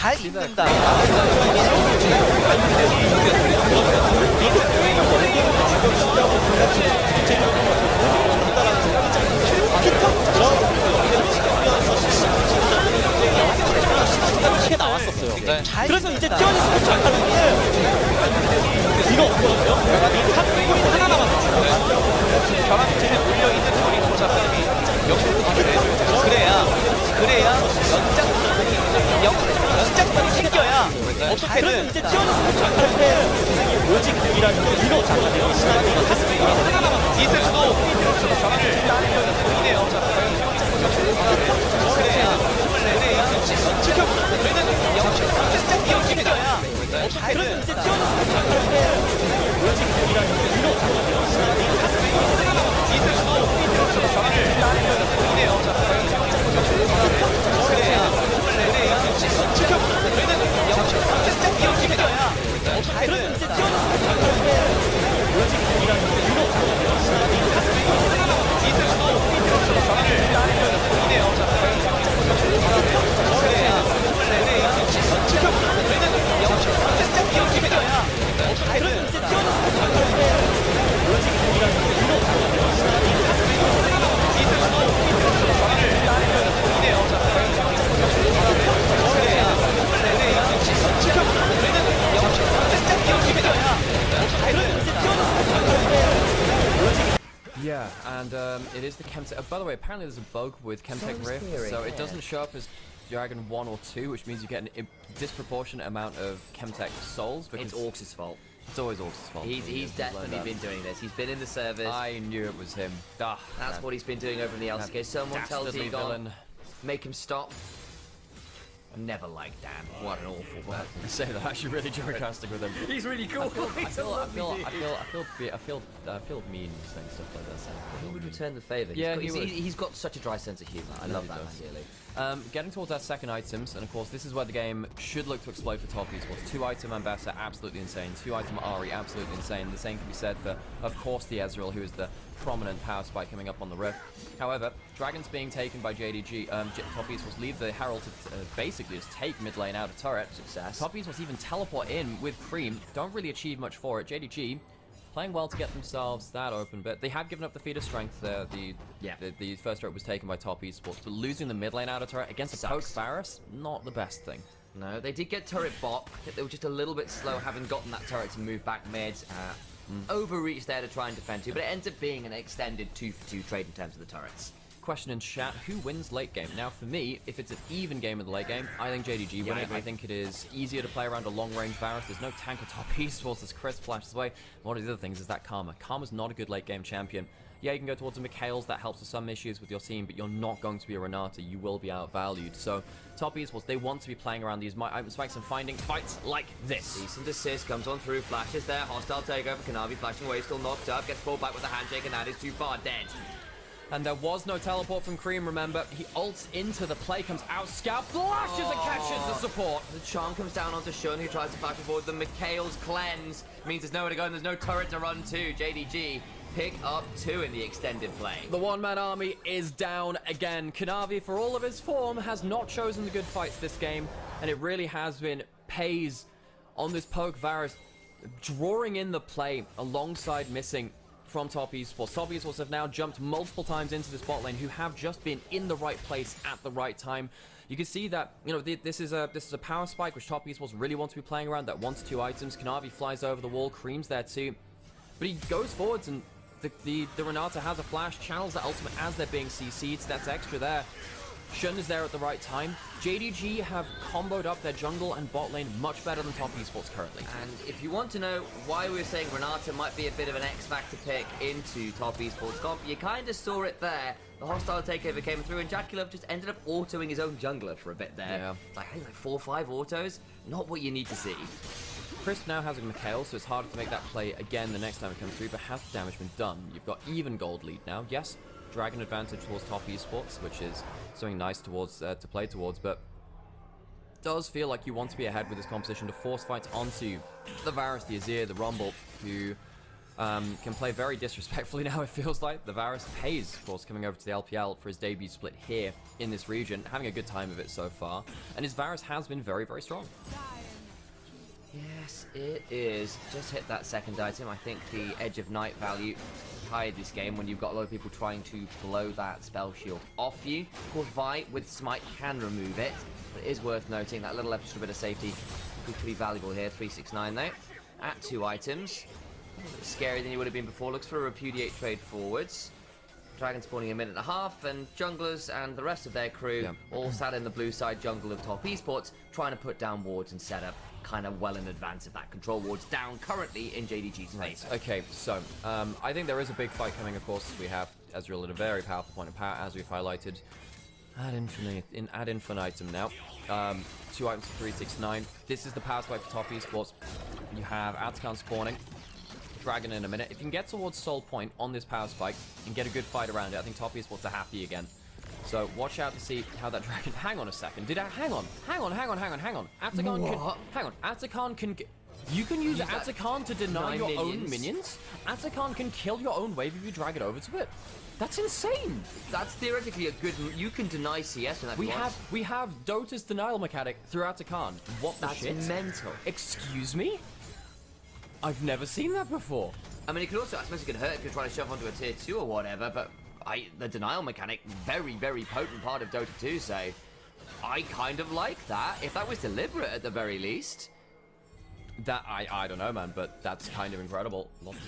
잘 읽는다. 이게 나왔었어요. 네. 그래서 이제 jdg 스포츠 아카데미는 이거 없거든요. 탑골이 하나 남았어요. 경합팀에 몰려있는 저리 아카데미 역시도 답을 내줘야 돼요. 그래야 연장판이 생겨야 그래서 어떻게든 이제 jdg 스포츠 아카데미는 로직이라는 이거 잡아야 돼요. 이세트도 경합을 is the Chemtech. By the way, apparently there's a bug with Chemtech Rift, so it doesn't show up as Dragon 1 or 2, which means you get a disproportionate amount of Chemtech souls. Because it's Orcs' fault. It's always Orcs' fault. He's definitely been doing this. He's been in the servers. I knew it was him. That's what he's been doing over in the LCK. Someone tells Egon, make him stop. Never liked Dan. What an awful man. I say that actually really sarcastic with him. He's really cool. I feel mean saying stuff like that. He would return the favour. Yeah, he's got such a dry sense of humour. I love that man dearly. Getting towards our second items, and of course this is where the game should look to explode for top esports. 2-item Ambessa, absolutely insane. 2-item Ari, absolutely insane. The same can be said for, of course, the Ezreal, who is the prominent power spike coming up on the Rift. However, Dragon's being taken by Jdg. Top esports leave the Herald to basically just take mid lane out of turret. Success. Top esports even teleport in with Cream. Don't really achieve much for it. Jdg playing well to get themselves that open, but they have given up the feat of strength. The first turret was taken by Top Esports, but losing the mid lane out of turret against a poke Varus, not the best thing. No, they did get turret bot. They were just a little bit slow having gotten that turret to move back mid. Overreach there to try and defend 2, but it ends up being an extended 2-for-2 trade in terms of the turrets. Question in chat, who wins late game? Now for me, if it's an even game in the late game, I think Jdg win it. I think it is easier to play around a long range Varus. There's no tank at Top Esports as Chris flashes away. One of the other things is that Karma. Karma's not a good late game champion. Yeah, you can go towards a Mikhails, that helps with some issues with your team, but you're not going to be a Renata. You will be outvalued. So Top Esports, they want to be playing around these item spikes and finding fights like this. Decent assist, comes on through, flashes there, hostile takeover, Kanavi flashing away, still knocked up, gets pulled back with a handshake, and that is too far, dead. And there was no teleport from Cream, remember. He ults into the play, comes out, Scout flashes and catches the support. The charm comes down onto Shun, who tries to flash forward. The Mikhail's cleanse means there's nowhere to go and there's no turret to run to. Jdg pick up 2 in the extended play. The one-man army is down again. Kanavi, for all of his form, has not chosen the good fights this game, and it really has been Pays on this poke Varus, drawing in the play alongside missing from Top Esports. Top Esports have now jumped multiple times into this bot lane, who have just been in the right place at the right time. You can see that, you know, this is a power spike which Top Esports really want to be playing around. That 1-2 items. Kanavi flies over the wall, Cream's there too, but he goes forwards and the Renata has a flash, channels the ultimate as they're being CC'd, so that's extra there. Shun is there at the right time. Jdg have comboed up their jungle and bot lane much better than Top Esports currently. And if you want to know why we're saying Renata might be a bit of an X-Factor pick into Top Esports comp, you kind of saw it there. The hostile takeover came through and Jaculov just ended up autoing his own jungler for a bit there. Yeah. Like, I think like 4 or 5 autos, not what you need to see. Crisp now has a Mikhail, so it's harder to make that play again the next time it comes through, but has the damage been done? You've got even gold lead now. Yes, Dragon advantage towards Top Esports, which is something nice towards to play towards, but it does feel like you want to be ahead with this composition to force fights onto the Varus, the Azir, the Rumble, who can play very disrespectfully now, it feels like. The Varus Pays, of course, coming over to the LPL for his debut split here in this region, having a good time of it so far, and his Varus has been very, very strong. Yes, it is. Just hit that second item. I think the Edge of Night value higher this game when you've got a lot of people trying to blow that spell shield off you. Of course, Vi with Smite can remove it, but it is worth noting that little extra bit of safety could be pretty valuable here. 369 though, at 2 items. A little bit scarier than you would have been before. Looks for a repudiate trade forwards. Dragon spawning a minute and a half, and junglers and the rest of their crew all sat in the blue side jungle of Top Esports, trying to put down wards and set up kind of well in advance of that. Control wards down currently in JDG's face. Okay, so I think there is a big fight coming, of course. We have Ezreal at a very powerful point of power, as we've highlighted. Ad infinitum now. 2 items for 369. This is the power spike for Top Esports. You have Atakan spawning. Dragon in a minute. If you can get towards Soul Point on this power spike and get a good fight around it, I think Top Esports are happy again. So watch out to see how that Dragon... Hang on a second. Hang on. Atakan can... You can use Atakan to deny your own minions? Atakan can kill your own wave if you drag it over to it. That's insane. That's theoretically a good... You can deny CS in that. We have Dota's denial mechanic through Atakan. What the shit? That's mental. Excuse me? I've never seen that before. I mean, it could also... I suppose it could hurt if you're trying to shove onto a tier 2 or whatever, but the denial mechanic, very, very potent part of Dota 2, so I kind of like that. If that was deliberate at the very least. That, I don't know, man, but that's kind of incredible. Lots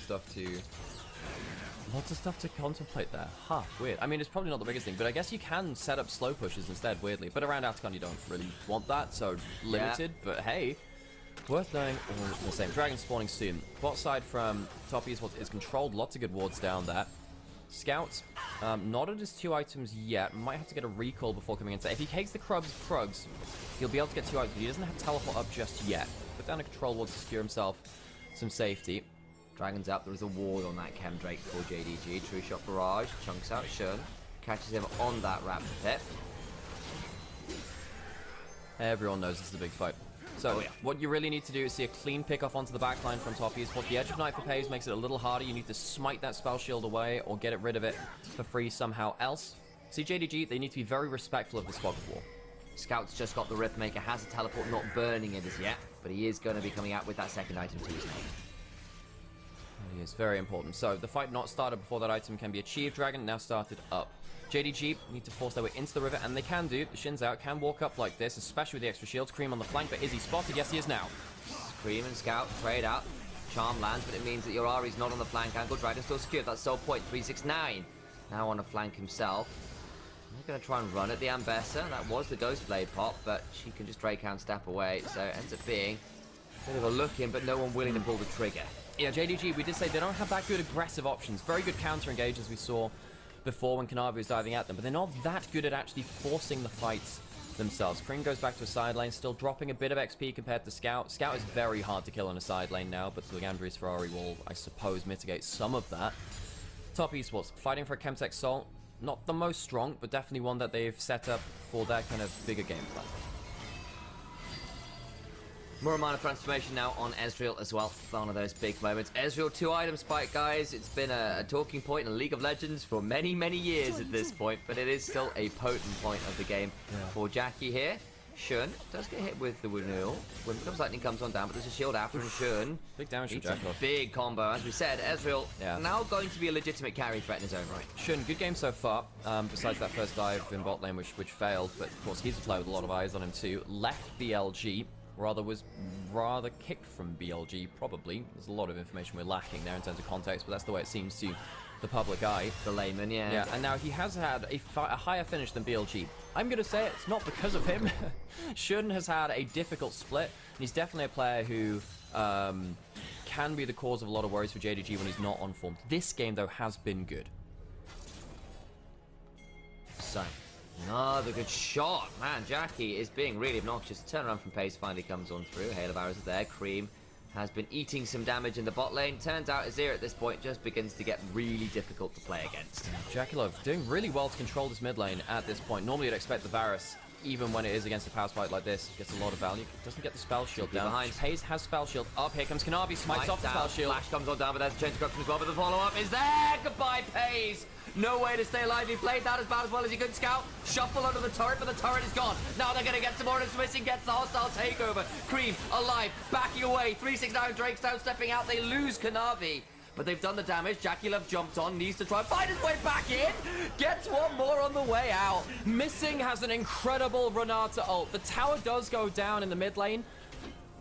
Lots of stuff to contemplate there. Huh, weird. I mean, it's probably not the biggest thing, but I guess you can set up slow pushes instead, weirdly. But around Atacon, you don't really want that, so limited. Yeah. But hey, worth knowing all the same. Dragon spawning soon. Bot side from top Esports is controlled. Lots of good wards down there. Scouts, not at his 2 items yet. Might have to get a recall before coming in. So if he takes the Krugs, he'll be able to get 2 items. But he doesn't have teleport up just yet. Put down a control ward to secure himself some safety. Dragon's up. There is a ward on that Chem Drake for JDG. True shot barrage. Chunks out Shun. Catches him on that Raptor pit. Everyone knows this is a big fight. So what you really need to do is see a clean pick off onto the backline from top Esports. The Edge of Night for Pays makes it a little harder. You need to smite that spell shield away or get rid of it for free somehow else. See JDG, they need to be very respectful of this fog of war. Scout's just got the Riftmaker, has a teleport, not burning it as yet, but he is going to be coming out with that second item to his name. It is very important. So the fight not started before that item can be achieved. Dragon now started up. JDG need to force their way into the river, and they can do. The Shin's out, can walk up like this, especially with the extra shields. Cream on the flank, but is he spotted? Yes, he is now. Cream and Scout trade out. Charm lands, but it means that your Ari's not on the flank angle. Dragon still secured. That's sole point. 369. Now on a flank himself. They're going to try and run at the Ambessa. That was the Ghost Blade pop, but she can just Drake Hound step away. So it ends up being a bit of a look-in, but no one willing to pull the trigger. Yeah, JDG, we did say they don't have that good aggressive options. Very good counter engage, as we saw before when Kanavi was diving at them, but they're not that good at actually forcing the fights themselves. Cream goes back to a side lane, still dropping a bit of XP compared to Scout. Scout is very hard to kill on a side lane now, but the Gandry's Ferrari will, I suppose, mitigate some of that. Top Esports, fighting for a Chemtech Soul. Not the most strong, but definitely one that they've set up for their kind of bigger game plan. Muramana transformation now on Ezreal as well. One of those big moments. Ezreal 2-item spike, guys. It's been a talking point in League of Legends for many, many years at this point, but it is still a potent point of the game for Jackie here. Shun does get hit with the renewal. When Comes Lightning comes on down, but there's a shield after, and Shun big damage from eats a Jackie. big combo. As we said, Ezreal now going to be a legitimate carry threat in his own right. Shun, good game so far, besides that first dive in bot lane, which failed, but of course he's a player with a lot of eyes on him too. Left BLG. Was rather kicked from BLG, probably. There's a lot of information we're lacking there in terms of context, but that's the way it seems to the public eye. The layman, Yeah, and now he has had a higher finish than BLG. I'm going to say it's not because of him. Shun has had a difficult split, and he's definitely a player who can be the cause of a lot of worries for JDG when he's not on form. This game, though, has been good. So, another good shot. Man, Jackie is being really obnoxious. Turnaround from Pace finally comes on through. Hail of Arrows is there. Cream has been eating some damage in the bot lane. Turns out Azir at this point just begins to get really difficult to play against. Jackie Love doing really well to control this mid lane at this point. Normally you'd expect the Varus, even when it is against a power spike like this, gets a lot of value. Doesn't get the spell shield down. Behind. Pace has spell shield up. Here comes Kanavi. Smites off the spell shield. Flash comes on down, but there's a change of corruption as well. But the follow-up is there. Goodbye, Pace. No way to stay alive. He played that as bad as well as he could. Scout shuffle under the turret, but the turret is gone. Now they're going to get some more. Missing gets the hostile takeover. Cream alive, backing away. 369 Drake's down, stepping out. They lose Kanavi. But they've done the damage. Jackie Love jumped on, needs to try and find his way back in. Gets one more on the way out. Missing has an incredible Renata ult. The tower does go down in the mid lane,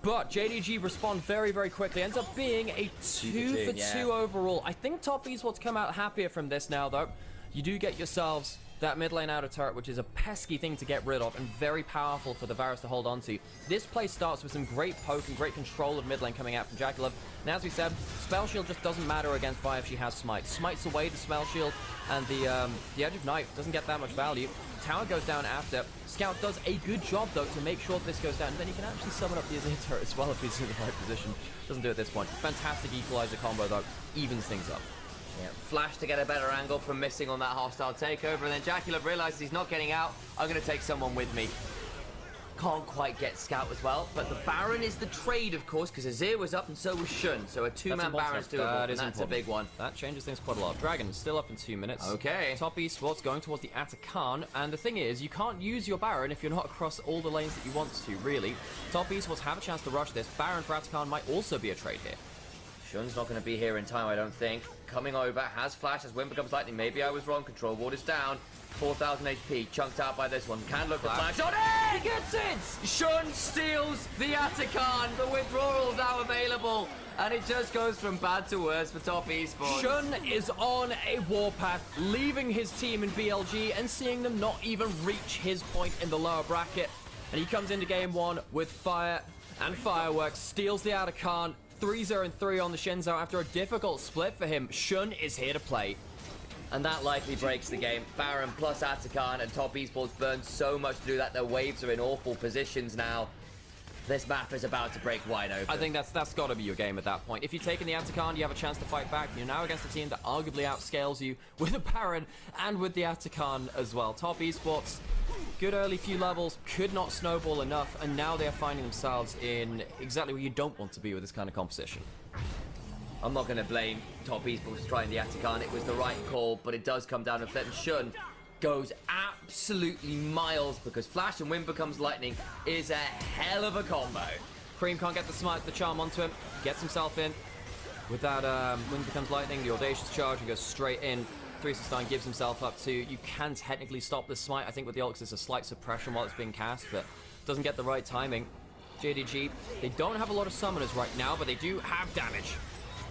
but JDG respond very, very quickly. Ends up being a 2 for 2 overall. I think Top Esports come out happier from this now, though. You do get yourselves that mid lane outer turret, which is a pesky thing to get rid of and very powerful for the Varus to hold on to. This play starts with some great poke and great control of mid lane coming out from Jackie Love. And as we said, spell shield just doesn't matter against Vi if she has smite. Smites away the spell shield, and the Edge of Night doesn't get that much value. Tower goes down after. Scout does a good job, though, to make sure that this goes down. And then he can actually summon up the Azir turret as well if he's in the right position. Doesn't do it at this point. Fantastic equalizer combo, though. Evens things up. Yeah, Flash to get a better angle from missing on that hostile takeover, and then Jackie Love realizes he's not getting out. I'm going to take someone with me. Can't quite get Scout as well, but the Baron is the trade, of course, because Azir was up and so was Shun, so a two-man Baron's doable, and that's a big one. That changes things quite a lot. Dragon is still up in 2 minutes. Okay. Top Esports going towards the Atakan, and the thing is, you can't use your Baron if you're not across all the lanes that you want to, really. Top Esports have a chance to rush this. Baron for Atakan might also be a trade here. Shun's not going to be here in time, I don't think. Coming over, has flash as Wind becomes lightning. Maybe I was wrong. Control ward is down. 4,000 HP, chunked out by this one. Can look at flash on it! He gets it! Shun steals the Atakan. The withdrawal now available. And it just goes from bad to worse for Top Esports. Shun is on a warpath, leaving his team in BLG and seeing them not even reach his point in the lower bracket. And he comes into game one with fire and fireworks, steals the Atakan. 3-0-3 on the Shenzhou after a difficult split for him. Shun is here to play. And that likely breaks the game. Baron plus Atakan and Top Esports burned so much to do that. Their waves are in awful positions now. This map is about to break wide open. I think that's got to be your game at that point. If you've taken the Atakan, you have a chance to fight back. You're now against a team that arguably outscales you with a Baron and with the Atakan as well. Top Esports, good early few levels, could not snowball enough, and now they're finding themselves in exactly where you don't want to be with this kind of composition. I'm not going to blame Top Esports for trying the Atakan. It was the right call, but it does come down to fit. And Shun goes absolutely miles because Flash and Wind becomes lightning is a hell of a combo. Cream can't get the charm onto him, gets himself in. With that Wind becomes lightning, the audacious charge, and goes straight in. 369 gives himself up to. You can technically stop this smite. I think with the ult, there's a slight suppression while it's being cast, but doesn't get the right timing. JDG, they don't have a lot of summoners right now, but they do have damage.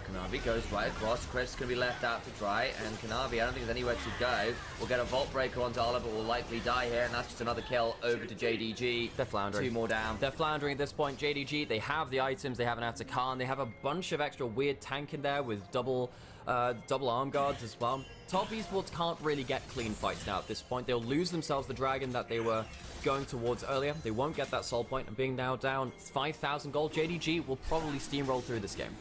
Kanavi goes right across. Chris can be left out to dry, and Kanavi, I don't think there's anywhere to go. We'll get a Vault Breaker onto Ola, but will likely die here, and that's just another kill over to JDG. They're floundering. 2 more down. They're floundering at this point. JDG, they have the items, they have an Atakan, they have a bunch of extra weird tank in there with double arm guards as well. Top Esports can't really get clean fights now at this point. They'll lose themselves the dragon that they were going towards earlier. They won't get that soul point, and being now down 5,000 gold, JDG will probably steamroll through this game.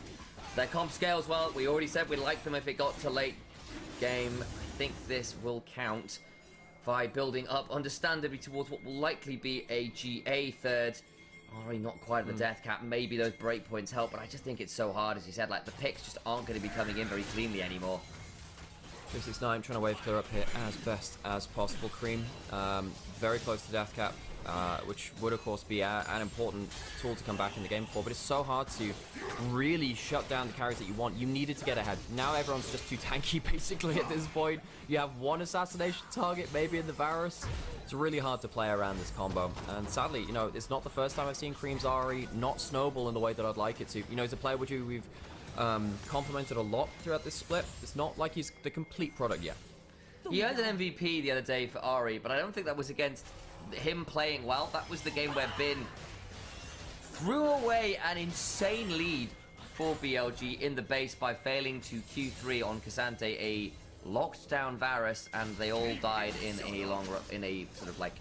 Their comp scales well. We already said we liked them if it got to late game. I think this will count by building up understandably towards what will likely be a GA third. Already not quite at the death cap. Maybe those breakpoints help, but I just think it's so hard, as you said. Like, the picks just aren't going to be coming in very cleanly anymore. 369 trying to wave clear up here as best as possible. Cream very close to death cap, which would of course be an important tool to come back in the game for, but it's so hard to really shut down the carries that you want. You needed to get ahead. Now everyone's just too tanky basically at this point. You have one assassination target maybe in the Varus. It's really hard to play around this combo, and sadly, you know, it's not the first time I've seen Cream's Ari not snowball in the way that I'd like it to. You know, he's a player which we've complimented a lot throughout this split. It's not like he's the complete product yet. He earned an MVP the other day for Ari, but I don't think that was against him playing well. That was the game where Bin threw away an insane lead for BLG in the base by failing to Q3 on Cassante, a locked down Varus, and they all died in a sort of like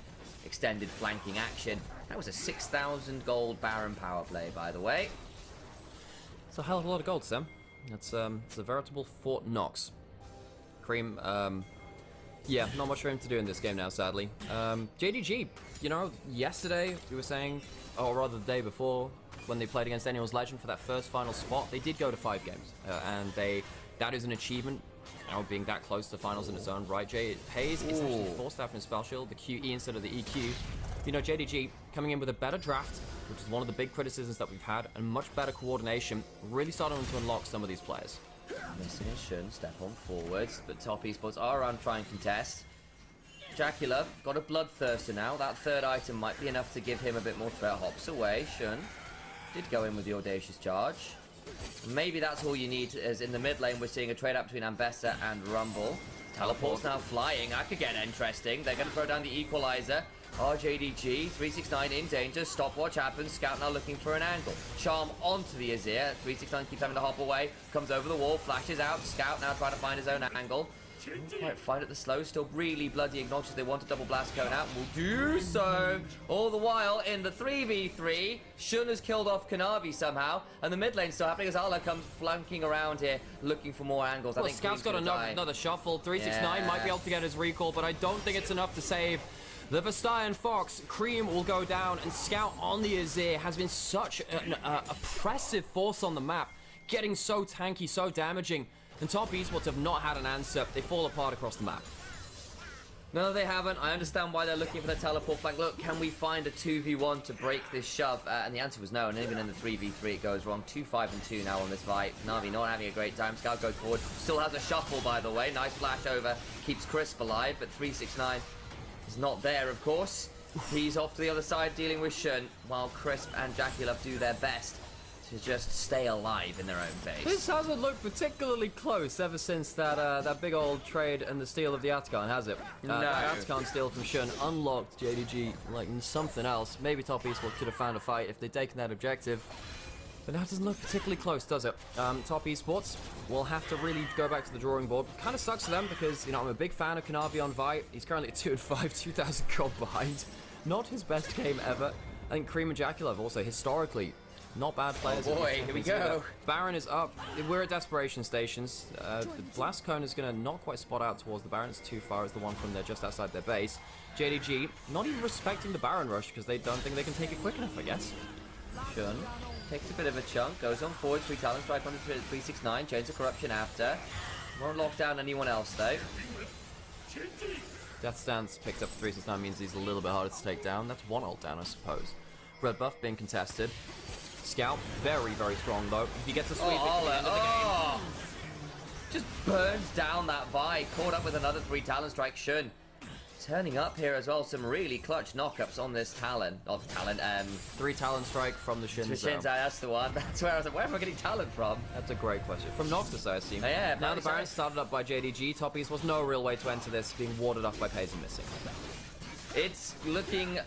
extended flanking action. That was a 6,000 gold Baron power play, by the way. It's a hell of a lot of gold, Sam. It's a veritable Fort Knox. Cream, yeah, not much for him to do in this game now, sadly. JDG, you know, yesterday we were saying, or rather the day before, when they played against Anyone's Legend for that first final spot, they did go to 5 games. And that is an achievement, you know, being that close to finals in its own right. It pays, it's actually forced out from his spell shield, the QE instead of the EQ. You know, JDG coming in with a better draft, which is one of the big criticisms that we've had, and much better coordination, really starting to unlock some of these players. Missing a Shun, step on forwards, but Top Esports are around try and contest. Jacula got a Bloodthirster now. That third item might be enough to give him a bit more threat. Hops away. Shun did go in with the Audacious Charge. Maybe that's all you need, as in the mid lane we're seeing a trade up between Ambessa and Rumble. Teleport's now flying. That could get interesting. They're going to throw down the Equalizer. RJDG, 369 in danger. Stopwatch happens. Scout now looking for an angle. Charm onto the Azir. 369 keeps having to hop away. Comes over the wall. Flashes out. Scout now trying to find his own angle. Quite find it the slow. Still really bloody obnoxious. They want a double blast cone out. Will do so. All the while in the 3v3. Shun has killed off Kanavi somehow. And the mid lane still happening as Ala comes flanking around here looking for more angles. Well, I think Scout's got another shuffle. 369 might be able to get his recall, but I don't think it's enough to save the Vestayan Fox. Cream will go down, and Scout on the Azir has been such an oppressive force on the map, getting so tanky, so damaging, and Top Esports have not had an answer. They fall apart across the map. No, they haven't. I understand why they're looking for the teleport flank. Look, can we find a 2v1 to break this shove? And the answer was no, and even in the 3v3 it goes wrong. 2-5-2 now on this fight. Navi not having a great time. Scout goes forward. Still has a shuffle, by the way. Nice flash over. Keeps Crisp alive, but 369 is not there, of course. He's off to the other side dealing with Shun, while Crisp and Jackie do their best to just stay alive in their own base. This hasn't looked particularly close ever since that big old trade and the steal of the Atacon, has it? No. The Atacon steal from Shun unlocked JDG like something else. Maybe Top Esports could have found a fight if they'd taken that objective. But that doesn't look particularly close, does it? Top Esports will have to really go back to the drawing board. Kind of sucks for them because, you know, I'm a big fan of Kanavi on Vi. He's currently at 2-5, 2,000 gold behind. Not his best game ever. I think Cream and Jaculov also historically not bad players. Oh boy, here we go. Baron is up. We're at desperation stations. The blast cone is going to not quite spot out towards the Baron. It's too far as the one from there just outside their base. JDG not even respecting the Baron rush because they don't think they can take it quick enough, I guess. Shun takes a bit of a chunk, goes on forward, 3 talent strike on the 369, Chains of Corruption after. Won't lock down anyone else though. Death Stance picked up 369 means he's a little bit harder to take down. That's one ult down, I suppose. Red buff being contested. Scout, very, very strong though. If he gets a sweep, it's the end of the game. Just burns down that Vi, caught up with another 3 talent strike. Shun turning up here as well. Some really clutch knockups on this Talon. Not Talon, 3 Talon strike from the Shinzo. Shinzo, that's the one. That's where I was like, where am I getting Talon from? That's a great question. From Noxus, I assume. Yeah, now the Baron started up by JDG. Top East was no real way to enter this, being warded off by Pays and missing. It's looking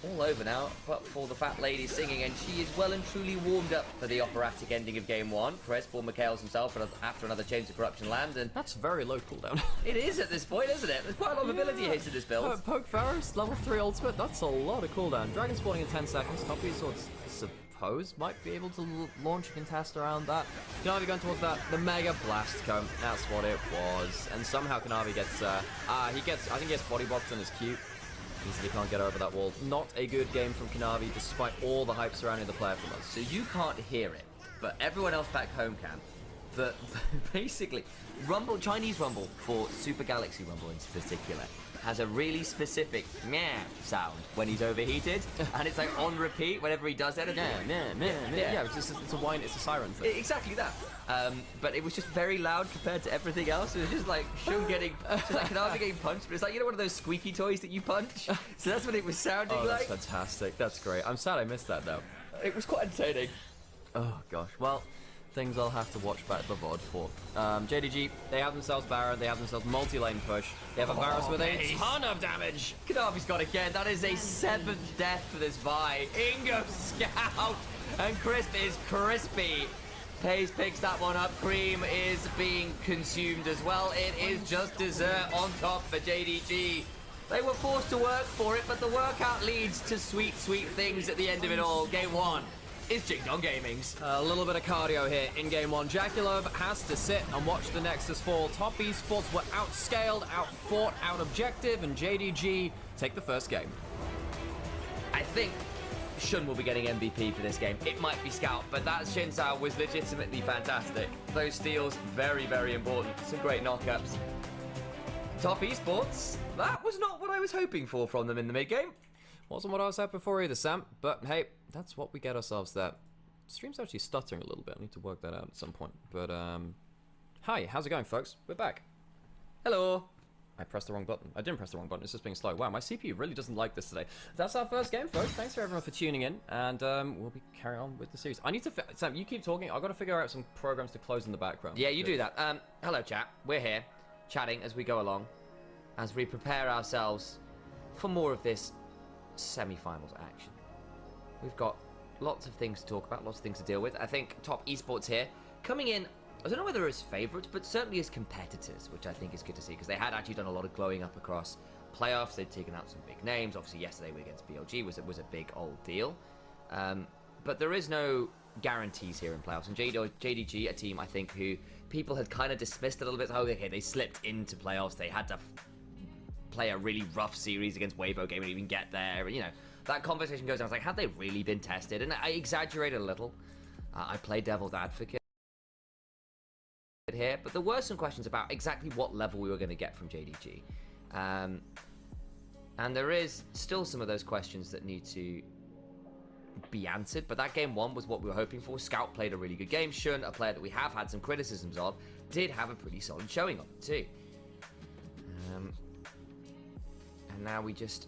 all over now, but for the fat lady singing, and she is well and truly warmed up for the operatic ending of game 1. Crisp or Mikhails himself after another Chains of Corruption land, and that's very low cooldown. It is at this point, isn't it? There's quite a lot of ability hits in this build. Poke Varus, level 3 ultimate, that's a lot of cooldown. Dragon spawning in 10 seconds. Top Esports, I suppose, might be able to launch a contest around that. Kanavi going towards that. The Mega Blast Cone, that's what it was. And somehow Kanavi gets, I think he gets body boxed on his Q. Easily can't get over that wall. Not a good game from Kanavi, despite all the hype surrounding the player from us. So you can't hear it, but everyone else back home can. That basically, Chinese Rumble, for Super Galaxy Rumble in particular, has a really specific meh sound when he's overheated, and it's like on repeat whenever he does anything. Yeah, it's a whine, it's a siren thing. Exactly that. But it was just very loud compared to everything else. It was just like Shun getting, just like Kanavi getting punched, but it's like, you know, one of those squeaky toys that you punch? So that's what it was sounding like. That's fantastic. That's great. I'm sad I missed that though. It was quite entertaining. Oh gosh. Well, things I'll have to watch back the VOD for. JDG, they have themselves Baron, they have themselves multi-lane push. They have a Varus with a ton of damage. Kanavi's got again. That is a 7th death for this Vi. Ingo Scout, and Crisp is crispy. Pays picks that one up. Cream is being consumed as well. It is just dessert on top for JDG. They were forced to work for it, but the workout leads to sweet, sweet things at the end of it all. Game 1 is Jdg Gaming's. A little bit of cardio here in game 1. Jaculov has to sit and watch the Nexus fall. Top Esports were outscaled, outfought, out objective, and JDG take the first game. I think Shun will be getting MVP for this game. It might be Scout, but that Shinzao was legitimately fantastic. Those steals, very, very important. Some great knockups. Top Esports, that was not what I was hoping for from them in the mid-game. Wasn't what I was hoping for either, Sam, but hey, that's what we get ourselves there. Stream's actually stuttering a little bit. I need to work that out at some point. But, hi, how's it going, folks? We're back. Hello. I pressed the wrong button. I didn't press the wrong button. It's just being slow. Wow, my CPU really doesn't like this today. That's our first game, folks. Thanks for everyone for tuning in, and we'll be carrying on with the series. I need to... Sam, you keep talking. I've got to figure out some programs to close in the background. Yeah, you do that. Hello, chat. We're here, chatting as we go along, as we prepare ourselves for more of this semi-finals action. We've got lots of things to talk about, lots of things to deal with. I think Top Esports here, coming in, I don't know whether as favourites, but certainly as competitors, which I think is good to see, because they had actually done a lot of glowing up across playoffs. They'd taken out some big names. Obviously, yesterday against BLG was a big old deal. But there is no guarantees here in playoffs. And JDG, a team, I think, who people had kind of dismissed a little bit. Oh, okay, they slipped into playoffs. They had to play a really rough series against Weibo game and even get there. You know, that conversation goes on. I was like, had they really been tested? And I exaggerated a little. I play devil's advocate here, but there were some questions about exactly what level we were going to get from JDG. And there is still some of those questions that need to be answered, but that game 1 was what we were hoping for. Scout played a really good game. Shun, a player that we have had some criticisms of, did have a pretty solid showing of it too. And now we just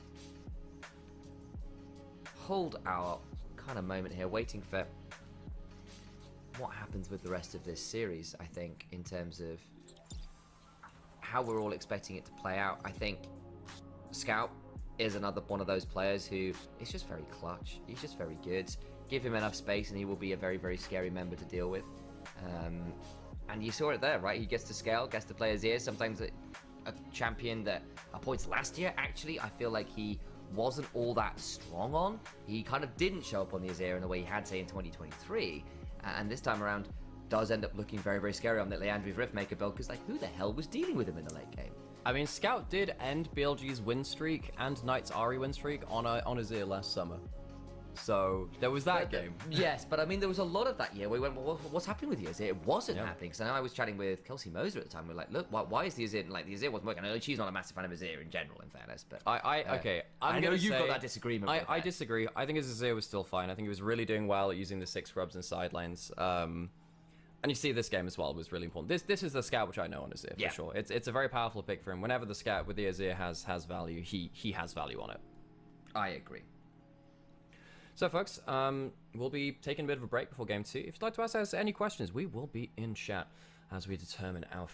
hold our kind of moment here, waiting for what happens with the rest of this series, I think, in terms of how we're all expecting it to play out. I think Scout is another one of those players who is just very clutch. He's just very good. Give him enough space and he will be a very, very scary member to deal with. And you saw it there, right? He gets to scale, gets to play his ears. Sometimes a champion that points last year, actually, I feel like he wasn't all that strong on. He kind of didn't show up on the Azir in the way he had, say, in 2023. And this time around does end up looking very, very scary on that Leandri's Rift Maker build, because, like, who the hell was dealing with him in the late game? I mean, Scout did end BLG's win streak and Knight's Ahri win streak on Azir last summer. So there was that game. Yes, but I mean, there was a lot of that year where we went, well, what's happening with the Azir? It wasn't happening. Because I know I was chatting with Kelsey Moser at the time. We're like, look, why is the Azir, like, the Azir wasn't working? I know she's not a massive fan of Azir in general, in fairness, but I know you've got that disagreement. I disagree. I think his Azir was still fine. I think he was really doing well at using the 6 scrubs and sidelines. And you see this game as well was really important. This is the Scout which I know on Azir for sure. It's a very powerful pick for him. Whenever the Scout with the Azir has value, he has value on it. I agree. So folks, we'll be taking a bit of a break before game 2. If you'd like to ask us any questions, we will be in chat as we determine our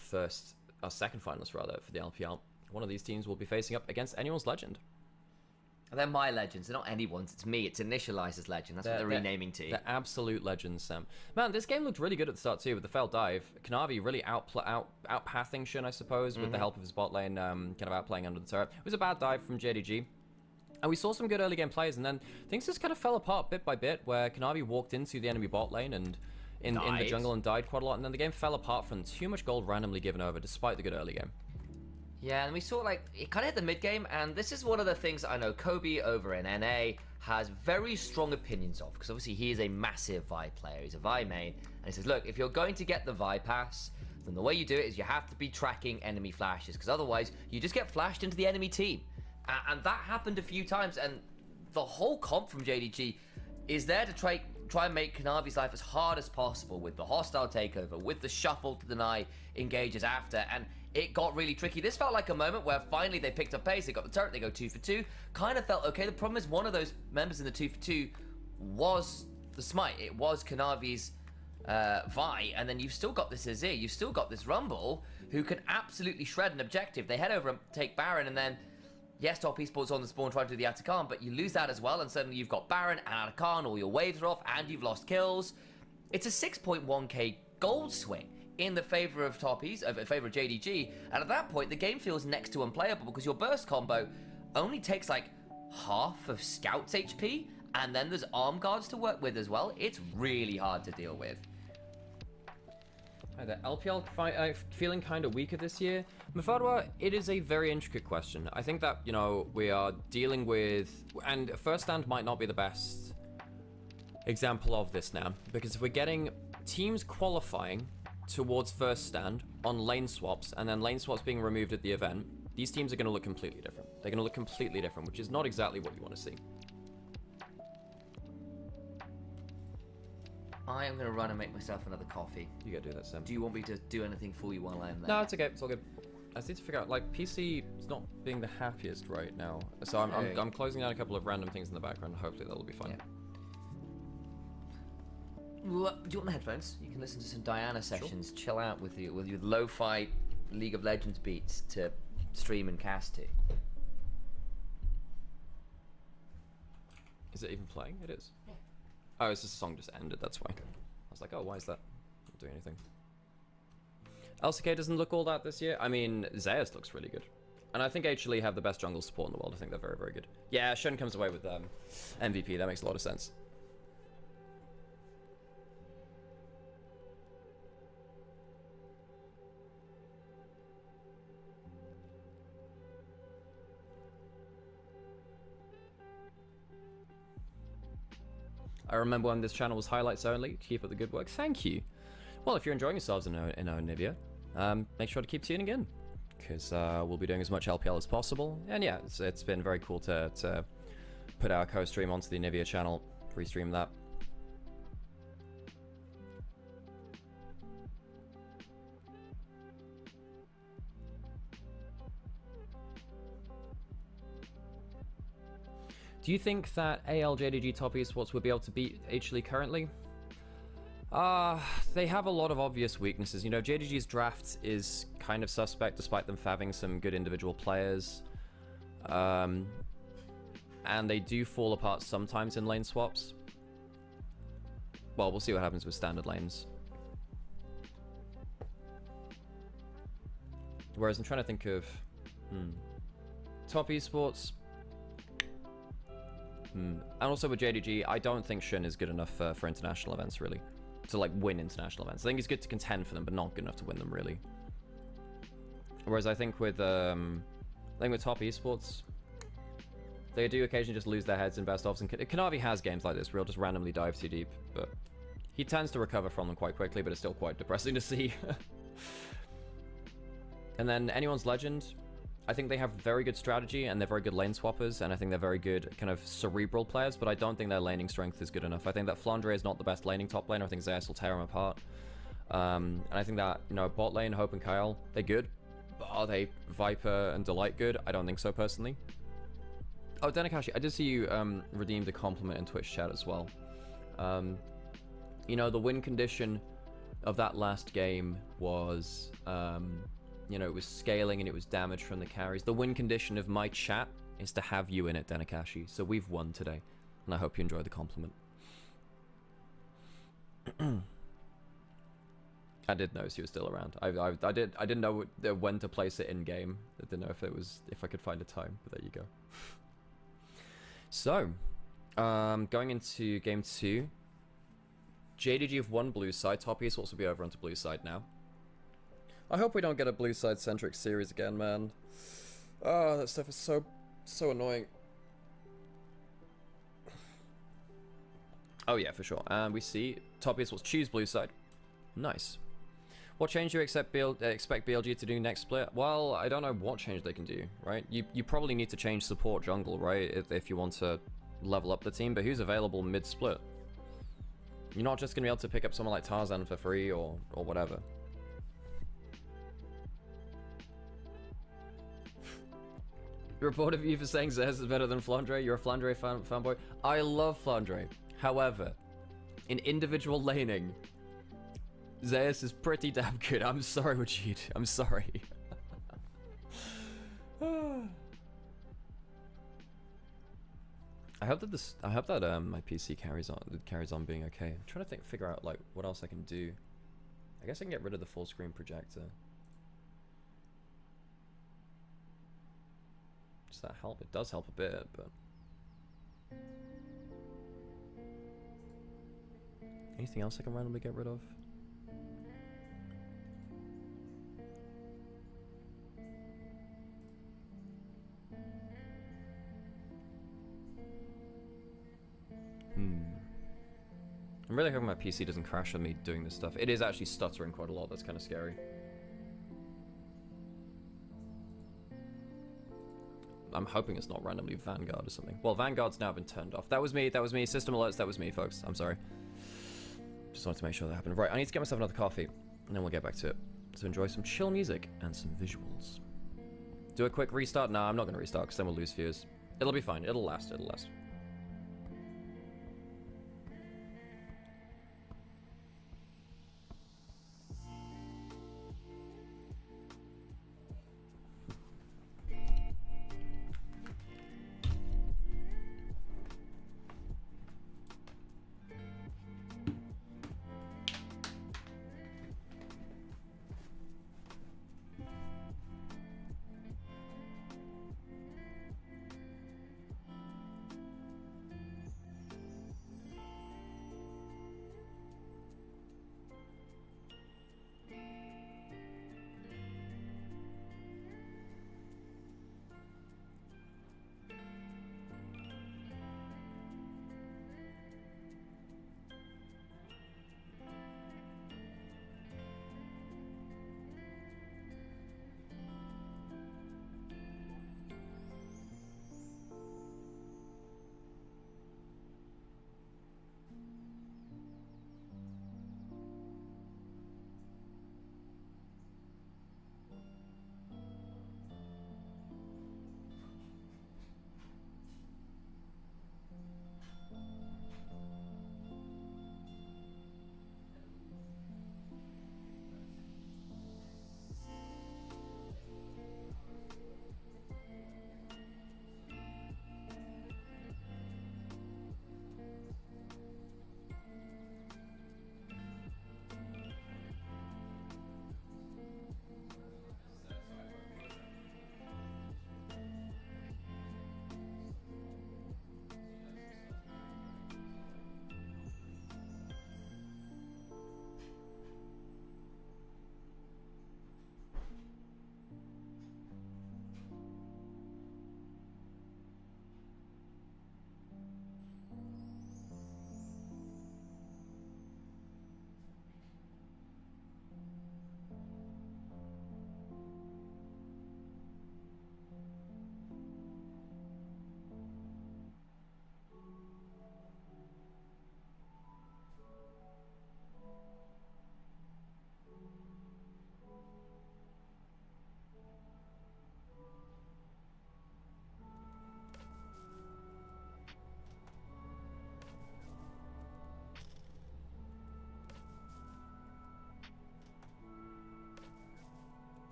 second finalist rather for the LPL. One of these teams will be facing up against anyone's legend. They're my legends. They're not anyone's. It's me. It's initialized as legend. That's what they're renaming to. They're absolute legends, Sam. Man, this game looked really good at the start too with the failed dive. Kanavi really outpathing Shun, I suppose, with the help of his bot lane, kind of outplaying under the turret. It was a bad dive from Jdg. And we saw some good early game plays, and then things just kind of fell apart bit by bit, where Kanavi walked into the enemy bot lane and in the jungle and died quite a lot, and then the game fell apart from too much gold randomly given over, despite the good early game. Yeah, and we saw, like, it kind of hit the mid game, and this is one of the things I know Kobe over in NA has very strong opinions of, because obviously he is a massive Vi player. He's a Vi main, and he says, look, if you're going to get the Vi pass, then the way you do it is you have to be tracking enemy flashes, because otherwise you just get flashed into the enemy team. And that happened a few times, and the whole comp from JDG is there to try and make Kanavi's life as hard as possible with the hostile takeover, with the shuffle to deny engages after, and it got really tricky. This felt like a moment where finally they picked up pace, they got the turret, they go 2 for 2, kind of felt okay. The problem is one of those members in the 2 for 2 was the Smite. It was Kanavi's Vi, and then you've still got this Azir, you've still got this Rumble, who can absolutely shred an objective. They head over and take Baron, and then yes, Top Esports on the spawn trying to do the Atakan, but you lose that as well, and suddenly you've got Baron and Atakan, all your waves are off, and you've lost kills. It's a 6.1k gold swing in the favor of favor of JDG, and at that point, the game feels next to unplayable because your burst combo only takes like half of Scout's HP, and then there's arm guards to work with as well. It's really hard to deal with. The LPL feeling kind of weaker this year. Mufadwa, it is a very intricate question. I think that, you know, we are dealing with, and First Stand might not be the best example of this now, because if we're getting teams qualifying towards First Stand on lane swaps, and then lane swaps being removed at the event, these teams are going to look completely different. They're going to look completely different, which is not exactly what you want to see. I am going to run and make myself another coffee. You gotta do that, Sam. Do you want me to do anything for you while I'm there? No, it's okay. It's all good. I just need to figure out, like, PC is not being the happiest right now. So I'm closing down a couple of random things in the background. Hopefully that'll be fine. Yeah. Do you want the headphones? You can listen to some Diana sessions, chill out with your lo-fi League of Legends beats to stream and cast to. Is it even playing? It is. Yeah. Oh, it's just the song just ended, that's why. I was like, oh, why is that? Not doing anything. LCK doesn't look all that this year. I mean, Zeus looks really good. And I think actually have the best jungle support in the world. I think they're very, very good. Yeah, Shun comes away with MVP. That makes a lot of sense. I remember when this channel was highlights only. Keep up the good work. Thank you. Well, if you're enjoying yourselves in Nivea, make sure to keep tuning in. because we'll be doing as much LPL as possible. And yeah, it's been very cool to put our co-stream onto the Nivea channel, free stream that. Do you think that Jdg Top Esports would be able to beat HLE currently? They have a lot of obvious weaknesses. You know, JDG's draft is kind of suspect despite them having some good individual players. And they do fall apart sometimes in lane swaps. Well, we'll see what happens with standard lanes. Whereas I'm trying to think of... Top Esports... And also with JDG, I don't think Shun is good enough for international events, really. To, like, win international events. I think he's good to contend for them, but not good enough to win them, really. Whereas I think with Top Esports, they do occasionally just lose their heads in best-ofs, and Kanavi has games like this where he'll just randomly dive too deep, but he tends to recover from them quite quickly, but it's still quite depressing to see. And then Anyone's Legend, I think they have very good strategy, and they're very good lane swappers, and I think they're very good kind of cerebral players, but I don't think their laning strength is good enough. I think that Flandre is not the best laning top laner. I think Zeus will tear him apart. And I think that, you know, bot lane, Hope and Kyle, they're good. But are they Viper and Delight good? I don't think so, personally. Oh, Denakashi, I did see you redeemed a compliment in Twitch chat as well. You know, the win condition of that last game was... you know, it was scaling and it was damage from the carries. The win condition of my chat is to have you in it, Denakashi. So we've won today. And I hope you enjoy the compliment. I did notice you were still around. I didn't know when to place it in game. I didn't know if I could find a time, but there you go. So, going into game 2. JDG have won blue side. Top Esports will be over onto blue side now. I hope we don't get a blue side centric series again, man. Oh, that stuff is so annoying. Oh yeah, for sure. And we see Top Esports choose blue side. Nice. What change do you expect BLG to do next split? Well, I don't know what change they can do, right? You probably need to change support jungle, right? If you want to level up the team, but who's available mid-split? You're not just going to be able to pick up someone like Tarzan for free or whatever. Report of you for saying Zeus is better than Flandre. You're a Flandre fanboy. I love Flandre. However, in individual laning, Zeus is pretty damn good. I'm sorry, Wajid. I'm sorry. I hope that my PC carries on being okay. I'm trying to figure out like what else I can do. I guess I can get rid of the full screen projector. Does that help? It does help a bit, but... Anything else I can randomly get rid of? I'm really hoping my PC doesn't crash on me doing this stuff. It is actually stuttering quite a lot. That's kind of scary. I'm hoping it's not randomly Vanguard or something. Well, Vanguard's now been turned off. That was me. That was me. System alerts. That was me, folks. I'm sorry. Just wanted to make sure that happened. Right, I need to get myself another coffee, and then we'll get back to it. So enjoy some chill music and some visuals. Do a quick restart? No, I'm not going to restart, because then we'll lose viewers. It'll be fine. It'll last. It'll last.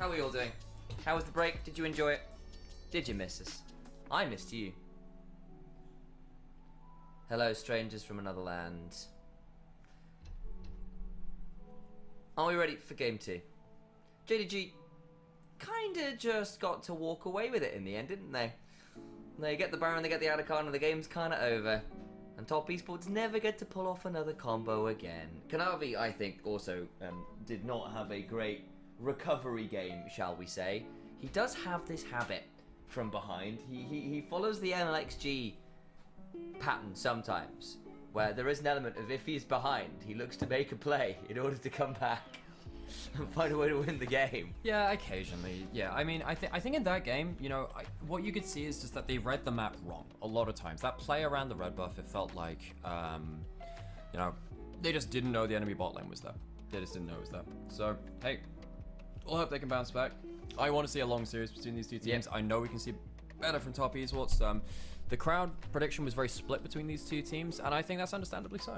How are we all doing? How was the break? Did you enjoy it? Did you miss us? I missed you. Hello, strangers from another land. Are we ready for game 2? JDG kinda just got to walk away with it in the end, didn't they? They get the Baron, they get the Adacon, and the game's kinda over. And Top Esports never get to pull off another combo again. Kanavi, I think, also did not have a great recovery game, shall we say. He does have this habit from behind. He follows the MLXG pattern sometimes, where there is an element of if he's behind, he looks to make a play in order to come back and find a way to win the game. Yeah, occasionally. Yeah, I mean, I think in that game, you know, what you could see is just that they read the map wrong a lot of times. That play around the red buff, it felt like, you know, they just didn't know the enemy bot lane was there. They just didn't know it was there. So, hey, we'll hope they can bounce back. I want to see a long series between these two teams. I know we can see better from Top Esports. The crowd prediction was very split between these two teams, and I think that's understandably so.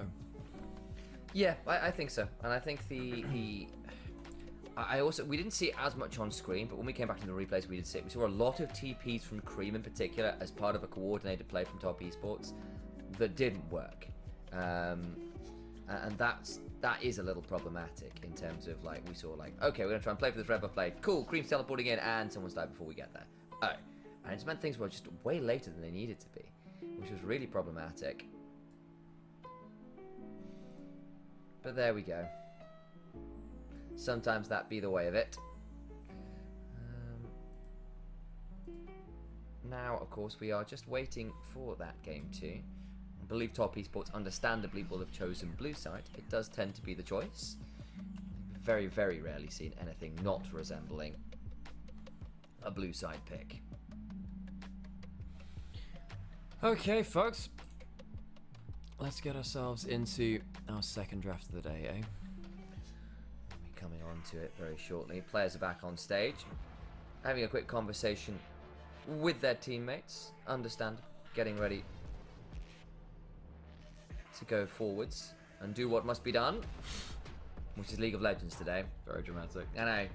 Yeah, I think so. And I think we didn't see it as much on screen, but when we came back to the replays, we saw a lot of TPs from Cream in particular as part of a coordinated play from Top Esports that didn't work. And that is a little problematic in terms of, like, we saw, like, okay, we're going to try and play for this red buff play. Cool, Cream's teleporting in, and someone's died before we get there. Oh. And it just meant things were just way later than they needed to be, which was really problematic. But there we go. Sometimes that be the way of it. Now, of course, we are just waiting for that game too. I believe Top Esports understandably will have chosen blue side. It does tend to be the choice. Very, very rarely seen anything not resembling a blue side pick. Okay, folks. Let's get ourselves into our second draft of the day, eh? We'll be coming on to it very shortly. Players are back on stage, having a quick conversation with their teammates. Understand, getting ready to go forwards and do what must be done, which is League of Legends today. Very dramatic. I know.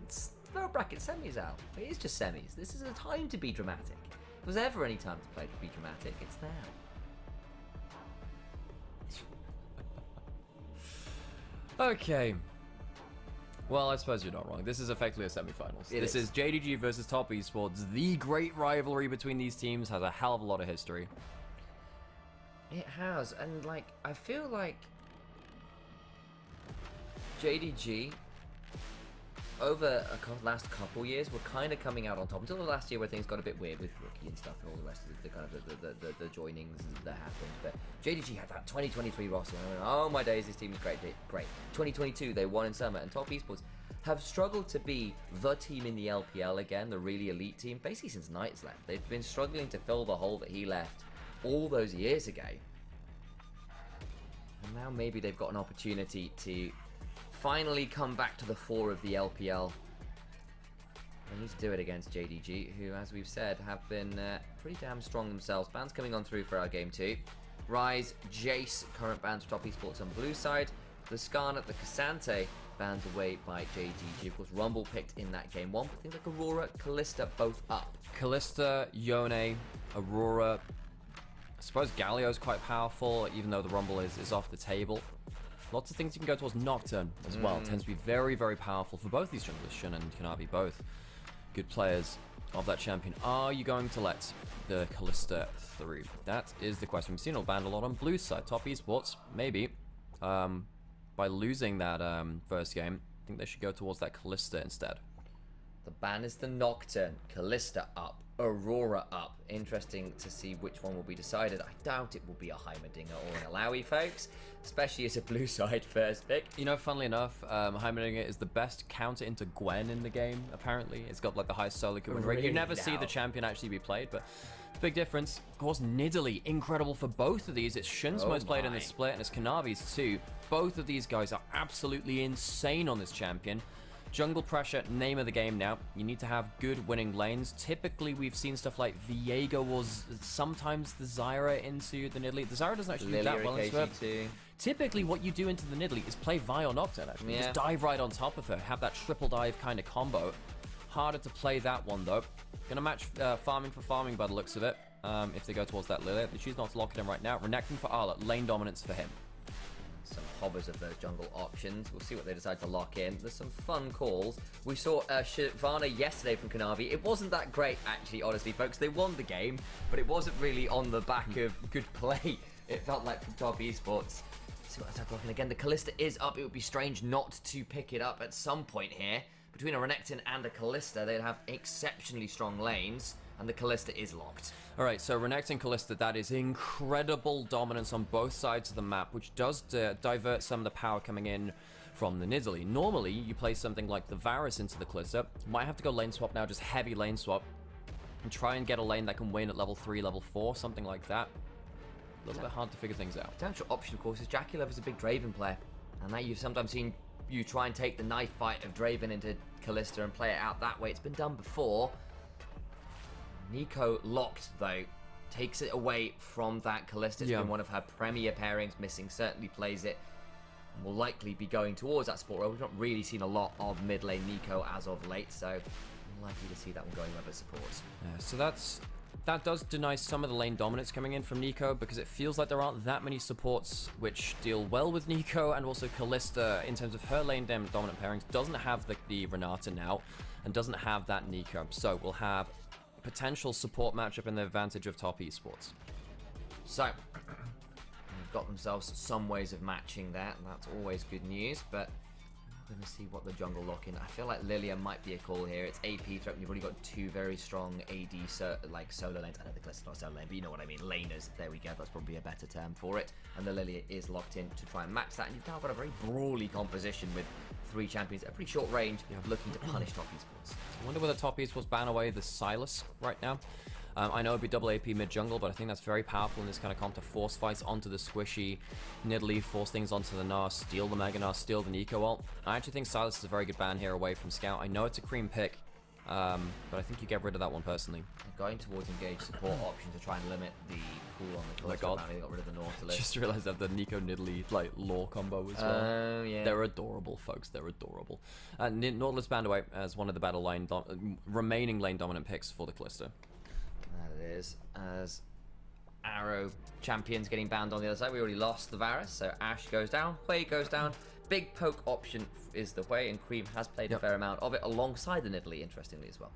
It's no bracket semis out. It is just semis. This is a time to be dramatic. If there's ever any time to play to be dramatic, it's now. Okay. Well, I suppose you're not wrong. This is effectively a semi-finals. This is Jdg versus Top Esports. The great rivalry between these teams has a hell of a lot of history. It has, and like, I feel like JDG over a last couple years were kind of coming out on top until the last year where things got a bit weird with Rookie and stuff and all the rest of the kind of the joinings that happened. But JDG had that 2023 roster and I went, oh my days, this team is great. 2022 they won in summer, and Top Esports have struggled to be the team in the LPL again, the really elite team, basically since Knight's left. They've been struggling to fill the hole that he left all those years ago. And now maybe they've got an opportunity to finally come back to the fore of the LPL. They need to do it against JDG, who, as we've said, have been pretty damn strong themselves. Bans coming on through for our game 2. Rise, Jace, current bans for Top Esports on blue side. The Skarnet, the Cassante, banned away by JDG. Of course, Rumble picked in that game 1, but things like Aurora, Callista, both up. Callista, Yone, Aurora. I suppose Galio's quite powerful, even though the Rumble is off the table. Lots of things you can go towards Nocturne as well. It tends to be very, very powerful for both these junglers. Shin and Kanavi, both good players of that champion. Are you going to let the Callista through? That is the question. We've seen it banned a lot on blue side. Top Esports, maybe. By losing that first game, I think they should go towards that Callista instead. The ban is the Nocturne. Callista up. Aurora up. Interesting to see which one will be decided. I doubt it will be a Heimerdinger or an Alawi, folks. Especially as a blue side first pick. You know, funnily enough, Heimerdinger is the best counter into Gwen in the game, apparently. It's got like the highest solo kill rate. You never see the champion actually be played, but big difference. Of course, Nidalee, incredible for both of these. It's Shin's most played in the split, and it's Kanavi's too. Both of these guys are absolutely insane on this champion. Jungle pressure, name of the game now. You need to have good winning lanes. Typically, we've seen stuff like Viego was sometimes the Zyra into the Nidalee. The Zyra doesn't actually do that well into it. Typically, what you do into the Nidalee is play Vi or Nocturne, actually. Yeah. Just dive right on top of her, have that triple dive kind of combo. Harder to play that one, though. Gonna match farming for farming by the looks of it, if they go towards that Lily. They choose not to lock it in right now. Renekton for Arla, lane dominance for him. Some hobbers of those jungle options. We'll see what they decide to lock in. There's some fun calls. We saw Shyvana yesterday from Kanavi. It wasn't that great, actually, honestly, folks. They won the game, but it wasn't really on the back of good play. It felt like from top esports. See what they start locking again. The Kalista is up. It would be strange not to pick it up at some point here. Between a Renekton and a Kalista, they'd have exceptionally strong lanes, and the Kalista is locked. All right, so Renekton Kalista, that is incredible dominance on both sides of the map, which does divert some of the power coming in from the Nidalee. Normally, you play something like the Varus into the Kalista. Might have to go lane swap now, just heavy lane swap, and try and get a lane that can win at level 3, level 4, something like that. A little bit hard to figure things out. Potential option, of course, is Jdg Vs is a big Draven player, and that you've sometimes seen you try and take the knife fight of Draven into Kalista and play it out that way. It's been done before. Neeko locked, though, takes it away from that. Kalista's been one of her premier pairings. Missing certainly plays it. And will likely be going towards that support role. We've not really seen a lot of mid lane Neeko as of late, so likely to see that one going over supports. Yeah, so that does deny some of the lane dominance coming in from Neeko, because it feels like there aren't that many supports which deal well with Neeko, and also Kalista, in terms of her lane dominant pairings, doesn't have the Renata now, and doesn't have that Neeko. So we'll have a potential support matchup in the advantage of top esports. So, they've got themselves some ways of matching that, and that's always good news, but we're going to see what the jungle lock in. I feel like Lilia might be a call here. It's AP threat. You've already got two very strong AD like solo lanes. I know the Kalista's not solo lane, but you know what I mean. Laners. There we go. That's probably a better term for it. And the Lilia is locked in to try and match that. And you've now got a very brawly composition with 3 champions at a pretty short range, looking to punish top esports. I wonder whether top esports ban away the Silas right now. I know it'd be double AP mid jungle, but I think that's very powerful in this kind of comp to force fights onto the squishy Nidalee, force things onto the Gnar, steal the Mega Gnar, steal the Neeko ult. I actually think Silas is a very good ban here away from Scout. I know it's a cream pick, but I think you get rid of that one personally. Going towards engage support option to try and limit the pool on the Kalista. Oh my god. They got rid of the Nautilus. Just realized that the Neeko Nidalee like lore combo as well. Oh, yeah. They're adorable, folks. They're adorable. Nautilus banned away as one of the battle line remaining lane dominant picks for the Kalista. That it is. As Arrow champions getting banned on the other side. We already lost the Varus, so Ashe goes down, Hui goes down. Big poke option is the Hui, and Cream has played a fair amount of it alongside the Nidalee, interestingly as well.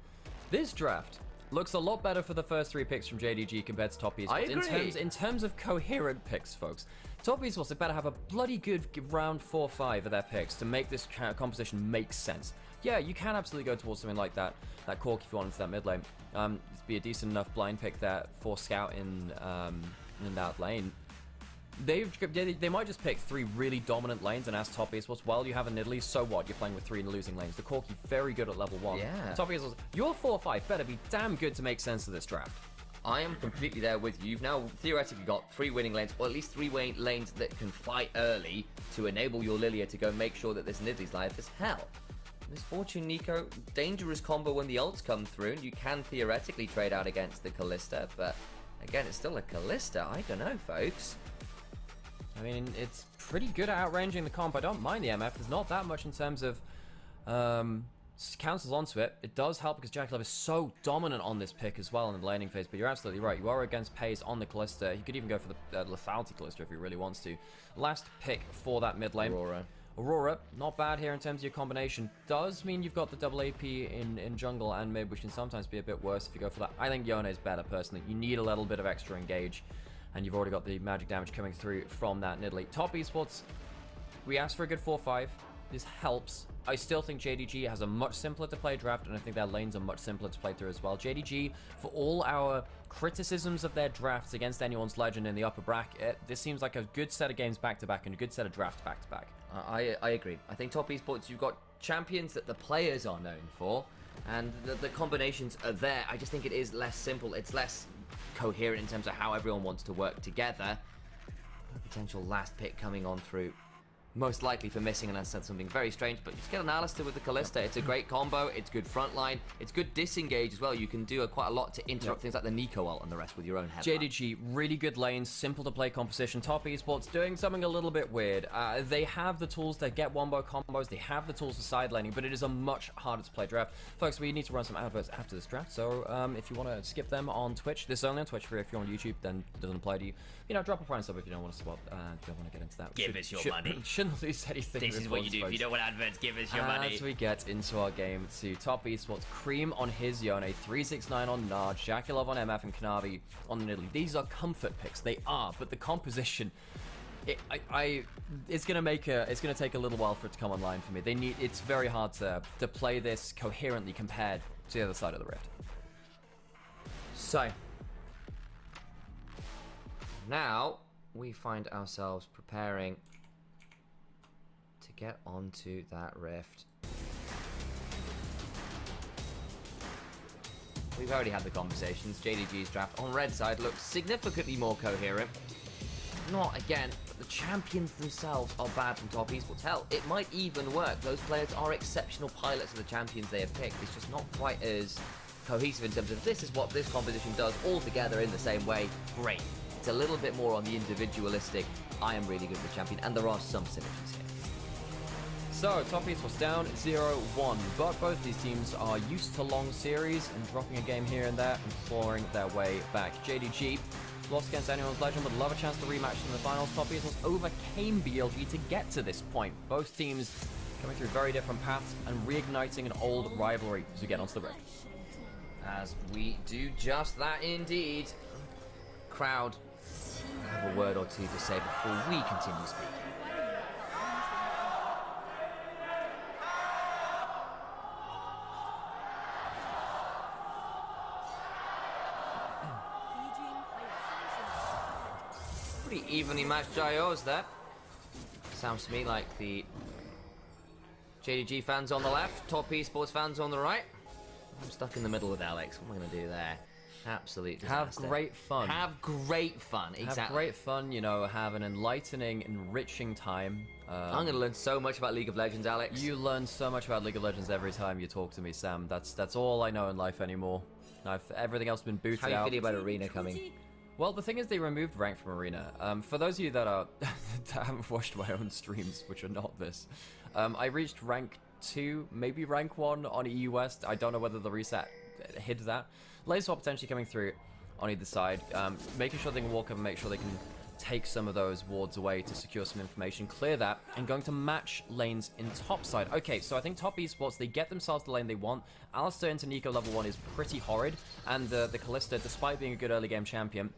This draft looks a lot better for the first 3 picks from JDG compared to top esports. I agree. In terms of coherent picks, folks. Top esports, they better have a bloody good round 4-5 of their picks to make this composition make sense. Yeah, you can absolutely go towards something like that Cork if you want into that mid lane. It'd be a decent enough blind pick there for Scout in that lane. They might just pick 3 really dominant lanes and ask top esports, while you have a Nidalee, so what? You're playing with 3 losing lanes. The Corki very good at level 1. Yeah. Top esports, your 4-5 better be damn good to make sense of this draft. I am completely there with you. You've now theoretically got 3 winning lanes, or at least 3 lanes that can fight early to enable your Lilia to go make sure that this Nidalee's life is hell. Misfortune Neeko, dangerous combo when the ults come through, and you can theoretically trade out against the Kalista, but again, it's still a Kalista. I don't know, folks. I mean, it's pretty good at outranging the comp. I don't mind the MF. There's not that much in terms of cancels onto it. It does help because Jdg is so dominant on this pick as well in the laning phase, but you're absolutely right. You are against Pays on the Kalista. You could even go for the lethality Kalista if he really wants to. Last pick for that mid lane. Aurora, not bad here in terms of your combination. Does mean you've got the double AP in jungle and mid, which can sometimes be a bit worse if you go for that. I think Yone is better personally. You need a little bit of extra engage, and you've already got the magic damage coming through from that Nidalee. Top esports, we asked for a good 4-5. This helps. I still think JDG has a much simpler to play draft, and I think their lanes are much simpler to play through as well. JDG, for all our criticisms of their drafts against anyone's legend in the upper bracket, this seems like a good set of games back-to-back and a good set of drafts back-to-back. I agree. I think top esports, you've got champions that the players are known for, and the combinations are there. I just think it is less simple. It's less coherent in terms of how everyone wants to work together. Potential last pick coming on through most likely for missing, unless that's something very strange. But you just get an Alistair with the Kalista. It's a great combo. It's good frontline. It's good disengage as well. You can do quite a lot to interrupt things like the Nico ult and the rest with your own headbutt. JDG, really good lanes, simple to play composition. Top Esports doing something a little bit weird. They have the tools to get wombo combos. They have the tools for side laning, but it is a much harder to play draft. Folks, we need to run some adverts after this draft, so if you want to skip them on Twitch, this is only on Twitch. For if you're on YouTube, then it doesn't apply to you. You know, drop a prime sub if you don't want to swap. Don't want to get into that. Give us your money. Shouldn't lose anything. This is what you do. If you don't want adverts, give us your money. As we get into our game 2, Top Esports, Cream on his Yone, 369 on Nard, Shakulov on MF, and Kanavi on Nidalee. These are comfort picks. They are, but the composition, it's gonna take a little while for it to come online for me. It's very hard to play this coherently compared to the other side of the rift. So now we find ourselves preparing to get onto that rift. We've already had the conversations. JDG's draft on red side looks significantly more coherent. Not again, but the champions themselves are bad from Top Esports. Hell, it might even work. Those players are exceptional pilots of the champions they have picked. It's just not quite as cohesive in terms of this is what this composition does all together in the same way. Great. It's a little bit more on the individualistic, I am really good with the champion, and there are some synergies here. So, Top Esports down 0-1, but both these teams are used to long series and dropping a game here and there and clawing their way back. JDG lost against anyone's legend, but love a chance to rematch in the finals. Top Esports overcame BLG to get to this point. Both teams coming through very different paths and reigniting an old rivalry as we get onto the rift. As we do just that indeed. Crowd, have a word or two to say before we continue speaking. Pretty evenly matched JOs there. Sounds to me like the JDG fans on the left, Top Esports fans on the right. I'm stuck in the middle with Alex. What am I going to do there? Absolute disaster. Have great fun. Have great fun, exactly. Have great fun, you know, have an enlightening, enriching time. I'm going to learn so much about League of Legends, Alex. You learn so much about League of Legends every time you talk to me, Sam. That's all I know in life anymore. Everything else has been booted out. How are you feeling about Arena coming? Well, the thing is, they removed rank from Arena. For those of you that that haven't watched my own streams, which are not this, I reached rank 2, maybe rank 1 on EU West. I don't know whether the reset hid that. Lane swap potentially coming through on either side, making sure they can walk up and make sure they can take some of those wards away to secure some information, clear that, and going to match lanes in top side. Okay, so I think Top Esports, they get themselves the lane they want. Alistair into Nico level 1 is pretty horrid, and the Kalista, despite being a good early game champion,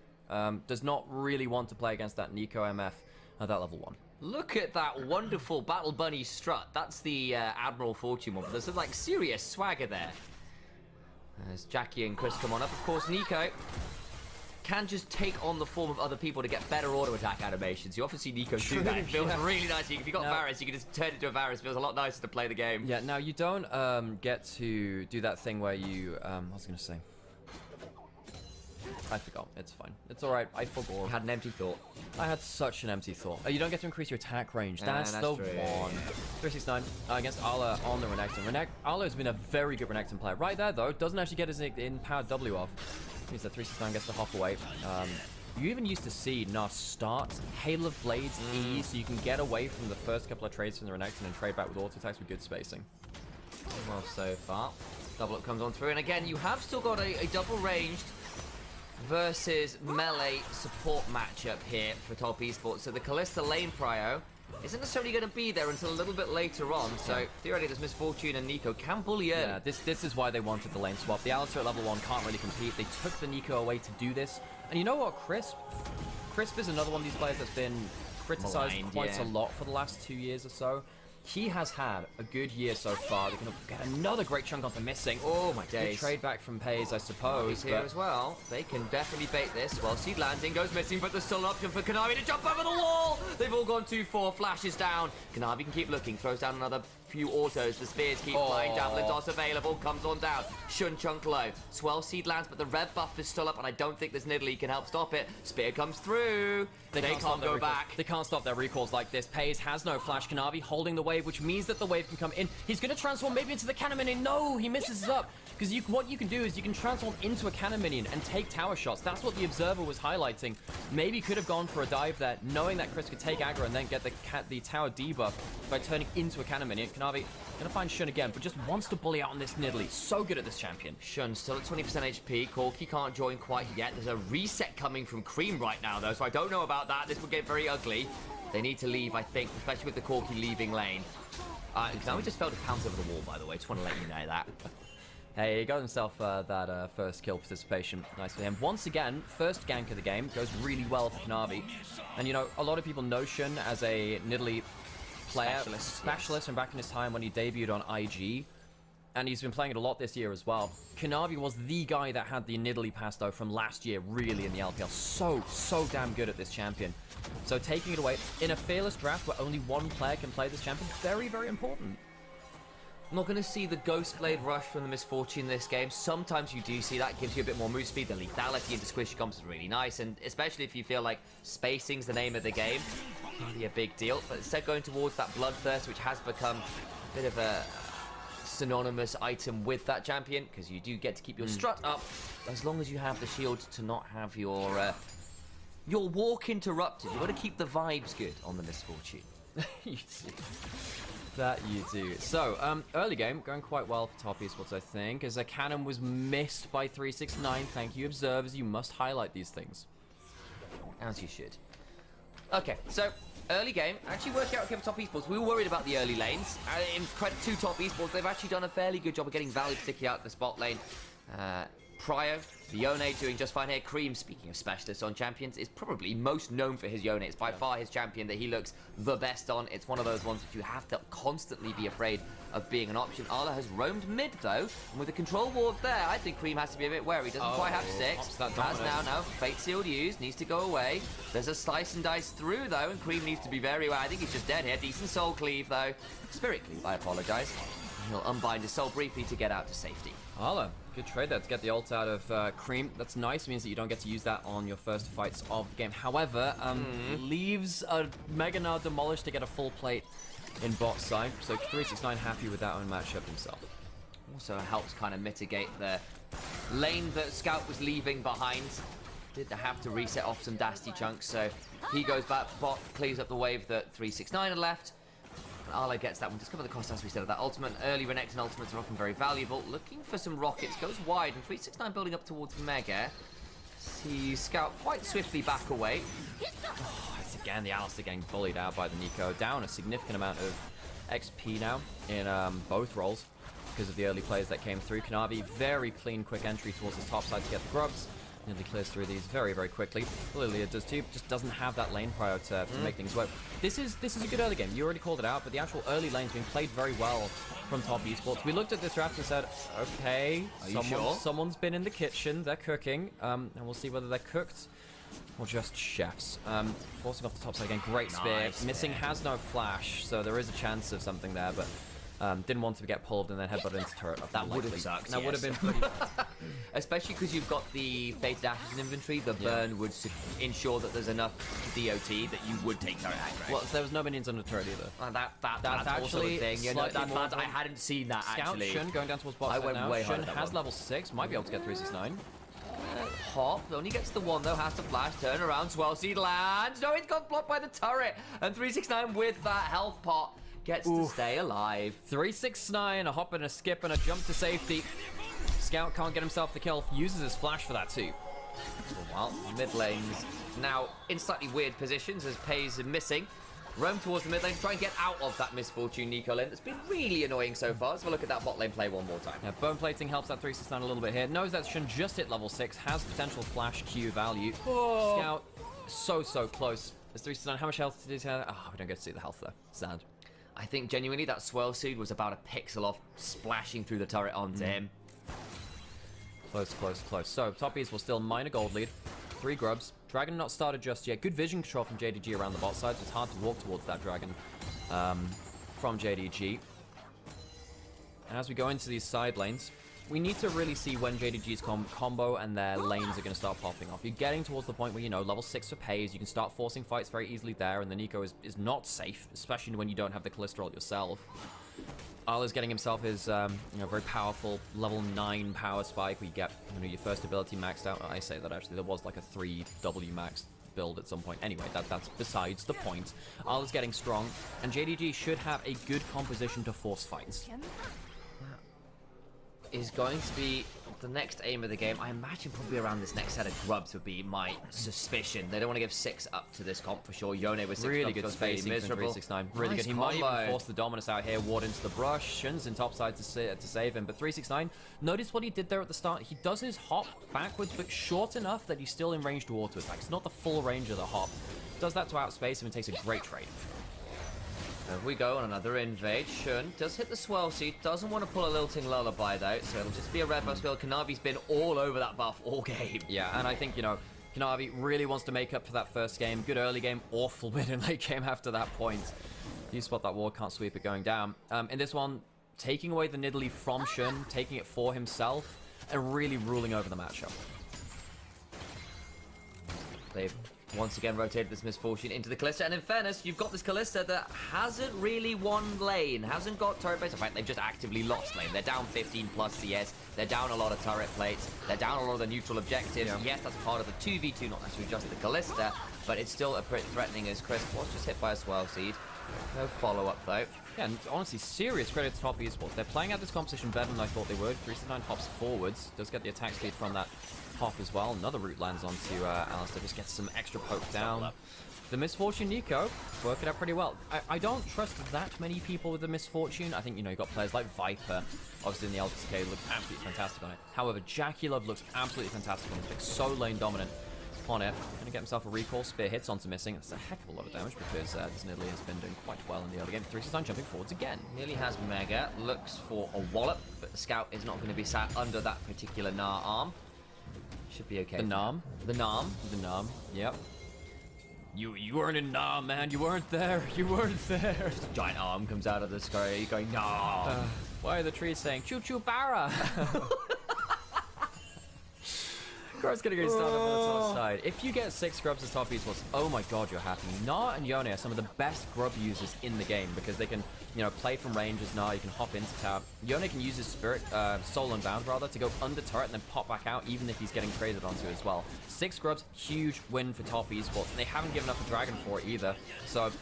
does not really want to play against that Nico MF at that level 1. Look at that wonderful Battle Bunny strut. That's the Admiral Fortune one, but there's some like serious swagger there. As Jackie and Chris come on up, of course, Nico can just take on the form of other people to get better auto attack animations. You often see Nico do that. It feels really nice. If you've got Varus, you can just turn it into a Varus. It feels a lot nicer to play the game. Yeah, now you don't get to do that thing where you, what was I going to say? I forgot. It's fine. It's alright. I forgot. You had an empty thought. I had such an empty thought. You don't get to increase your attack range. That's the true. one. 369 against Ala on the Renekton. Ala has been a very good Renekton player. Right there, though, doesn't actually get his in-powered W off. Means that 369 gets to hop away. You even used to see Nas start Hail of Blades E, so you can get away from the first couple of trades from the Renekton and trade back with auto attacks with good spacing. Well, so far. Double up comes on through, and again, you have still got a double ranged versus melee support matchup here for Top Esports. So the Kalista lane prio isn't necessarily going to be there until a little bit later on. So theoretically, there's Misfortune and Nico can bully in. Yeah, this is why they wanted the lane swap. The Alistair at level 1 can't really compete. They took the Nico away to do this. And you know what, Crisp is another one of these players that's been criticized quite a lot for the last 2 years or so. He has had a good year so far. They're going to get another great chunk onto missing. Oh my days. Good trade back from Pays, I suppose. Here as well. They can definitely bait this. Well, Seed landing goes missing, but there's still an option for Kanavi to jump over the wall. They've all gone 2-4. Flashes down. Kanavi can keep looking. Throws down another few autos. The spears keep flying. Javelin toss available. Comes on down. Shun chunk low. Swell seed lands, but the red buff is still up, and I don't think there's Nidalee can help stop it. Spear comes through. They can't go back. They can't stop their recalls like this. Pays has no flash. Kanavi holding the wave, which means that the wave can come in. He's going to transform maybe into the cannon minion. No, he misses up. Because what you can do is you can transform into a cannon minion and take tower shots. That's what the Observer was highlighting. Maybe could have gone for a dive there, knowing that Chris could take aggro and then get the tower debuff by turning into a cannon minion. Kanavi gonna find Shun again, but just wants to bully out on this Nidalee. So good at this champion. Shun still at 20% HP. Corki can't join quite yet. There's a reset coming from Cream right now, though, so I don't know about that. This would get very ugly. They need to leave, I think, especially with the Corki leaving lane. Now we just failed to pounce over the wall, by the way. Just want to let you know that. Hey, he got himself that first kill participation. Nice for him. Once again, first gank of the game. Goes really well for Kanavi. And, you know, a lot of people know Shun as a Nidalee player. Specialist from back in his time when he debuted on IG. And he's been playing it a lot this year as well. Kanavi was the guy that had the Nidalee pass, though, from last year, really, in the LPL. So damn good at this champion. So taking it away in a fearless draft where only one player can play this champion, very, very important. I'm not going to see the Ghost Blade rush from the Misfortune this game. Sometimes you do see that. Gives you a bit more move speed. The lethality into squishy comps is really nice. And especially if you feel like spacing's the name of the game, really a big deal. But instead going towards that Bloodthirst, which has become a bit of a synonymous item with that champion, because you do get to keep your strut up as long as you have the shield to not have your walk interrupted. You've got to keep the vibes good on the Misfortune. You do. That you do. So, early game, going quite well for Top Esports, I think, as a cannon was missed by 369. Thank you, observers. You must highlight these things. As you should. Okay, so early game, actually working out okay for Top Esports. We were worried about the early lanes. In credit to Top Esports, they've actually done a fairly good job of getting value, particularly out the spot lane. Pryo, the Yone doing just fine here. Cream, speaking of specialists on champions, is probably most known for his Yone. It's by far his champion that he looks the best on. It's one of those ones that you have to constantly be afraid of being an option. Arla has roamed mid, though, and with the control ward there, I think Cream has to be a bit wary. He doesn't quite have 6. Has now, Fate Sealed used, needs to go away. There's a slice and dice through, though, and Cream needs to be very aware. I think he's just dead here. Decent soul cleave, though. Spirit cleave, I apologize. He'll unbind his soul briefly to get out to safety. Arla, good trade there to get the ult out of Cream. That's nice. It means that you don't get to use that on your first fights of the game. However, leaves a Mega Gnar demolished to get a full plate in bot side. So 369 happy with that own matchup himself. Also helps kind of mitigate the lane that Scout was leaving behind. Did have to reset off some dasty chunks, so he goes back, bot clears up the wave that 369 had left. Arlo gets that one. Discover the cost, as we said, of that ultimate. Early Renekton ultimates are often very valuable. Looking for some rockets, goes wide, and 369 building up towards Mega. See Scout quite swiftly back away. Oh, it's again the Alistair getting bullied out by the Nico. Down a significant amount of XP now in both roles because of the early plays that came through. Kanavi, very clean, quick entry towards his top side to get the grubs. Nearly clears through these very, very quickly. Lilia does too, just doesn't have that lane prio to make things work. This is a good early game. You already called it out, but the actual early lane's been played very well from Top Esports. We looked at this draft and said, okay, someone's been in the kitchen, they're cooking, and we'll see whether they're cooked or just chefs. Forcing off the top side again, great spear. Missing has no flash, so there is a chance of something there, but didn't want to get pulled and then headbutt into turret. That would have sucked. That would have been pretty bad. Especially because you've got the Fated Ashes in inventory. The burn would ensure that there's enough DOT that you would take turret aggro. Well, there was no minions on the turret either. That's actually a thing. I hadn't seen that, actually. Scout, Shun going down towards bot side now. Shun has level 6, might be able to get 369. Hop, only gets the one though, has to flash, turn around, Swell Seed lands. No, it got blocked by the turret. And 369 with that health pot gets to stay alive. 369, a hop and a skip and a jump to safety. Scout can't get himself the kill, uses his flash for that too. Well, mid lane's now in slightly weird positions as Pays is missing. Roam towards the mid lane, try and get out of that Misfortune Nico lane. That's been really annoying so far. Let's have a look at that bot lane play one more time. Yeah, bone plating helps that 369 a little bit here. Knows that Shun just hit level 6, has potential flash Q value. Scout, so close. There's 369, how much health did he have? Oh, we don't get to see the health there. Sad. I think genuinely that Swell Seed was about a pixel off, splashing through the turret onto him. Close. So, Top East will still mine a gold lead. 3 grubs. Dragon not started just yet. Good vision control from JDG around the bot side, so it's hard to walk towards that dragon from JDG. And as we go into these side lanes, we need to really see when JDG's combo and their lanes are going to start popping off. You're getting towards the point where, you know, level 6 for Pays, you can start forcing fights very easily there, and the Nico is not safe, especially when you don't have the Callisto yourself. Arla's getting himself his, you know, very powerful level 9 power spike, where you get, you know, your first ability maxed out. I say that actually, there was like a 3W max build at some point. Anyway, that's besides the point. Arla's getting strong, and JDG should have a good composition to force fights. Is going to be the next aim of the game. I imagine probably around this next set of grubs would be my suspicion. They don't want to give 6 up to this comp for sure. Yone with 6 really grubs good goes pretty spacing from miserable. 369. Really Nice good. He might even combo. force the Dominus out here, ward into the brush. Shun's in top side to save him, but 369, notice what he did there at the start. He does his hop backwards, but short enough that he's still in range to auto attack. It's not the full range of the hop. Does that to outspace him and takes a great trade. There we go on another invade. Shun does hit the swell seed, doesn't want to pull a lilting lullaby though, so it'll just be a red buff build. Kanavi's been all over that buff all game. Yeah, and I think, you know, Kanavi really wants to make up for that first game. Good early game, awful mid and late game after that point. You spot that ward, can't sweep it going down. In this one, taking away the Nidalee from Shun, taking it for himself, and really ruling over the matchup. They've once again rotated this Misfortune into the Callista, and in fairness, you've got this Callista that hasn't really won lane, hasn't got turret base. In fact, they've just actively lost lane. They're down 15 plus CS, they're down a lot of turret plates, they're down a lot of the neutral objectives. Yeah. Yes, that's part of the 2v2, not necessarily just the Callista, but it's still a pretty threatening as Chris was just hit by a swell seed. No follow-up though. Yeah, and honestly, serious credit to Top Esports. They're playing out this competition better than I thought they would. 369 hops forwards, does get the attack speed from that hop as well. Another root lands onto Alistair, just gets some extra poke down. The Misfortune Nico, working out pretty well. I don't trust that many people with the Misfortune. I think, you know, you've got players like Viper, obviously in the LTK, look absolutely fantastic on it. However, Jackie Love looks absolutely fantastic on it. Like, so lane dominant on it. Gonna get himself a recall, spear hits onto missing. That's a heck of a lot of damage because this Nidalee has been doing quite well in the early game. 369 jumping forwards again. Nearly has Mega, looks for a wallop, but the Scout is not going to be sat under that particular Gnar arm. Should be okay. The Nam. The Nam. The Nam, yep. You weren't in Nam, man. You weren't there. You weren't there. Just a giant arm comes out of the sky going, no. Why are the trees saying, choo choo bara? Grub's gonna go stand up on the top side. If you get 6 grubs as top esports, oh my god, you're happy. Gnar and Yone are some of the best grub users in the game because they can, you know, play from range as Gnar. You can hop into tower. Yone can use his spirit, soul unbound rather, to go under turret and then pop back out, even if he's getting traded onto as well. 6 grubs, huge win for top esports. And they haven't given up a dragon for it either. So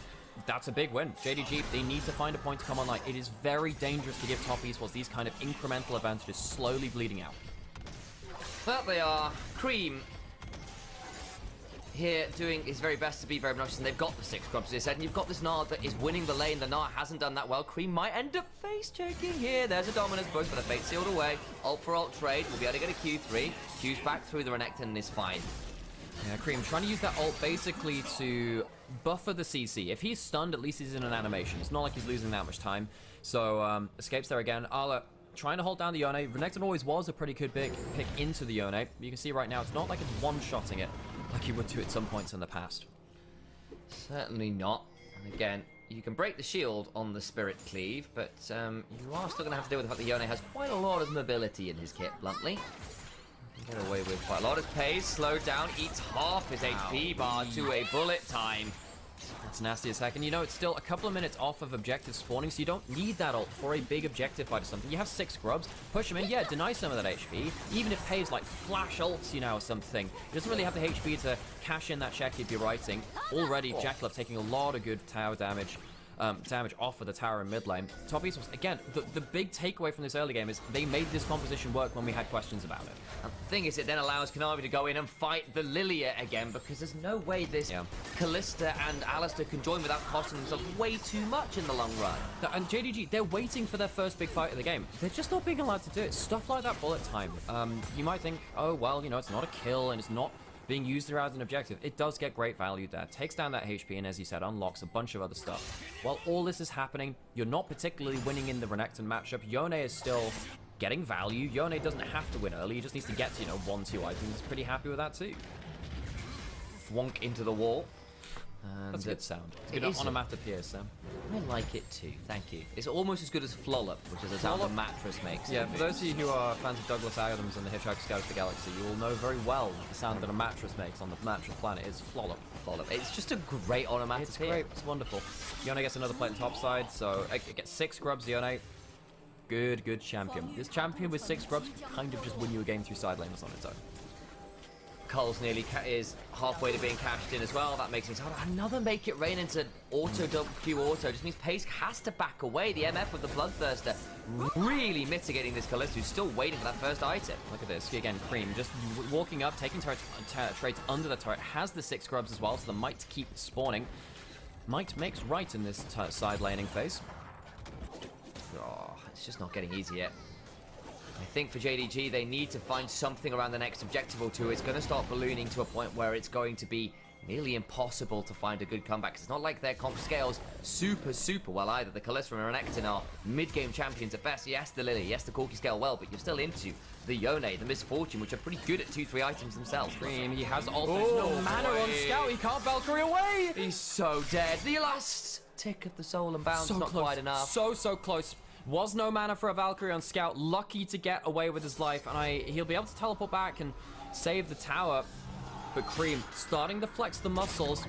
that's a big win. JDG, they need to find a point to come online. It is very dangerous to give top esports these kind of incremental advantages slowly bleeding out. There they are. Cream here doing his very best to be very obnoxious, and they've got the 6 grubs, as I said, and you've got this Gnar that is winning the lane. The Gnar hasn't done that well. Cream might end up face checking here. There's a Dominus push, but the fate sealed away. Ult for ult trade. We'll be able to get a Q3. Q's back through the Renekton and is fine. Yeah, Cream trying to use that ult basically to buffer the CC. If he's stunned, at least he's in an animation. It's not like he's losing that much time. So, escapes there again. Arla trying to hold down the Yone. Renekton always was a pretty good pick into the Yone. You can see right now, it's not like it's one-shotting it like you would do at some points in the past. Certainly not. And again, you can break the shield on the Spirit Cleave, but you are still going to have to deal with the fact that Yone has quite a lot of mobility in his kit, bluntly. Get away with quite a lot of pace, slowed down, eats half his HP bar to a bullet time. That's nasty as heck, and you know, it's still a couple of minutes off of objective spawning, so you don't need that ult for a big objective fight or something. You have 6 grubs, push him in, yeah, deny some of that HP. Even if Pays like flash ults, you know, or something, he doesn't really have the HP to cash in that check he'd be writing. Already, Jacklove taking a lot of good tower damage. Off of the tower in mid lane. Top esports, again, the big takeaway from this early game is they made this composition work when we had questions about it. And the thing is, it then allows Kanavi to go in and fight the Lilia again, because there's no way this Callista and Alistair can join without costing themselves way too much in the long run. And JDG, they're waiting for their first big fight of the game. They're just not being allowed to do it. Stuff like that bullet time. You might think, oh, well, you know, it's not a kill and it's not being used around an objective. It does get great value there. Takes down that HP and, as you said, unlocks a bunch of other stuff. While all this is happening, you're not particularly winning in the Renekton matchup. Yone is still getting value. Yone doesn't have to win early. He just needs to get to, you know, 1-2 items. He's pretty happy with that too. Thwonk into the wall. And That's a good sound. It's it good is. onomatopoeia, Sam. I like it too, thank you. It's almost as good as Flollop, which is a sound a mattress makes. Yeah, for those of you who are fans of Douglas Adams and the Hitchhiker's Guide to the Galaxy, you will know very well the sound that a mattress makes on the mattress planet is Flollop. Flollop. It's just a great onomatopoeia. It's great. It's wonderful. Yone gets another plate on top side, so it gets 6 grubs, Yone. Good champion. This champion with 6 grubs can kind of just win you a game through side laners on its own. Cole's nearly is halfway to being cashed in as well. That makes things hard. Another make it rain into auto WQ auto. Just means Pace has to back away. The MF with the Bloodthirster really mitigating this Kalista, who's still waiting for that first item. Look at this. Again, Cream just walking up, taking trades under the turret. Has the 6 grubs as well, so the might keep spawning. Might makes right in this side laning phase. Oh, it's just not getting easy yet. I think for JDG, they need to find something around the next objective or two. It's going to start ballooning to a point where it's going to be nearly impossible to find a good comeback. It's not like their comp scales super well either. The Kalista and Renekton are mid-game champions at best. Yes, the Lily, yes, the Corki scale well, but you're still into the Yone, the Misfortune, which are pretty good at 2-3 items themselves. Cream, he has ult, there's no mana on Scout, he can't Valkyrie away! He's so dead. The last tick of the soul and bounce, not close. quite enough. So close. Was no mana for a Valkyrie on Scout. Lucky to get away with his life, and he'll be able to teleport back and save the tower. But Cream starting to flex the muscles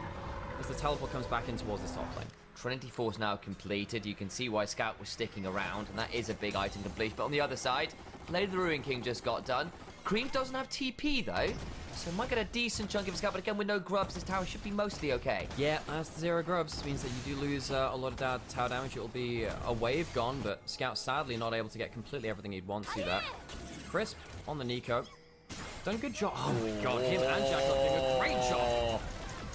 as the teleport comes back in towards this top lane. Trinity Force now completed. You can see why Scout was sticking around, and that is a big item complete. But on the other side, Lady of the Ruin King just got done. Cream doesn't have TP though, so might get a decent chunk of his Scout, but again with no grubs, this tower should be mostly okay. Yeah, that's 0 grubs. Means that you do lose a lot of tower damage. It'll be a wave gone, but Scout sadly not able to get completely everything he'd want to there. Crisp on the Nico. Done a good job. Oh my god, him and Jack are doing a great job.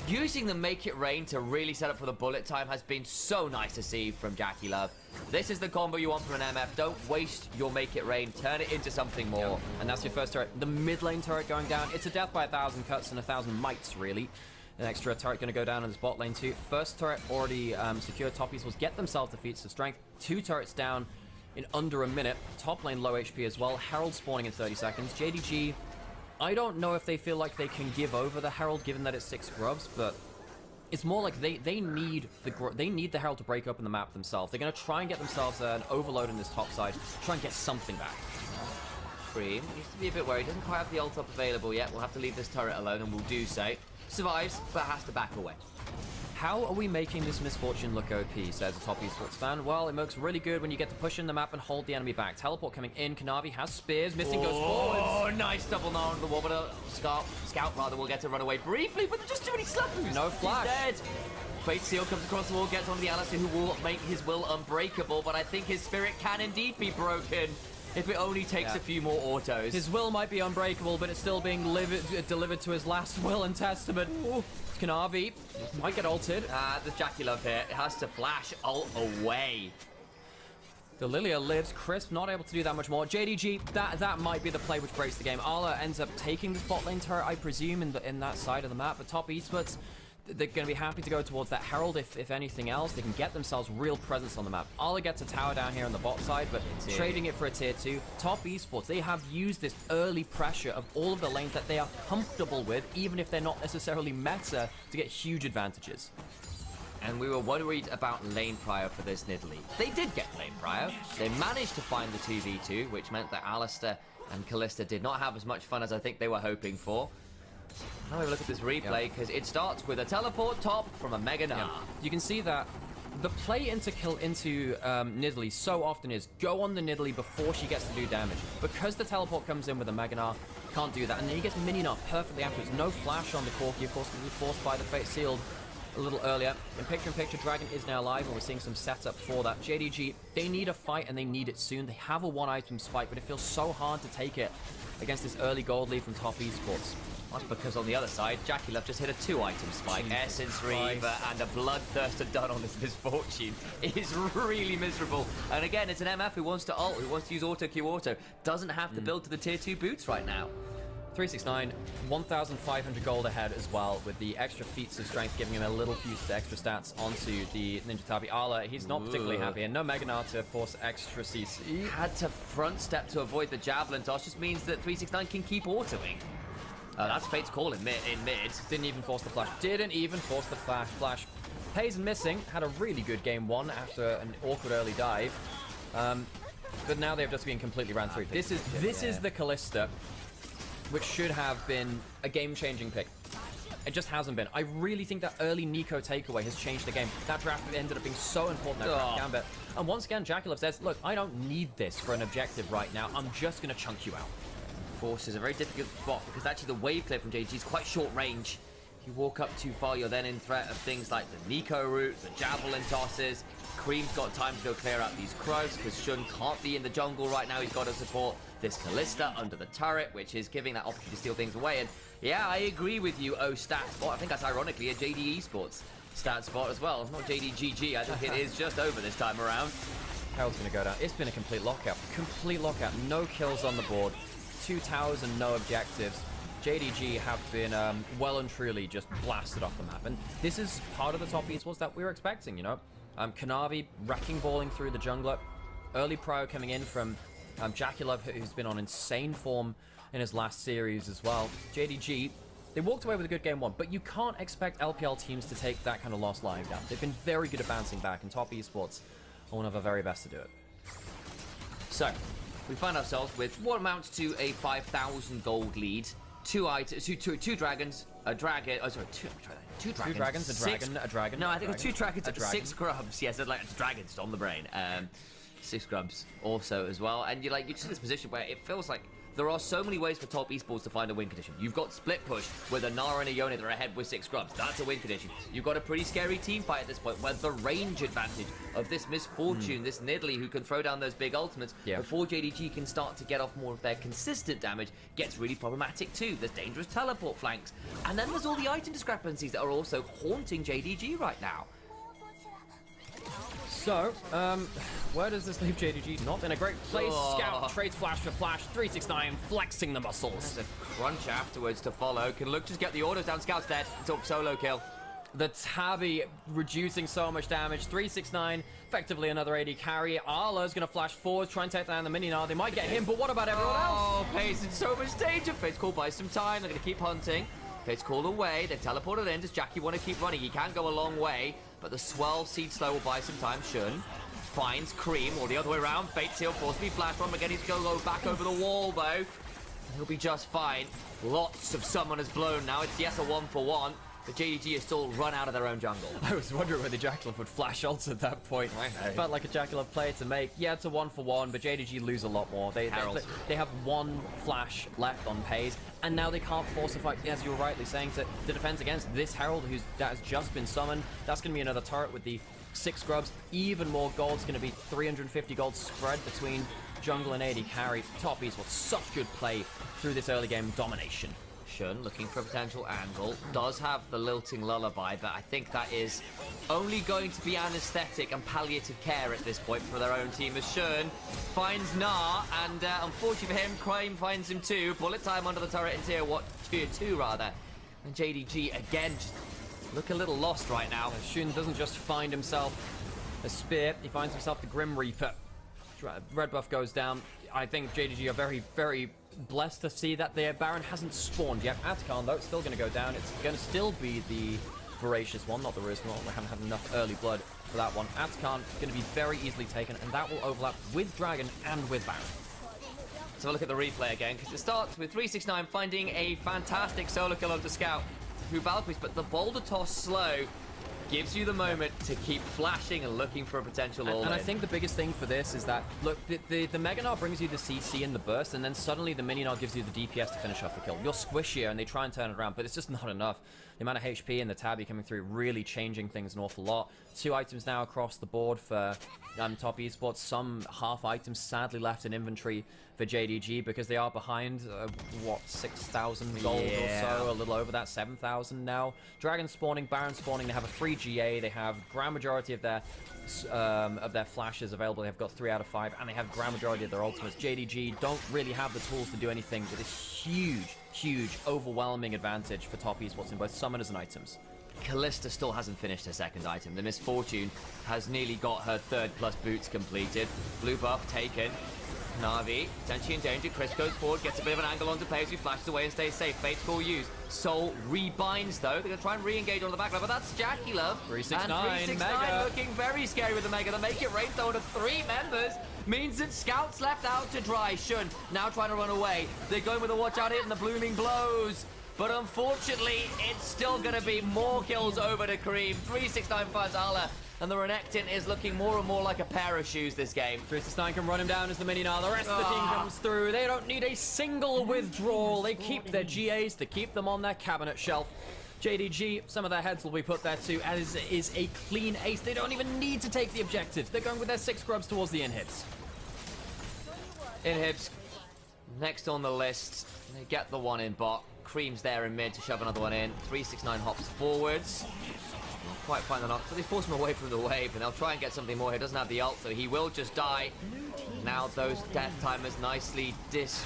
Using the Make It Rain to really set up for the bullet time has been so nice to see from Jackie Love. This is the combo you want from an MF. Don't waste your Make It Rain. Turn it into something more. Yeah. And that's your first turret. The mid lane turret going down. It's a death by 1,000 cuts and 1,000 mites, really. An extra turret going to go down in this bot lane too. First turret already secured. Top Esports get themselves the feats of strength. 2 turrets down in under a minute. Top lane low HP as well. Herald spawning in 30 seconds. JDG, I don't know if they feel like they can give over the Herald given that it's 6 grubs, but it's more like they need the Herald to break open the map themselves. They're going to try and get themselves an overload in this top side, try and get something back. Cream needs to be a bit worried. Doesn't quite have the ult up available yet. We'll have to leave this turret alone, and we'll do so. Survives, but has to back away. How are we making this Misfortune look OP, says a top esports fan? Well, it looks really good when you get to push in the map and hold the enemy back. Teleport coming in, Kanavi has spears, missing goes forwards. Oh, nice double gnaw on the wall, but Scout will get to run away briefly, but there's just too many slappers. No flash. He's dead. Fate Seal comes across the wall, gets onto the Alistair, who will make his will unbreakable, but I think his spirit can indeed be broken if it only takes a few more autos. His will might be unbreakable, but it's still being delivered to his last will and testament. Ooh. Kanavi might get ulted. There's Jackie Love here. It has to flash ult away. Delilia lives. Crisp not able to do that much more. JDG, that might be the play which breaks the game. Arla ends up taking this bot lane turret, I presume, in that side of the map. But top esports, they're going to be happy to go towards that Herald if anything else. They can get themselves real presence on the map. Arla gets a tower down here on the bot side, but trading it for a tier 2. Top esports, they have used this early pressure of all of the lanes that they are comfortable with, even if they're not necessarily meta, to get huge advantages. And we were worried about lane prio for this Nidalee. They did get lane prio. They managed to find the 2v2, which meant that Alistair and Kalista did not have as much fun as I think they were hoping for. Now we look at this replay, because it starts with a teleport top from a Mega Gnar. You can see that the play into Nidalee so often is go on the Nidalee before she gets to do damage. Because the teleport comes in with a Mega Gnar, can't do that. And then he gets minion up perfectly afterwards. No flash on the Corki, of course, because he was forced by the Fate Sealed a little earlier. In-picture, Dragon is now alive, and we're seeing some setup for that. JDG, they need a fight, and they need it soon. They have a 1-item spike, but it feels so hard to take it against this early gold lead from top esports. That's because on the other side, Jackie Love just hit a 2-item spike. Essence Reaver and a Bloodthirster done on this Misfortune. It is really miserable. And again, it's an MF who wants to ult, who wants to use auto Q auto. Doesn't have to build to the tier 2 boots right now. 369, 1,500 gold ahead as well, with the extra feats of strength giving him a little few extra stats onto the Ninja Tabi. Arla, he's not particularly happy, and no Mega Gnar to force extra CC. Had to front step to avoid the Javelin toss, just means that 369 can keep autoing. That's Fate's call in mid. Didn't even force the flash. Didn't even force the flash. Pays and Missing had a really good game 1 after an awkward early dive. But now they've just been completely ran through. This is the Kalista, which should have been a game-changing pick. It just hasn't been. I really think that early Nico takeaway has changed the game. That draft ended up being so important, that draft gambit. And once again, Jdg says, look, I don't need this for an objective right now. I'm just going to chunk you out. Force is a very difficult spot because actually the wave clear from JDG is quite short range. If you walk up too far, you're then in threat of things like the Nico route, the javelin tosses. Cream's got time to go clear out these crows because Shun can't be in the jungle right now. He's got to support this Kalista under the turret, which is giving that opportunity to steal things away. And yeah, I agree with you, stat spot. I think that's ironically a Jdg Esports stat spot as well. Not Jdg. I think it is just over this time around. Herald's going to go down. It's been a complete lockout. Complete lockout. No kills on the board. 2 towers and no objectives. Jdg have been well and truly just blasted off the map. And this is part of the top esports that we were expecting, you know? Kanavi wrecking balling through the jungler. Early prio coming in from Jaculov, who's been on insane form in his last series as well. Jdg, they walked away with a good game 1, but you can't expect LPL teams to take that kind of loss lying down. They've been very good at bouncing back, and top esports are one of the very best to do it. So, we find ourselves with what amounts to a 5,000 gold lead. Two dragons, a dragon. Oh, sorry, two dragons. 2 dragons, a dragon, a dragon. No, I think it was 2 dragons, a dragon. 6 grubs. Yes, like dragons on the brain. 6 grubs also as well. And you're just in this position where it feels like there are so many ways for top esports to find a win condition. You've got split push with a Nara and a Yone that are ahead with 6 grubs. That's a win condition. You've got a pretty scary team fight at this point where the range advantage of this Misfortune, this Nidalee who can throw down those big ultimates before Jdg can start to get off more of their consistent damage gets really problematic too. There's dangerous teleport flanks. And then there's all the item discrepancies that are also haunting Jdg right now. So, where does this leave Jdg? Not in a great place. Scout trades flash for flash. 369 flexing the muscles. There's a crunch afterwards to follow. Can look just get the orders down. Scout's dead. It's up solo kill. The Tabby reducing so much damage. 369, effectively another AD carry. Arla's going to flash forward, try and take down the Mininar. They might get him, but what about everyone else? Oh, Pace in so much danger. Fate's called by some time. They're going to keep hunting. Fate's called away. They've teleported in. Does Jackie want to keep running? He can go a long way, but the swell seed slow will buy some time. Shun finds Cream, or the other way around. Fate's he'll force me flash from again. He's going to go back over the wall, though. He'll be just fine. Lots of summoners blown now. It's yes, a 1-for-1. But Jdg is still run out of their own jungle. I was wondering whether Jaculov would flash ult at that point. Felt like a Jaculov play to make. Yeah, it's a 1-for-1, but Jdg lose a lot more. They have 1 flash left on Paze, and now they can't force a fight, as you were rightly saying, to defend against this Herald that has just been summoned. That's going to be another turret with the 6 grubs. Even more gold. It's going to be 350 gold spread between jungle and AD carry. Top esports, such good play through this early game domination. Shun looking for a potential angle. Does have the lilting lullaby, but I think that is only going to be anesthetic and palliative care at this point for their own team, as Shun finds Nar, and unfortunately for him, Crime finds him too. Bullet time under the turret in tier 2 rather. And Jdg again just look a little lost right now. Shun doesn't just find himself a spear, he finds himself the Grim Reaper. Red buff goes down. I think Jdg are very, very blessed to see that their Baron hasn't spawned yet. Atacon, though, it's still going to go down. It's going to still be the Voracious one, not the Rismal. We haven't had enough early blood for that one. Atacon going to be very easily taken, and that will overlap with Dragon and with Baron. So look at the replay again, because it starts with 369 finding a fantastic solo kill onto Scout through Valkyries, but the boulder toss slow gives you the moment to keep flashing and looking for a potential all-in. And I think the biggest thing for this is that, look, the Mega Gnar brings you the CC and the burst, and then suddenly the Mini Gnar gives you the DPS to finish off the kill. You're squishier, and they try and turn it around, but it's just not enough. The amount of HP and the Tabby coming through really changing things an awful lot. 2 items now across the board for top esports. Some half items sadly left in inventory for Jdg because they are behind, 6,000 gold or so, a little over that, 7,000 now. Dragon spawning, Baron spawning, they have a free GA, they have grand majority of their flashes available. They've got 3 out of 5, and they have grand majority of their ultimates. Jdg don't really have the tools to do anything with this huge, overwhelming advantage for top esports in both summoners and items. Kalista still hasn't finished her second item. The Misfortune has nearly got her 3rd plus boots completed. Blue buff taken. Navi, potentially in danger. Chris goes forward, gets a bit of an angle onto Pays, who flashes away and stays safe. Fate's call used. Soul rebinds though. They're going to try and re-engage on the back line, but that's Jackie Love. 369, and 369 Mega. looking very scary with the Mega. The make it rain though to 3 members means that Scouts left out to dry. Shun now trying to run away. They're going with a watch out hit and the blooming blows. But unfortunately, it's still going to be more kills over to Kareem. 369 finds Ala. And the Renekton is looking more and more like a pair of shoes this game. 369 can run him down as the minion. The rest of the team comes through. They don't need a single withdrawal. They keep their GAs to keep them on their cabinet shelf. JDG, some of their heads will be put there too, as is a clean ace. They don't even need to take the objective. They're going with their 6 grubs towards the inhibs. Inhibs next on the list. They get the one in bot. Cream's there in mid to shove another one in. 369 hops forwards. Not quite find the knock, but they force him away from the wave, and they'll try and get something more here. Doesn't have the ult, so he will just die. Now those death timers nicely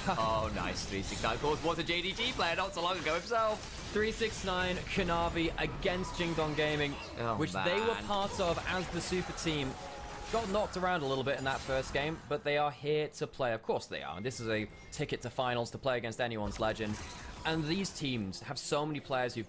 oh, nice. 369 calls was a JDG player not so long ago himself. 369 Kanavi against Jingdong Gaming, which they were part of as the super team. Got knocked around a little bit in that first game, but they are here to play. Of course they are. This is a ticket to finals to play against anyone's legend. And these teams have so many players who've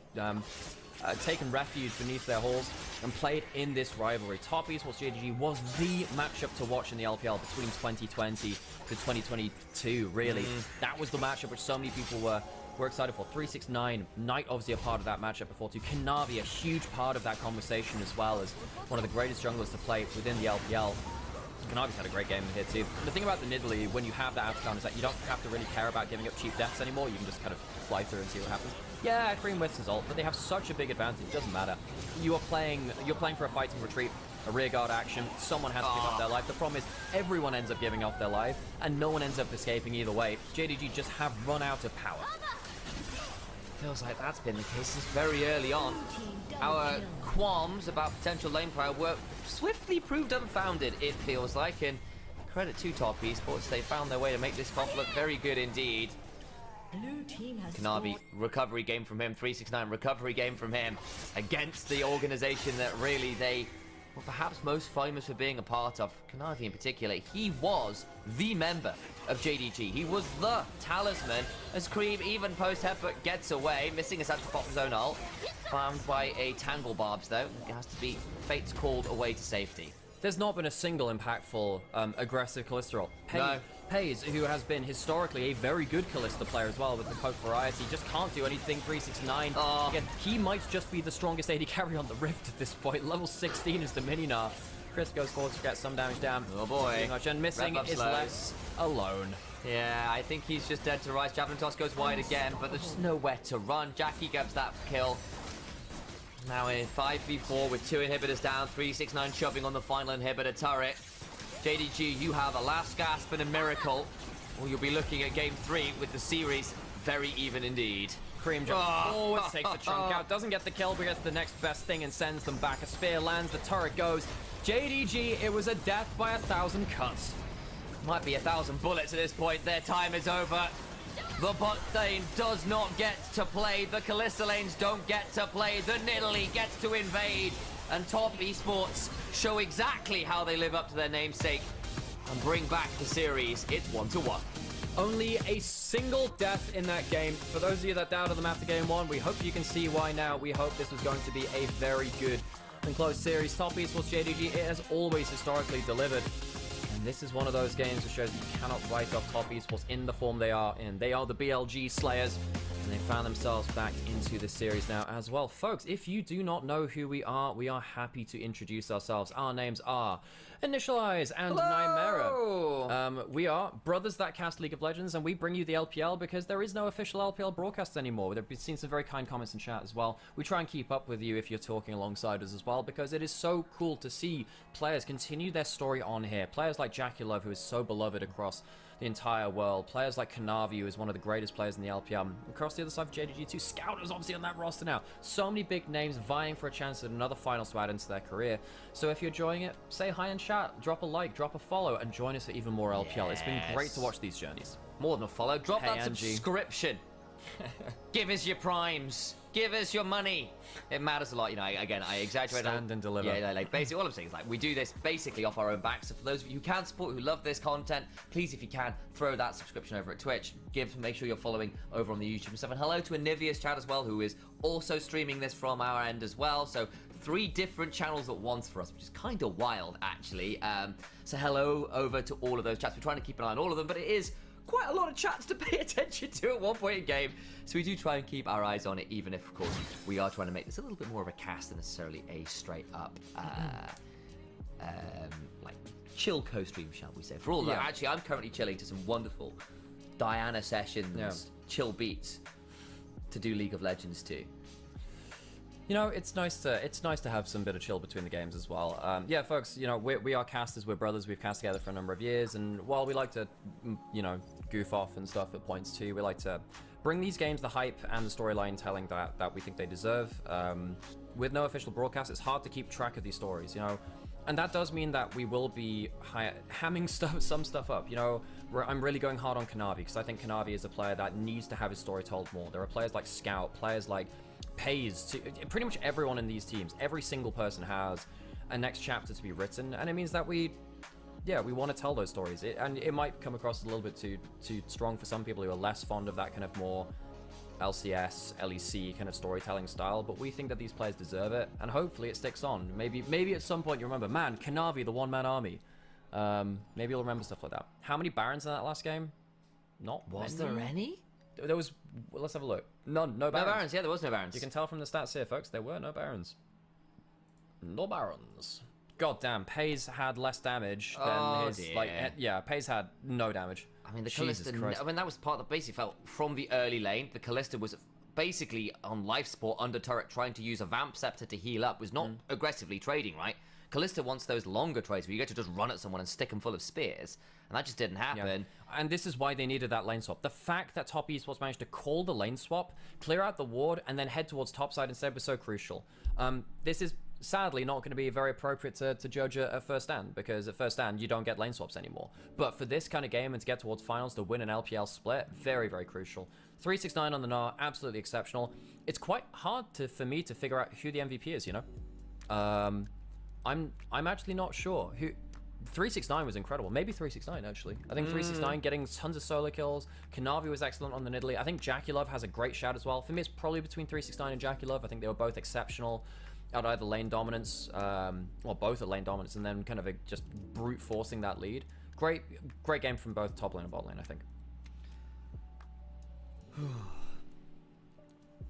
taken refuge beneath their halls and played in this rivalry. Top Esports JDG was the matchup to watch in the LPL between 2020 to 2022, really. That was the matchup which so many people were excited for. 369, Knight obviously a part of that matchup before too. Kanavi, a huge part of that conversation as well, as one of the greatest junglers to play within the LPL. Kanavi's had a great game in here too. The thing about the Nidalee, when you have that outcome, is that you don't have to really care about giving up cheap deaths anymore. You can just kind of fly through and see what happens. Yeah, Cream whiffs his ult, but they have such a big advantage. It doesn't matter. You're playing for a fighting retreat, a rearguard action. Someone has to give up their life. The problem is everyone ends up giving off their life, and no one ends up escaping either way. JDG just have run out of power. Feels like that's been the case since very early on. Our qualms about potential lane pride were swiftly proved unfounded, it feels like, and credit to Top Esports, they found their way to make this comp look very good indeed. Kanavi, recovery game from him. 369, recovery game from him against the organization that really they were perhaps most famous for being a part of. Kanavi in particular, he was the member of JDG. He was the talisman, as Cream, even post-headbutt, gets away, missing a Santa Pop's own ult. Found by a Tangle Barbs, though. It has to be Fate's called away to safety. There's not been a single impactful, aggressive Callisto. No. Pays, who has been historically a very good Kalista player as well with the poke variety, just can't do anything. 369. Again, he might just be the strongest AD carry on the Rift at this point. Level 16 is the mini-nerf. Chris goes forward to get some damage down. Oh boy. And missing is less alone. Yeah, I think he's just dead to rights. Javelin toss goes wide again, but there's just nowhere to run. Jackie gets that kill. Now in 5v4 with 2 inhibitors down. 369 shoving on the final inhibitor turret. JDG, you have a last gasp and a miracle, or you'll be looking at game 3 with the series very even indeed. Cream jumps forward, takes the chunk out, doesn't get the kill, but gets the next best thing and sends them back. A spear lands, the turret goes. JDG, it was a death by 1,000 cuts. Might be 1,000 bullets at this point. Their time is over. The bot lane does not get to play. The Kalista lanes don't get to play. The Nidalee gets to invade. And Top Esports show exactly how they live up to their namesake and bring back the series. It's 1-1. Only a single death in that game. For those of you that doubted them after game 1, we hope you can see why now. We hope this was going to be a very good and close series. Top Esports JDG, it has always historically delivered. And this is one of those games that shows you cannot write off Top Esports in the form they are in. They are the BLG Slayers. And they found themselves back into the series now as well. Folks, if you do not know who we are happy to introduce ourselves. Our names are Initialize and Nymera. We are brothers that cast League of Legends, and we bring you the LPL because there is no official LPL broadcast anymore. We've seen some very kind comments in chat as well. We try and keep up with you if you're talking alongside us as well, because it is so cool to see players continue their story on here. Players like Jackie Love, who is so beloved across the entire world. Players like Kanavi, who is one of the greatest players in the LPL. Across the other side of JDG 2, Scout is obviously on that roster now. So many big names vying for a chance at another finals to add into their career. So if you're enjoying it, say hi in chat, drop a like, drop a follow, and join us for even more LPL. It's been great to watch these journeys. More than a follow. Drop that Angie. subscription. Give us your primes. Give us your money. It matters a lot, you know. Again, I exaggerate. Stand and deliver. Yeah, like basically all I'm saying is like we do this basically off our own backs. So for those of you who can support, who love this content, please, if you can, throw that subscription over at Twitch. Make sure you're following over on the YouTube and stuff. And hello to Anivia's chat as well, who is also streaming this from our end as well. So 3 different channels at once for us, which is kind of wild, actually. So hello over to all of those chats. We're trying to keep an eye on all of them, but it is quite a lot of chats to pay attention to at one point in game, so we do try and keep our eyes on it, even if, of course, we are trying to make this a little bit more of a cast than necessarily a straight up like chill co-stream, shall we say. For all that, actually, I'm currently chilling to some wonderful Diana sessions, chill beats to do League of Legends too. You know, it's nice to have some bit of chill between the games as well. Yeah, folks, you know, we are casters, we're brothers, we've cast together for a number of years, and while we like to, you know, goof off and stuff at points too, we like to bring these games the hype and the storyline telling that we think they deserve. With no official broadcast, it's hard to keep track of these stories, you know, and that does mean that we will be hamming some stuff up. You know, I'm really going hard on Kanavi, because I think Kanavi is a player that needs to have his story told more. There are players like Scout, players like Pays, pretty much everyone in these teams, every single person has a next chapter to be written, and it means that we want to tell those stories. And it might come across a little bit too strong for some people who are less fond of that kind of more LCS, LEC kind of storytelling style, but we think that these players deserve it, and hopefully it sticks on. Maybe at some point you remember, man, Kanavi, the one-man army. Maybe you'll remember stuff like that. How many Barons in that last game? Was there any? There was, let's have a look. None, no Barons. No Barons, yeah, there was no Barons. You can tell from the stats here, folks, there were no Barons. No Barons. God damn, Pays had less damage than his, dear. like, yeah, Pays had no damage. I mean, the Jesus Kalista, Christ. I mean, that was part that basically felt from the early lane. The Kalista was basically on life support under turret, trying to use a Vamp Scepter to heal up, was not aggressively trading, right? Kalista wants those longer trades where you get to just run at someone and stick them full of spears, and that just didn't happen. Yeah. And this is why they needed that lane swap. The fact that Top Esports managed to call the lane swap, clear out the ward, and then head towards topside instead was so crucial. This is sadly not going to be very appropriate to judge at first stand, because at first stand you don't get lane swaps anymore. But for this kind of game and to get towards finals to win an LPL split, very, very crucial. 369 on the Gnar, absolutely exceptional. It's quite hard for me to figure out who the MVP is, you know? I'm actually not sure who. 369 was incredible. Maybe 369 actually. I think 369 getting tons of solo kills. Kanavi was excellent on the Nidalee. I think Jackie has a great shout as well. For me, it's probably between 369 and Jackie. I think they were both exceptional at either lane dominance, or both at lane dominance, and then kind of just brute forcing that lead. Great game from both top lane and bot lane, I think.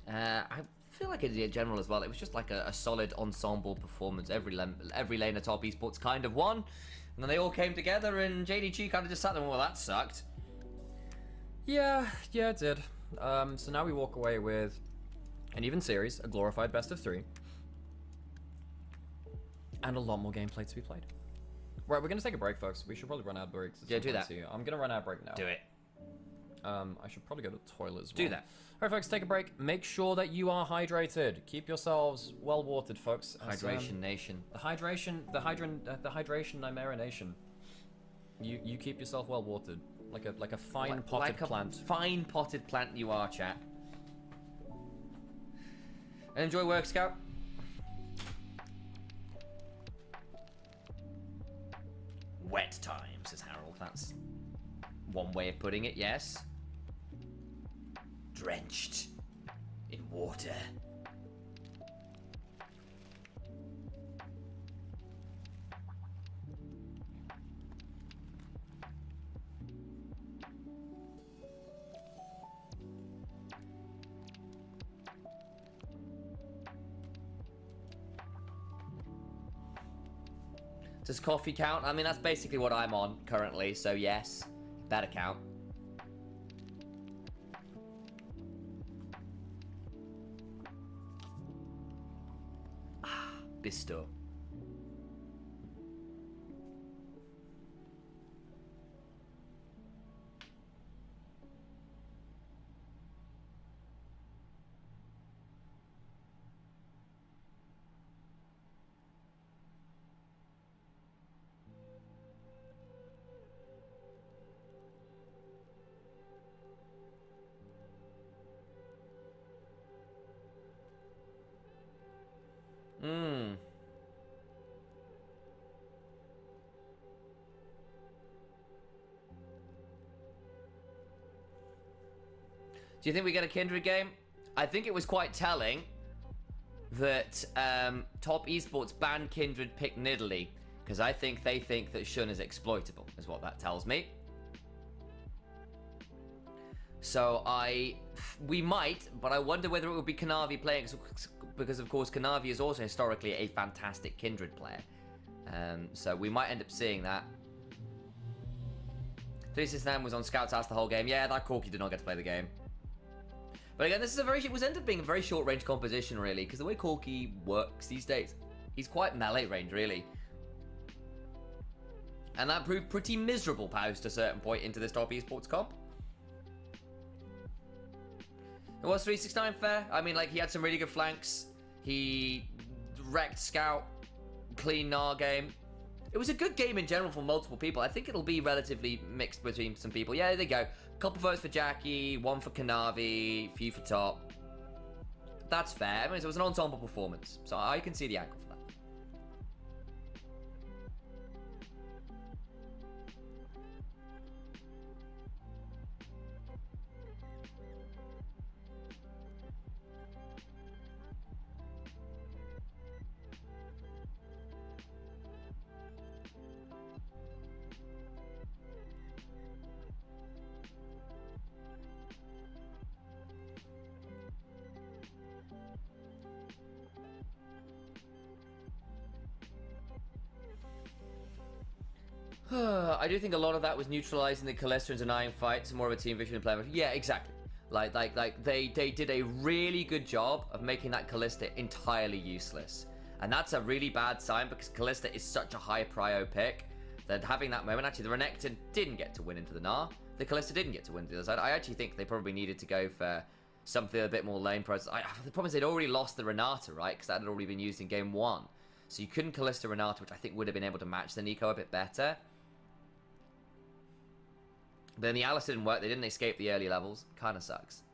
I feel like in general as well, it was just like a solid ensemble performance. Every lane of Top Esports kind of won, and then they all came together, and JDG kind of just sat there and, well, that sucked. Yeah, it did. So now we walk away with an even series, a glorified best of 3, and a lot more gameplay to be played. Right, we're going to take a break, folks. We should probably run ad breaks. Yeah, do that. Too. I'm going to run ad break now. Do it. I should probably go to the toilet as well. Do that. All right, folks, take a break. Make sure that you are hydrated. Keep yourselves well watered, folks. Hydration nation. The hydration Chimera nation. You keep yourself well watered, like a fine potted plant. Fine potted plant you are, chat. And enjoy work, Scout. Wet time, says Harold. That's one way of putting it, yes. Drenched in water. Does coffee count? I mean, that's basically what I'm on currently, so yes, better count. Bisto. Do you think we get a Kindred game? I think it was quite telling that Top Esports banned Kindred, picked Nidalee, because I think they think that Shun is exploitable, is what that tells me. So we might, but I wonder whether it would be Kanavi playing, because of course Kanavi is also historically a fantastic Kindred player. So we might end up seeing that. 369 was on Scout's House the whole game. Yeah, that Corky did not get to play the game. But again, it was ended up being a very short range composition, really, because the way Corky works these days, he's quite melee range, really. And that proved pretty miserable post a certain point into this Top Esports comp. It was 369 fair. I mean, like, he had some really good flanks. He wrecked Scout, clean Gnar game. It was a good game in general for multiple people. I think it'll be relatively mixed between some people. Yeah, there you go. Couple votes for Jackie, one for Kanavi, few for Top. That's fair. I mean, it was an ensemble performance, so I can see the angle for that. I do think a lot of that was neutralizing the Kalista and denying fights, more of a team vision and play. Yeah, exactly. Like they did a really good job of making that Kalista entirely useless. And that's a really bad sign because Kalista is such a high prio pick that having that moment, actually the Renekton didn't get to win into the Gnar. The Kalista didn't get to win to the other side. I actually think they probably needed to go for something a bit more lane presence. The problem is they'd already lost the Renata, right? Because that had already been used in game 1. So you couldn't Kalista Renata, which I think would have been able to match the Nico a bit better. But then the Alice didn't work. They didn't escape the early levels. Kind of sucks.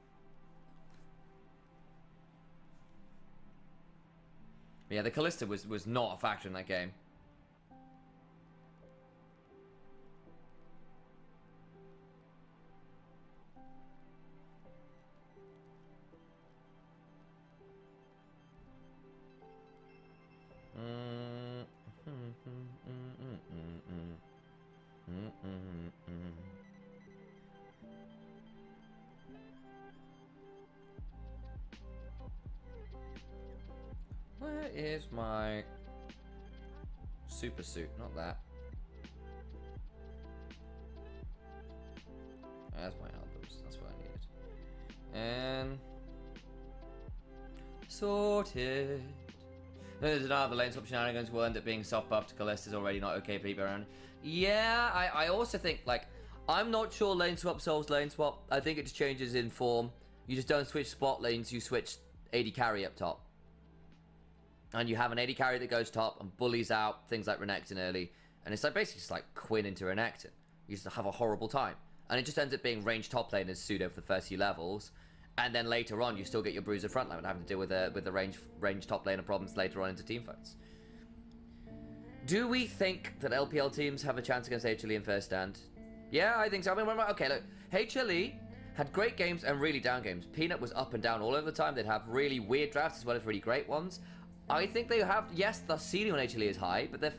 But yeah, the Kalista was not a factor in that game. Where is my super suit? Not that. That's my albums. That's what I needed. And sorted. There's another lane swap shenanigans will end up being soft buff to Kalista's already not okay people around. Yeah, I also think, like, I'm not sure lane swap solves lane swap. I think it just changes in form. You just don't switch spot lanes, you switch AD carry up top. And you have an AD carry that goes top and bullies out things like Renekton early. And it's like basically just like Quinn into Renekton. You just have a horrible time. And it just ends up being range top lane as pseudo for the first few levels. And then later on, you still get your bruiser front line and having to deal with the range top laner problems later on into team fights. Do we think that LPL teams have a chance against HLE in first stand? Yeah, I think so. I mean, okay, look, HLE had great games and really down games. Peanut was up and down all over the time. They'd have really weird drafts as well as really great ones. I think they have, yes, the ceiling on HLE is high, but their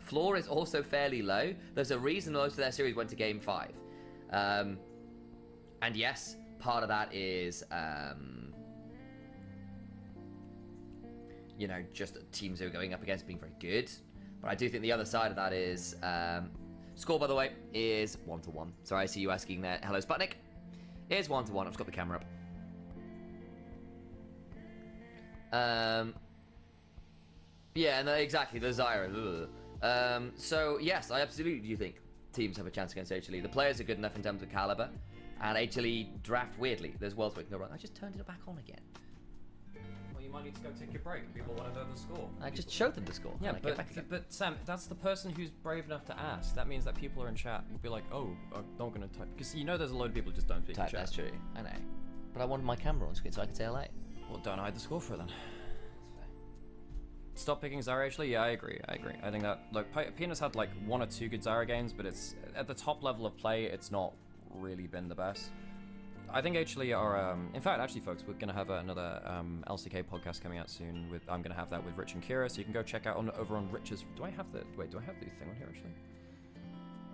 floor is also fairly low. There's a reason most of their series went to game 5. And yes, part of that is, you know, just teams who are going up against being very good. But I do think the other side of that is, score, by the way, is 1-1. Sorry, I see you asking that. Hello, Sputnik. It is 1-1. I've just got the camera up. Yeah, no, exactly, the Zyra. So, yes, I absolutely do think teams have a chance against HLE. The players are good enough in terms of caliber, and HLE draft weirdly. There's worlds where it can go wrong. I just turned it back on again. Well, you might need to go take your break. People want to know the score. I just showed them the score. Yeah, but Sam, that's the person who's brave enough to ask. That means that people are in chat will be like, oh, I'm not going to type. Because you know there's a load of people who just don't speak in chat. That's true, I know. But I wanted my camera on screen so I could say LA. Well, don't hide the score for it then. Stop picking Zyra actually? Yeah, I agree. I think that, look, Peanut's had like 1 or 2 good Zyra games, but it's at the top level of play, it's not really been the best. I think actually our in fact, actually, folks, we're gonna have another LCK podcast coming out soon. I'm gonna have that with Rich and Kira, so you can go check out over on Rich's. Do I have the thing on here actually?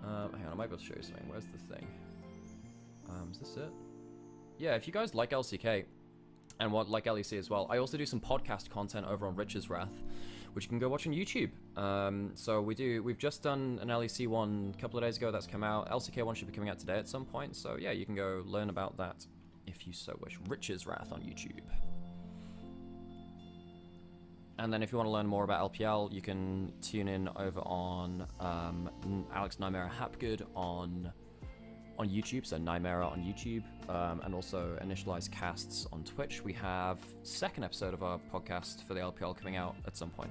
Hang on, I might be able to show you something. Where's the thing? Is this it? Yeah, if you guys like LCK and like LEC as well, I also do some podcast content over on Rich's Wrath, which you can go watch on YouTube. So we've just done an LEC one a couple of days ago that's come out. LCK one should be coming out today at some point. So yeah, you can go learn about that if you so wish. Rich's Wrath on YouTube. And then if you want to learn more about LPL, you can tune in over on Alex Nymera Hapgood on YouTube, so Nymera on YouTube, and also Initialized Casts on Twitch. We have second episode of our podcast for the LPL coming out at some point.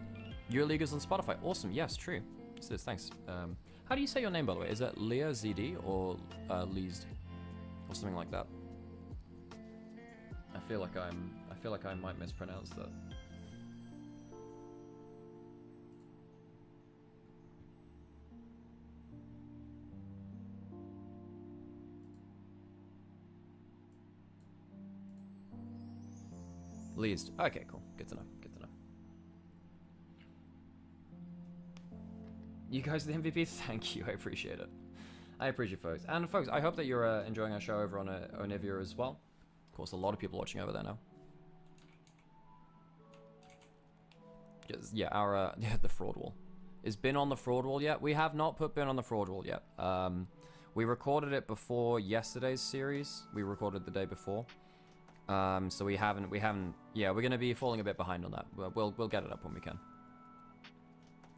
EuroLeague is on Spotify. Awesome. Yes, true. Yes, it is. Thanks. How do you say your name, by the way? Is it Leah ZD or Leased or something like that? I feel like I might mispronounce that. Leased. Okay, cool. Good to know. Good to know. You guys are the MVP? Thank you. I appreciate it. I appreciate it, folks. And folks, I hope that you're enjoying our show over on Onivia as well. Of course, a lot of people watching over there now. Yeah, our the fraud wall. Is Bin on the fraud wall yet? We have not put Bin on the fraud wall yet. We recorded it before yesterday's series. We recorded the day before. So we haven't, yeah, we're going to be falling a bit behind on that. We'll get it up when we can.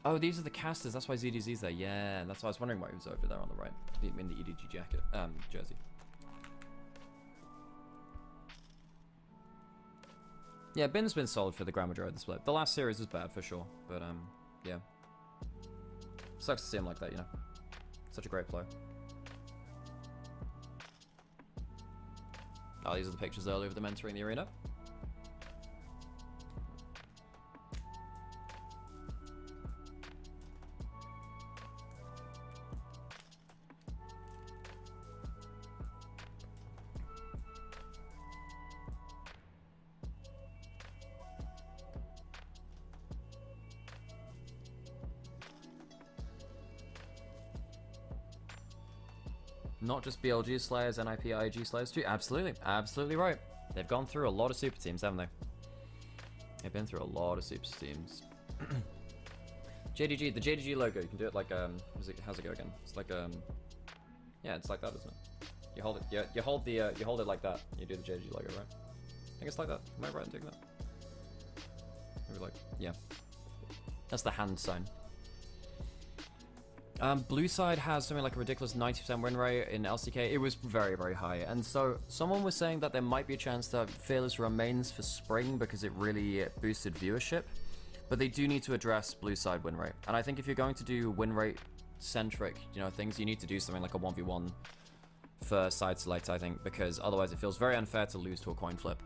Oh, these are the casters, that's why ZDZ's there. Yeah, that's why I was wondering why he was over there on the right, in the EDG jacket, jersey. Yeah, Bin's been solid for the grand majority of the split. The last series was bad for sure, but yeah. Sucks to see him like that, you know. Such a great player. Oh, these are the pictures earlier of them entering the arena. Not just BLG Slayers, NIP, IG Slayers too. Absolutely, absolutely right. They've gone through a lot of super teams, haven't they? They've been through a lot of super teams. JDG, the JDG logo, you can do it like, how's it go again? It's like, yeah, it's like that, isn't it? You hold it, yeah, you hold it like that. You do the JDG logo, right? I think it's like that. Am I right in doing that? Maybe like, yeah. That's the hand sign. Blue side has something like a ridiculous 90% win rate in LCK. It was very, very high. And so someone was saying that there might be a chance that Fearless remains for spring because it really boosted viewership. But they do need to address blue side win rate. And I think if you're going to do win rate centric, you know, things, you need to do something like a 1v1 for side select, I think, because otherwise it feels very unfair to lose to a coin flip.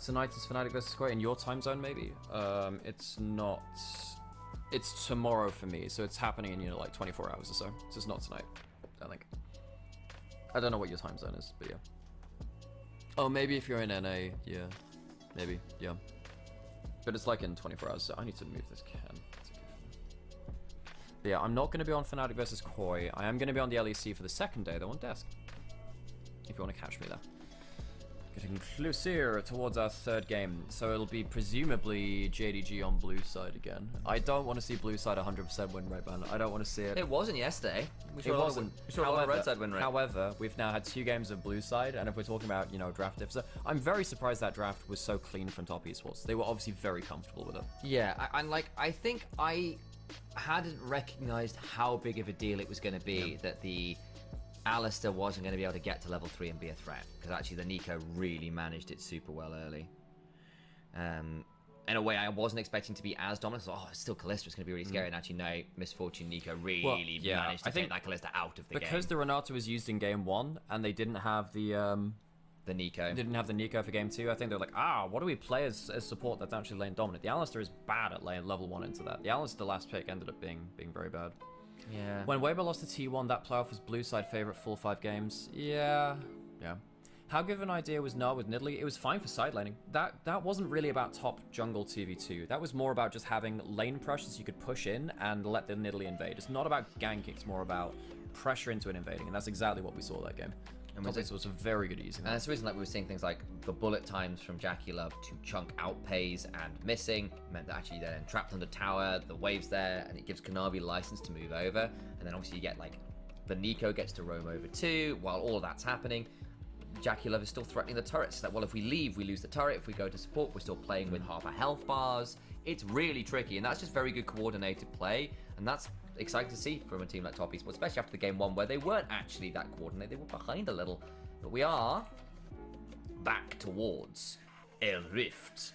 Tonight is Fnatic vs Koi in your time zone, maybe? It's not. It's tomorrow for me, so it's happening in, you know, like 24 hours or so. So it's not tonight, I think. I don't know what your time zone is, but yeah. Oh, maybe if you're in NA, yeah. Maybe, yeah. But it's like in 24 hours, so I need to move this can. But yeah, I'm not going to be on Fnatic vs Koi. I am going to be on the LEC for the second day, though, on desk. If you want to catch me there. Getting closer towards our third game, so it'll be presumably JDG on blue side again. I don't want to see blue side 100% win rate, man. I don't want to see it. It wasn't yesterday. It wasn't. We saw a lot of red side win rate. However, we've now had 2 games of blue side, and if we're talking about, you know, draft deficit, I'm very surprised that draft was so clean from top esports. They were obviously very comfortable with it. Yeah, I think I hadn't recognized how big of a deal it was going to be that the Alistair wasn't going to be able to get to level 3 and be a threat, because actually the Nico really managed it super well early. In a way I wasn't expecting to be as dominant. So, oh, it's still Kalista, it's going to be really scary. And actually, no, Misfortune Nico really managed to take that Kalista out of the game. Because the Renato was used in game 1, and they didn't have the Nico. Didn't have the Nico for game 2. I think they're like, what do we play as support that's actually lane dominant? The Alistair is bad at lane level 1 into that. The Alistair last pick ended up being very bad. Yeah. When Weber lost to T1, that playoff was blue side favorite full 5 games. Yeah. How good of an idea was Gnar with Nidalee? It was fine for side laning. That wasn't really about top jungle 2v2. That was more about just having lane pressures you could push in and let the Nidalee invade. It's not about ganking, it's more about pressure into an invading, and that's exactly what we saw that game. And it was very good using that. And that's the reason we were seeing things like the bullet times from Jackie Love to chunk outpays and missing meant that actually they're then trapped under tower, the wave's there, and it gives Kanavi license to move over. And then obviously you get like the Nico gets to roam over too. While all of that's happening, Jackie Love is still threatening the turrets. It's like, well, if we leave, we lose the turret. If we go to support, we're still playing with half our health bars. It's really tricky, and that's just very good coordinated play, and that's exciting to see from a team like Top Esports, especially after the game 1 where they weren't actually that coordinated. They were behind a little, but we are back towards El Rift,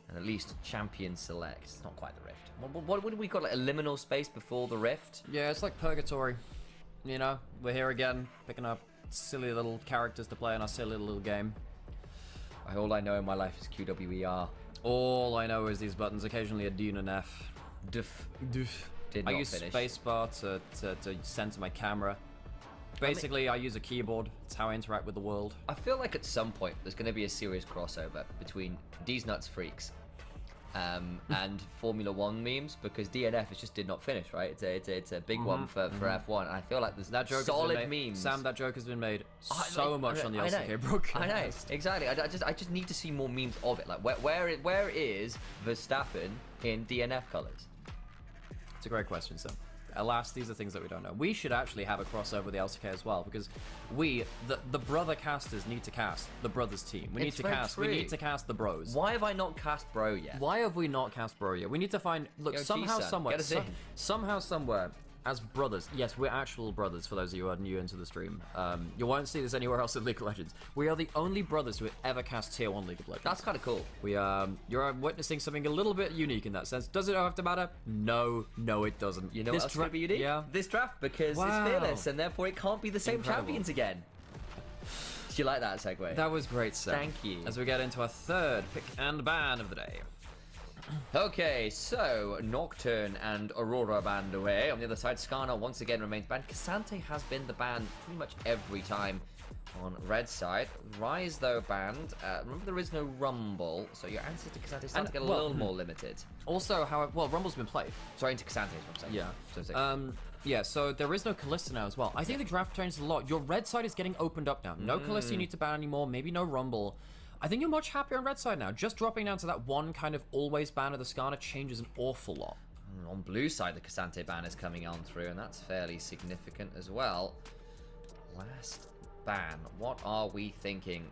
and at least champion select. It's not quite the Rift. What do we call it? A liminal space before the Rift? Yeah, it's like purgatory. You know, we're here again, picking up silly little characters to play in our silly little game. All I know in my life is QWER. All I know is these buttons, occasionally a D and an F. Duf. I use spacebar to center my camera. Basically, I use a keyboard. It's how I interact with the world. I feel like at some point there's going to be a serious crossover between D's Nuts Freaks and Formula 1 memes, because DNF just did not finish, right? It's a big one for F1, and I feel like there's that joke solid memes. Sam, that joke has been made so much on the LCK broadcast. I know, exactly. I just need to see more memes of it. Like, where is Verstappen in DNF colors? It's a great question, Sam. Alas, these are things that we don't know. We should actually have a crossover with the LCK as well, because we, the brother casters, need to cast the brothers team. We need to cast the bros. Why have I not cast bro yet? Why have we not cast bro yet? We need to find, look, somehow, somewhere, as brothers, yes, we're actual brothers, for those of you who are new into the stream. You won't see this anywhere else in League of Legends. We are the only brothers who have ever cast Tier 1 League of Legends. That's kind of cool. You're witnessing something a little bit unique in that sense. Does it have to matter? No, it doesn't. You know what else could be unique? Yeah. This draft, because it's fearless, and therefore it can't be the same champions again. Did you like that segue? That was great, Sam. Thank you. As we get into our third pick and ban of the day. Okay, so Nocturne and Aurora banned away. On the other side, Skarner once again remains banned. Cassante has been the ban pretty much every time on red side. Rise, though, banned. Remember, there is no Rumble, so your answer to Cassante is starting to get a little more limited. Also, Rumble's been played. Sorry, into Cassante is what I'm saying. Yeah. Yeah, so there is no Kalista now as well. I think the draft changed a lot. Your red side is getting opened up now. No Kalista you need to ban anymore. Maybe no Rumble. I think you're much happier on red side now. Just dropping down to that one kind of always ban of the Skarner changes an awful lot. On blue side, the Cassante ban is coming on through, and that's fairly significant as well. Last ban. What are we thinking?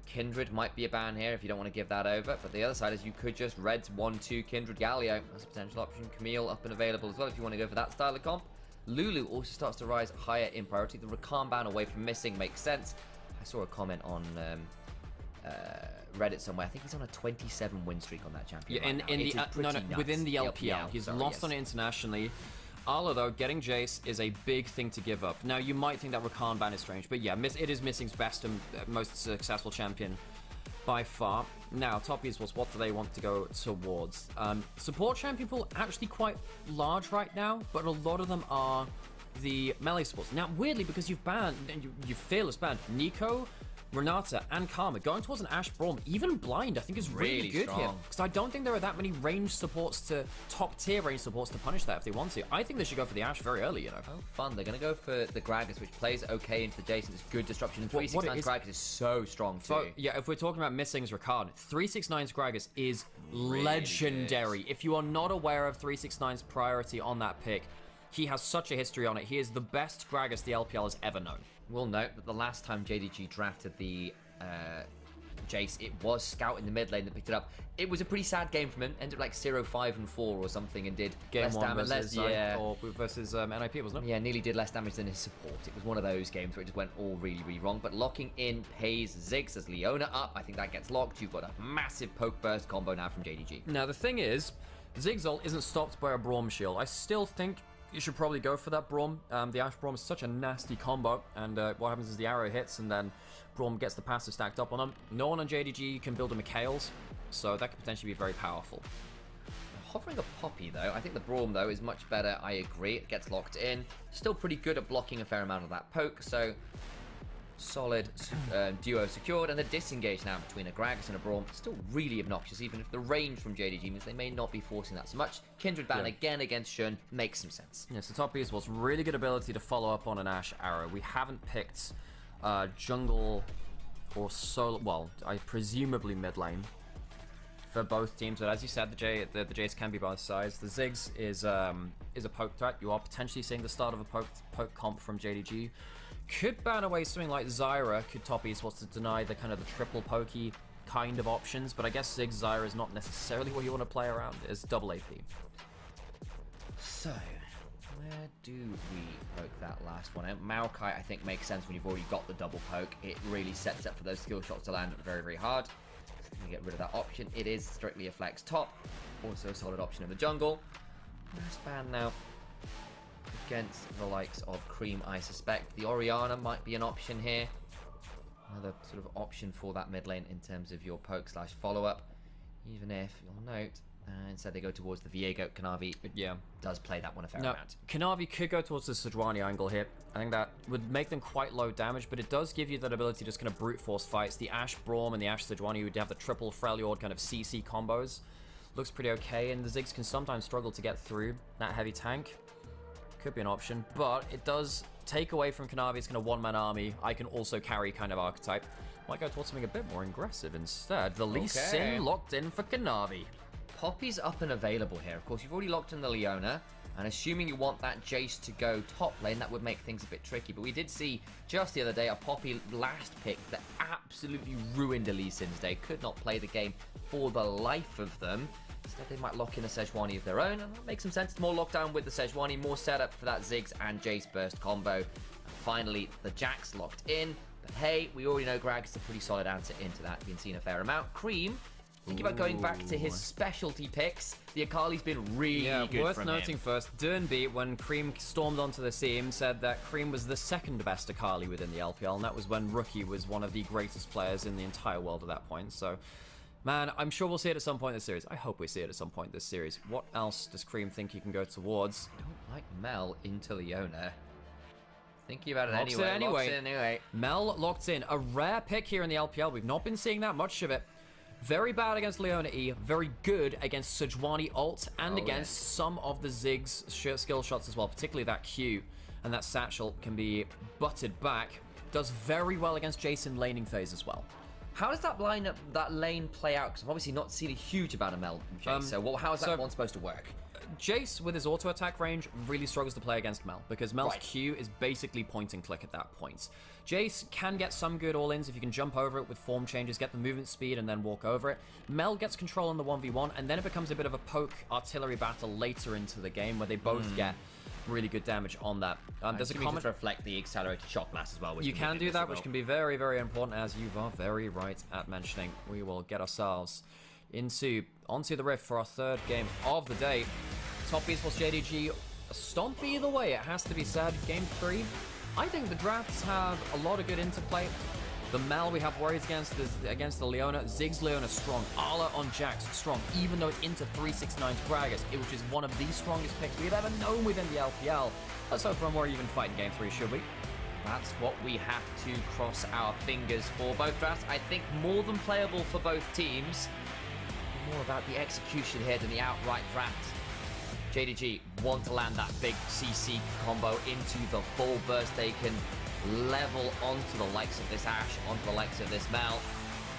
Kindred might be a ban here if you don't want to give that over, but the other side is you could just red 1-2 Kindred Galio as a potential option. Camille up and available as well if you want to go for that style of comp. Lulu also starts to rise higher in priority. The Rakan ban away from missing makes sense. I saw a comment on Reddit somewhere. I think he's on a 27 win streak on that champion. Yeah, within the LPL. He's lost on it internationally. Arlo, though, getting Jace is a big thing to give up. Now, you might think that Rakan ban is strange, but yeah, it is Missing's best and most successful champion by far. Now, Top Esports, what do they want to go towards? Support champion pool actually quite large right now, but a lot of them are the melee supports. Now, weirdly, because you've fearless banned Nico, Renata, and Karma going towards an Ashe Braum, even blind, I think is really good strong here. Because I don't think there are that many range supports top tier range supports to punish that if they want to. I think they should go for the Ashe very early, you know. Oh, fun. They're going to go for the Gragas, which plays okay into the Jason. It's good disruption. And 369's Gragas is so strong, too. Yeah, if we're talking about Missing's Rakan, 369's Gragas is really legendary. good. If you are not aware of 369's priority on that pick, he has such a history on it. He is the best Gragas the LPL has ever known. We'll note that the last time JDG drafted the Jace, it was Scout in the mid lane that picked it up. It was a pretty sad game from him. Ended up like 0-5-4 or something, and did game less damage. Versus NIP, wasn't it? Yeah, nearly did less damage than his support. It was one of those games where it just went all really, really wrong. But locking in pays Ziggs as Leona up. I think that gets locked. You've got a massive poke burst combo now from JDG. Now, the thing is, Ziggs ult isn't stopped by a Braum shield. I still think you should probably go for that Braum. The Ashe Braum is such a nasty combo, and what happens is the arrow hits, and then Braum gets the passive stacked up on him. No one on JDG can build a Mikhails, so that could potentially be very powerful. hovering a Poppy, though. I think the Braum, though, is much better. I agree. It gets locked in. Still pretty good at blocking a fair amount of that poke, so solid duo secured. And the disengage now between a Gragas and a Braum still really obnoxious, even if the range from JDG means they may not be forcing that so much. Kindred ban again against Shun makes some sense. Yeah, so top esports, really good ability to follow up on an Ashe arrow. We haven't picked jungle or solo, well, presumably mid lane for both teams, but as you said, the Jace can be both sides. The Ziggs is a poke threat. You are potentially seeing the start of a poke comp from JDG. Could ban away something like Zyra, could top esports to deny the kind of the triple pokey kind of options, but I guess Ziggs Zyra is not necessarily what you want to play around. It's double AP. So, where do we poke that last one out? Maokai, I think, makes sense when you've already got the double poke. It really sets up for those skill shots to land very, very hard. So get rid of that option. It is strictly a flex top. Also a solid option in the jungle. Last ban now against the likes of Cream, I suspect. The Orianna might be an option here. Another sort of option for that mid lane in terms of your poke slash follow-up. Even if, you'll note, instead they go towards the Viego. Kanavi does play that one a fair amount. Kanavi could go towards the Sejuani angle here. I think that would make them quite low damage, but it does give you that ability to just kind of brute force fights. The Ashe Braum and the Ashe Sejuani would have the triple Freljord kind of CC combos. Looks pretty okay, and the Ziggs can sometimes struggle to get through that heavy tank. Could be an option, but it does take away from Kanavi's kind of one-man army. I can also carry kind of archetype. Might go towards something a bit more aggressive instead. The Lee Sin locked in for Kanavi. Poppy's up and available here. Of course, you've already locked in the Leona, and assuming you want that Jace to go top lane, that would make things a bit tricky. But we did see just the other day a Poppy last pick that absolutely ruined a Lee Sin's day. Could not play the game for the life of them. Instead, they might lock in a Sejuani of their own, and that makes some sense. More lockdown with the Sejuani, more setup for that Ziggs and Jace burst combo. And finally, the Jax locked in. But hey, we already know Grag is a pretty solid answer into that. Been seen a fair amount. Cream, thinking about going back to his specialty picks. The Akali's been really good worth from noting him. first, Dernby, when Cream stormed onto the scene, said that Cream was the second best Akali within the LPL, and that was when Rookie was one of the greatest players in the entire world at that point. So, man, I'm sure we'll see it at some point in this series. I hope we see it at some point in this series. What else does Cream think he can go towards? I don't like Mel into Leona. Thinking about it Locks anyway. Locks in anyway. Mel locked in. A rare pick here in the LPL. We've not been seeing that much of it. Very bad against Leona E, very good against Sejuani ult, and against some of the Ziggs skill shots as well, particularly that Q and that Satchel can be butted back. Does very well against Jason laning phase as well. How does that lane play out? Because I've obviously not seen a huge amount of Mel from Jace, so how is that one supposed to work? Jace, with his auto attack range, really struggles to play against Mel, because Mel's Q is basically point and click at that point. Jace can get some good all-ins if you can jump over it with form changes, get the movement speed, and then walk over it. Mel gets control in the 1v1, and then it becomes a bit of a poke artillery battle later into the game, where they both get really good damage on that. There's a comment to reflect the accelerated shot blast as well. You can do that, which can be very, very important, as you are very right at mentioning. We will get ourselves onto the Rift for our third game of the day. Top esports Jdg, a stomp either way, it has to be said. Game 3. I think the drafts have a lot of good interplay. The Mel we have worries against the Leona. Ziggs Leona strong. Arla on Jax strong, even though it's into 369's Gragas, which is one of the strongest picks we've ever known within the LPL. Let's hope for a more even fight in Game 3, should we? That's what we have to cross our fingers for. Both drafts, I think, more than playable for both teams. More about the execution here than the outright draft. Jdg want to land that big CC combo into the full burst. They can level onto the likes of this Ashe, onto the likes of this Mel.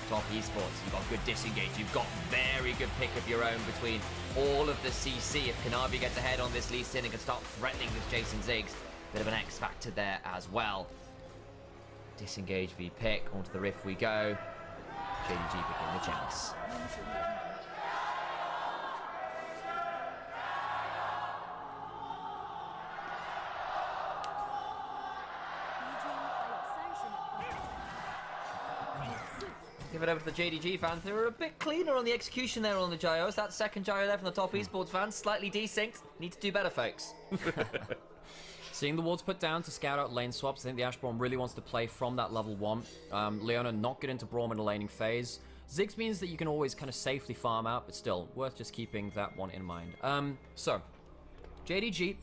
Top esports, you've got good disengage, you've got very good pick of your own between all of the CC. If Kanavi gets ahead on this Lee Sin and can start threatening this Jason Ziggs, bit of an X factor there as well. Disengage v pick, onto the Rift we go. Jdg picking the chance. Give it over to the JDG fans. They were a bit cleaner on the execution there on the gyros. That second gyro there from the top esports fans, slightly desynced. Need to do better, folks. Seeing the wards put down to scout out lane swaps, I think the Ashe Braum really wants to play from that level 1. Leona not good into Braum in the laning phase. Ziggs means that you can always kind of safely farm out, but still, worth just keeping that one in mind. So, JDG,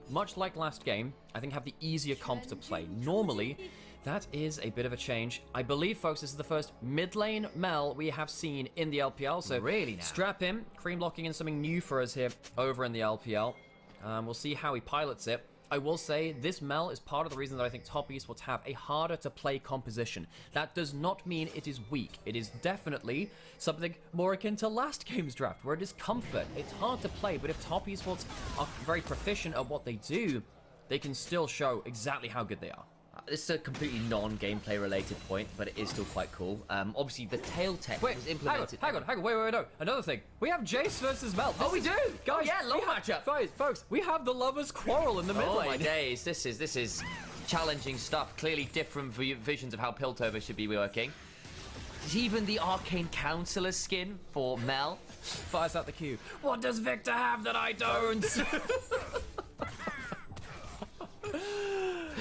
much like last game, I think have the easier comp to play. Normally, that is a bit of a change. I believe, folks, this is the first mid lane Mel we have seen in the LPL, so really now? strap in. Cream locking in something new for us here over in the LPL. We'll see how he pilots it. I will say this Mel is part of the reason that I think top esports have a harder to play composition. That does not mean it is weak. It is definitely something more akin to last game's draft, where it is comfort. It's hard to play, but if top esports are very proficient at what they do, they can still show exactly how good they are. This is a completely non-gameplay related point, but it is still quite cool. Obviously, the tail tech was implemented. Hang on, wait, no. Another thing. We have Jace versus Mel. Oh, we do? Guys, yeah, long matchup. Folks, we have the lovers' quarrel in the mid lane. Oh my days, this is challenging stuff. Clearly different visions of how Piltover should be working. Even the Arcane Counselor skin for Mel. Fires out the queue. What does Victor have that I don't?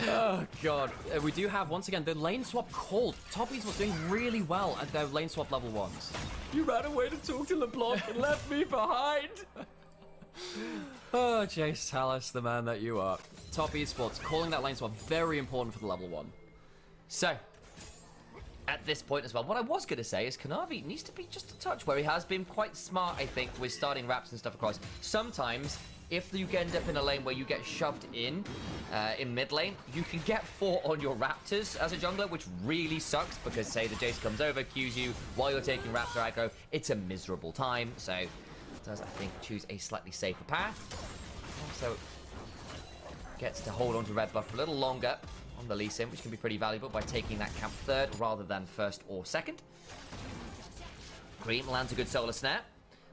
Oh god, we do have once again the lane swap called. Top Esports doing really well at their lane swap level 1s. You ran away to talk to LeBlanc and left me behind. Oh, Jace Tallis, the man that you are. Top Esports calling that lane swap very important for the level 1. So, at this point as well, what I was going to say is Kanavi needs to be just a touch where he has been quite smart, I think, with starting wraps and stuff across. Sometimes, if you end up in a lane where you get shoved in mid lane, you can get 4 on your Raptors as a jungler, which really sucks because, say, the Jace comes over, Qs you while you're taking Raptor aggro. It's a miserable time, so does, I think, choose a slightly safer path. Also, gets to hold on to red buff for a little longer on the Lee Sin, which can be pretty valuable by taking that camp 3rd rather than 1st or 2nd. Cream lands a good solar snare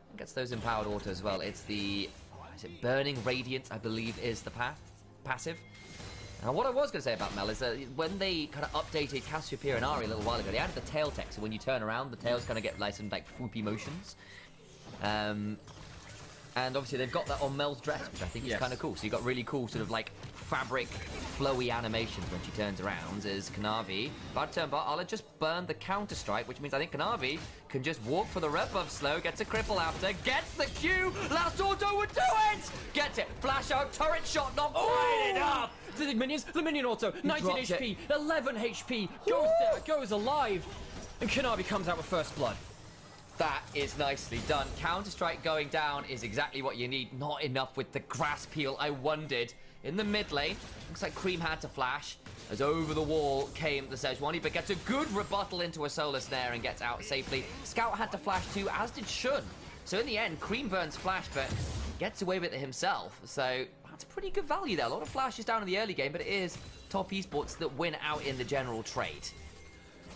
and gets those empowered auto as well. It's the Burning Radiant, I believe, is the passive. Now, what I was going to say about Mel is that when they kind of updated Cassiopeia and Ari a little while ago, they added the tail tech, so when you turn around, the tails kind of get like some like swoopy motions. And obviously they've got that on Mel's dress, which I think is kind of cool. So you've got really cool sort of like fabric, flowy animations when she turns around. As Kanavi, about to turn bar, I'll just burn the counter strike, which means I think Kanavi can just walk for the red buff slow, gets a cripple after, gets the Q, last auto would do it! Gets it, flash out, turret shot, not quite enough! The minions, the minion auto, 19 HP, 11 HP, goes there, goes alive, and Kanavi comes out with first blood. That is nicely done. Counter-Strike going down is exactly what you need. Not enough with the grass peel. I wondered. In the mid lane, looks like Cream had to flash. As over the wall came the Sejuani, but gets a good rebuttal into a solar snare and gets out safely. Scout had to flash too, as did Shun. So in the end, Cream burns flash, but gets away with it himself. So that's pretty good value there. A lot of flashes down in the early game, but it is top esports that win out in the general trade.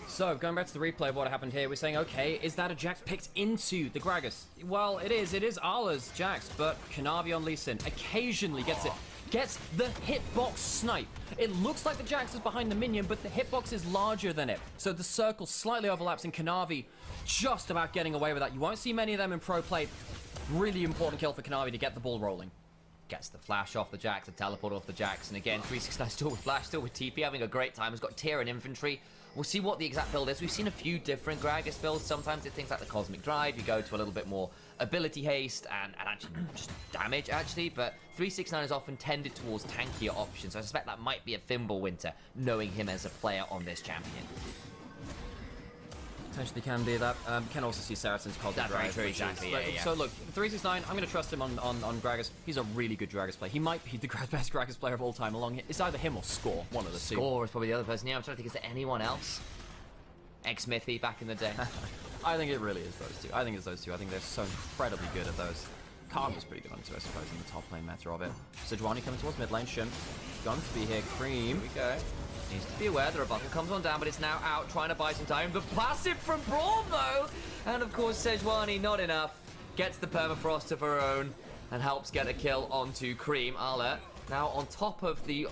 So, going back to the replay of what happened here, we're saying, okay, is that a Jax picked into the Gragas? Well, it is Ala's Jax, but Kanavi on Lee Sin occasionally gets it. Gets the hitbox snipe. It looks like the Jax is behind the minion, but the hitbox is larger than it. So the circle slightly overlaps, and Kanavi just about getting away with that. You won't see many of them in pro play. Really important kill for Kanavi to get the ball rolling. Gets the flash off the Jax, the teleport off the Jax, and again, 369 still with flash, still with TP, having a great time. Has got tier and infantry. We'll see what the exact build is. We've seen a few different Gragas builds. Sometimes it's things like the Cosmic Drive. You go to a little bit more ability haste and actually just damage, actually. But 369 is often tended towards tankier options. So I suspect that might be a Fimbulwinter, knowing him as a player on this champion. Potentially can be that. Can also see Saracen's Cosmic Drive. That's very true, exactly. So look, 369, I'm going to trust him on Gragas. He's a really good Gragas player. He might be the best Gragas player of all time along here. It's either him or Score, one of the two. Score is probably the other person. Yeah, I'm trying to think, is there anyone else? Ex-Smithy back in the day. I think it really is those two. I think it's those two. I think they're so incredibly good at those. Card was pretty good on too, I suppose, in the top lane meta of it. Sejuani coming towards mid lane. Shun going to be here. Cream. Here we go. Needs to be aware the rebuttal comes on down, but it's now out, trying to buy some time. The passive from Braum, though! And of course, Sejuani, not enough. Gets the permafrost of her own and helps get a kill onto Cream. Ala, now on top of the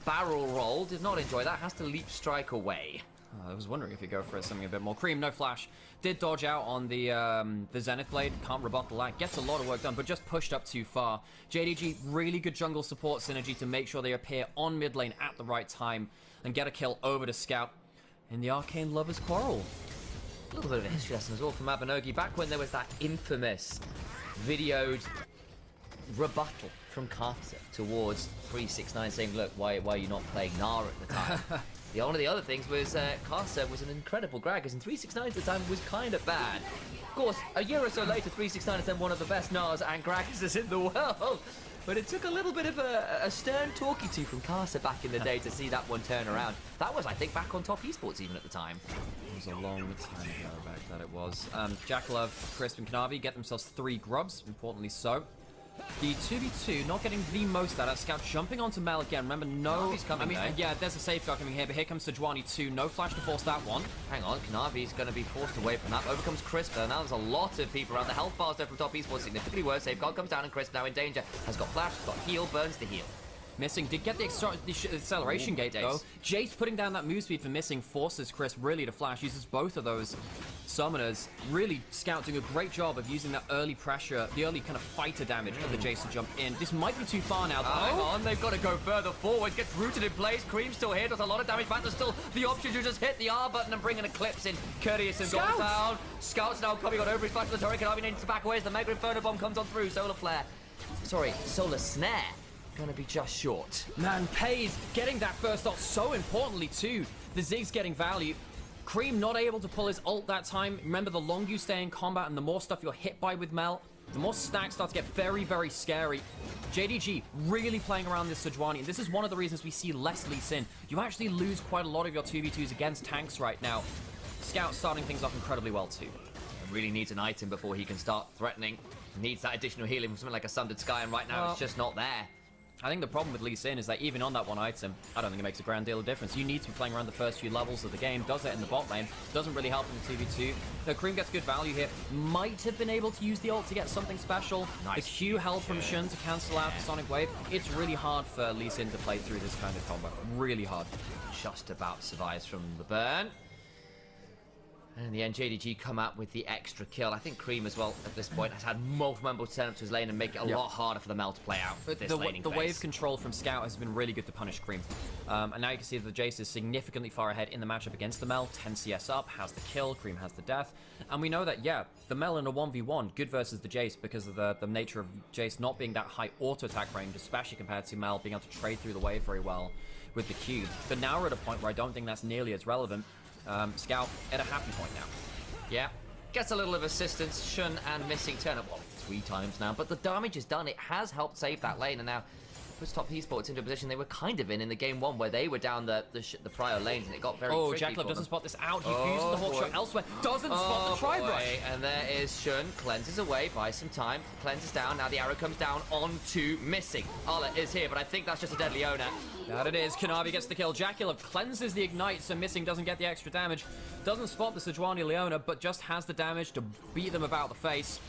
barrel roll, did not enjoy that, has to leap strike away. I was wondering if you go for something a bit more. Cream, no flash. Did dodge out on the Zenith Blade. Can't rebuttal that. Gets a lot of work done, but just pushed up too far. JDG, really good jungle support synergy to make sure they appear on mid lane at the right time and get a kill over to Scout in the Arcane Lovers Quarrel. A little bit of a history lesson as well from Mabinogi. Back when there was that infamous videoed rebuttal from Carter towards 369 saying, look, why are you not playing Nara at the time? One of the other things was Carter was an incredible Gragas, and 369 at the time was kind of bad. Of course, a year or so later, 369 is then one of the best Nars and Gragases in the world. But it took a little bit of a stern talkie to from Carter back in the day to see that one turn around. That was, I think, back on Top Esports even at the time. It was a long time ago back that it was. Jackalov, Crisp, and Kanavi get themselves 3 grubs, importantly so. The 2v2 not getting the most out of Scout jumping onto Mel again. Remember, Kanavi's coming, yeah, there's a safeguard coming here, but here comes Sejuani 2. No flash to force that one. Hang on, Kanavi's going to be forced away from that. Over comes Crisper. Now there's a lot of people around. The health bars there from Top Esports significantly worse. Safeguard comes down and Crisp now in danger. Has got flash, has got heal, burns the heal. Missing did get the acceleration gate though. Jace putting down that move speed for Missing forces Chris really to flash, uses both of those summoners. Really, Scout doing a great job of using that early pressure, the early kind of fighter damage of the Jace to jump in. This might be too far now. Hang on, they've got to go further forward. Gets rooted in place. Cream's still here, does a lot of damage back. There's still the option to just hit the R button and bring an Eclipse in. Courteous and gone down. Scout's now coming on over his flash to the turret. Kanavi needs to back away as the Mega Inferno Bomb comes on through. Solar Flare. Sorry, Solar Snare. Gonna be just short. Man, Pays getting that first ult so importantly too. The Zig's getting value. Cream not able to pull his ult that time. Remember, the longer you stay in combat and the more stuff you're hit by with Mel, the more stacks start to get very, very scary. JDG really playing around this Sejuani, and this is one of the reasons we see less Lee Sin. You actually lose quite a lot of your 2v2s against tanks right now. Scout starting things off incredibly well too. Really needs an item before he can start threatening. Needs that additional healing from something like a Sundered Sky, and right now it's just not there. I think the problem with Lee Sin is that even on that one item, I don't think it makes a grand deal of difference. You need to be playing around the first few levels of the game. Does it in the bot lane. Doesn't really help in the 2v2. The Cream gets good value here. Might have been able to use the ult to get something special. Nice. The Q held from Shun to cancel out the Sonic Wave. It's really hard for Lee Sin to play through this kind of combo. Really hard. Just about survives from the burn. And in the end, JDG come out with the extra kill. I think Cream as well, at this point, has had multiple members turn up to his lane and make it a lot harder for the Mel to play out with this laning The phase. wave control from Scout has been really good to punish Cream. And now you can see that the Jace is significantly far ahead in the matchup against the Mel. 10 CS up, has the kill, Cream has the death. And we know that, yeah, the Mel in a 1v1, good versus the Jace because of the nature of Jace not being that high auto-attack range, especially compared to Mel being able to trade through the wave very well with the Q. But now we're at a point where I don't think that's nearly as relevant. Scout at a happy point now. Yeah, gets a little of assistance. Shun and Missing turn up, well, 3 times now, but the damage is done. It has helped save that lane, and now puts Top Esports into a position they were kind of in the game 1, where they were down the prior lanes, and it got very tricky. Jackalov doesn't spot this out. He uses the Hawk shot elsewhere. Doesn't spot the Tribe Rush. And there is Shun. Cleanses away, buys some time. Cleanses down. Now the arrow comes down onto Missing. Arla is here, but I think that's just a dead Leona. That it is. Kanavi gets the kill. Jackalov cleanses the ignite, so Missing doesn't get the extra damage. Doesn't spot the Sejuani Leona, but just has the damage to beat them about the face.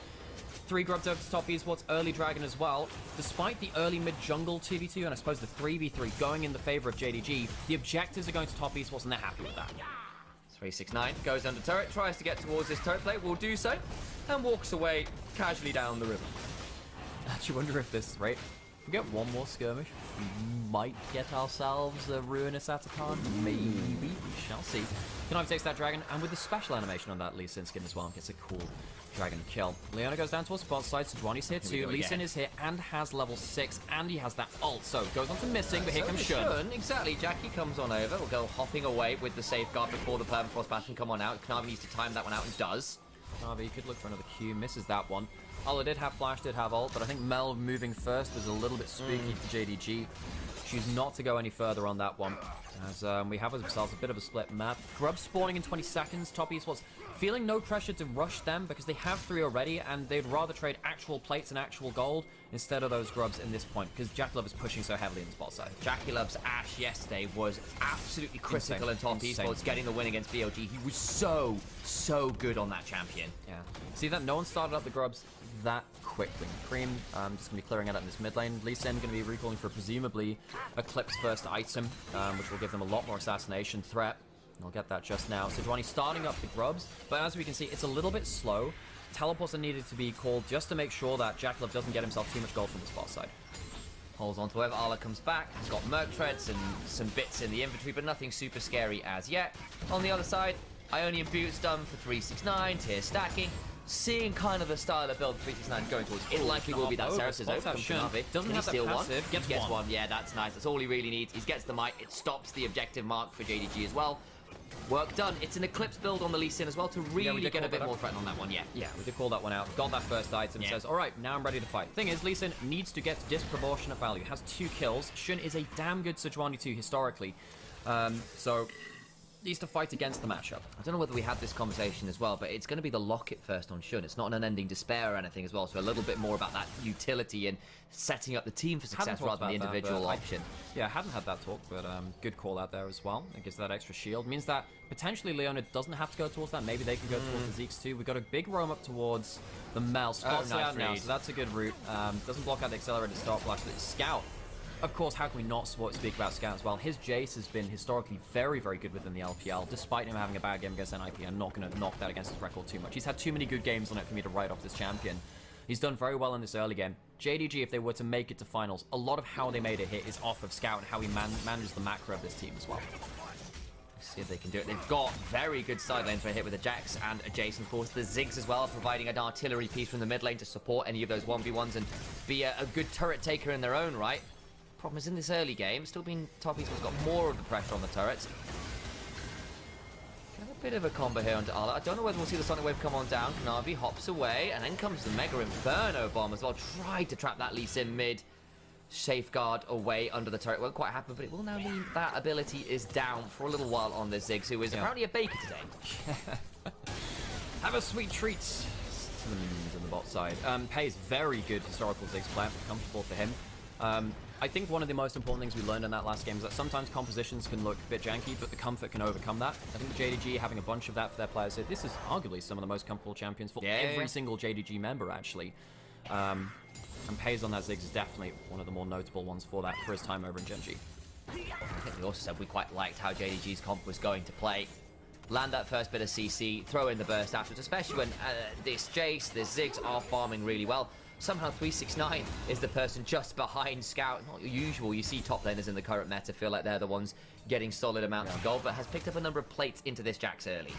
3 grubs over to Top Esports, early Dragon as well. Despite the early mid-jungle 2v2 and I suppose the 3v3 going in the favor of JDG, the objectives are going to Top Esports and they're happy with that. 369 goes under turret, tries to get towards this turret plate, will do so, and walks away casually down the river. I actually wonder if this, right? If we get one more skirmish, we might get ourselves a Ruinous Atakan. Maybe. We shall see. Kanavi takes that dragon, and with the special animation on that Lee Sin skin as well, gets a cool dragon kill. Leona goes down towards bot side, Sejuani's here too. Lee Sin is here and has level 6, and he has that ult. So goes on to Missing, but here comes Shun. Exactly, Jackie comes on over, will go hopping away with the safeguard before the Permafrost Bat can come on out. Kanavi needs to time that one out and does. Kanavi could look for another Q, misses that one. Ola did have flash, did have ult, but I think Mel moving first was a little bit spooky to JDG. Choose not to go any further on that one, as we have ourselves a bit of a split map. Grub spawning in 20 seconds, Top Esports feeling no pressure to rush them because they have 3 already, and they'd rather trade actual plates and actual gold instead of those grubs in this point, because Jackalov is pushing so heavily in the spot side. Jackalov's Ashe yesterday was absolutely critical in Top Esports getting the win against BLG. He was so good on that champion. Yeah. See that no one started up the grubs that quickly. Cream just going to be clearing it out in this mid lane. Lee Sin going to be recalling for presumably Eclipse first item, which will give them a lot more assassination threat. I'll get that just now. Sejuani starting up the grubs, but as we can see, it's a little bit slow. Teleports are needed to be called just to make sure that Jackalov doesn't get himself too much gold from the spot side. Holds on to whoever Arla comes back. He's got Merc Treads and some bits in the inventory, but nothing super scary as yet. On the other side, Ionian Boots done for 369, tier stacking. Seeing kind of the style of build 369 going towards, it likely will be that Ceres spots that Shun. Doesn't have that steal passive, one? Gets one. Yeah, that's nice. That's all he really needs. He gets the might. It stops the objective mark for JDG as well. Work done. It's an Eclipse build on the Lee Sin as well to really get a bit more threat on that one. Yeah, we did call that one out. Got that first item. Says, all right, now I'm ready to fight. Thing is, Lee Sin needs to get disproportionate value. Has 2 kills. Shun is a damn good Sejuani 2 historically. So needs to fight against the matchup. I don't know whether we had this conversation as well, but it's going to be the Locket first on Shun. It's not an unending despair or anything as well, so a little bit more about that utility and setting up the team for success rather than the individual option. Yeah, I haven't had that talk, but good call out there as well. It gives that extra shield. Means that potentially Leona doesn't have to go towards that. Maybe they can go towards the Zeeks too. We've got a big roam up towards the Mel. Spots nice out now, read. so that's a good route. Doesn't block out the accelerated start flash, but it's Scout. Of course, how can we not speak about Scout as well? His Jace has been historically very, very good within the LPL, despite him having a bad game against NIP. I'm not going to knock that against his record too much. He's had too many good games on it for me to write off this champion. He's done very well in this early game. JDG, if they were to make it to finals, a lot of how they made a hit is off of Scout and how he manages the macro of this team as well. See if they can do it. They've got very good side lane for a hit with a Jax and a Jace, of course. The Ziggs as well, providing an artillery piece from the mid lane to support any of those 1v1s and be a good turret taker in their own right. Problem is, in this early game, still being top Esports got more of the pressure on the turrets. Got a bit of a combo here onto Arla. I don't know whether we'll see the Sonic Wave come on down. Kanavi hops away, and then comes the Mega Inferno bomb as well. Tried to trap that Lee Sin mid. Safeguard away under the turret. Won't quite happen, but it will now mean that ability is down for a little while on the Ziggs, who is apparently a baker today. Have a sweet treat to the minions on the bot side. Pei is very good historical Ziggs player. Comfortable for him. I think one of the most important things we learned in that last game is that sometimes compositions can look a bit janky, but the comfort can overcome that. I think JDG having a bunch of that for their players here, this is arguably some of the most comfortable champions for every single JDG member, actually. And Pays on that Ziggs is definitely one of the more notable ones for that, for his time over in Gen G. I think we also said we quite liked how JDG's comp was going to play. Land that first bit of CC, throw in the burst afterwards, especially when this Jace, this Ziggs are farming really well. Somehow 369 is the person just behind Scout. Not usual. You see top laners in the current meta feel like they're the ones getting solid amounts of gold, but has picked up a number of plates into this Jax early.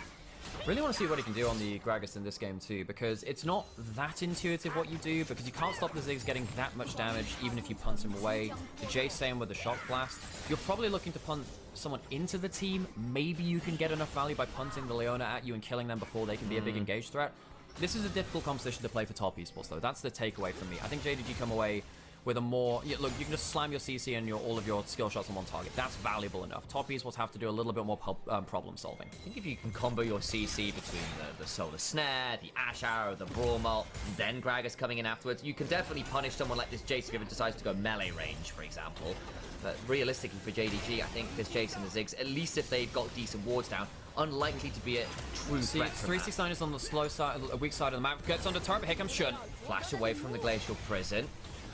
Really want to see what he can do on the Gragas in this game too, because it's not that intuitive what you do, because you can't stop the Ziggs getting that much damage even if you punt him away. The Jace same with the Shock Blast. You're probably looking to punt someone into the team. Maybe you can get enough value by punting the Leona at you and killing them before they can be a big engaged threat. This is a difficult composition to play for top esports, though. That's the takeaway from me. I think JDG come away with a more... Yeah, look, you can just slam your CC and all of your skill shots on one target. That's valuable enough. Top esports have to do a little bit more problem solving. I think if you can combo your CC between the Solar Snare, the Ash Arrow, the Brawl Mult, then Gragas coming in afterwards, you can definitely punish someone like this Jace if it decides to go melee range, for example. But realistically for JDG, I think this Jace and the Ziggs, at least if they've got decent wards down, unlikely to be a true threat. 369 is on the slow side, a weak side of the map. Gets onto turret, but here comes Shun. Flash away from the Glacial Prison.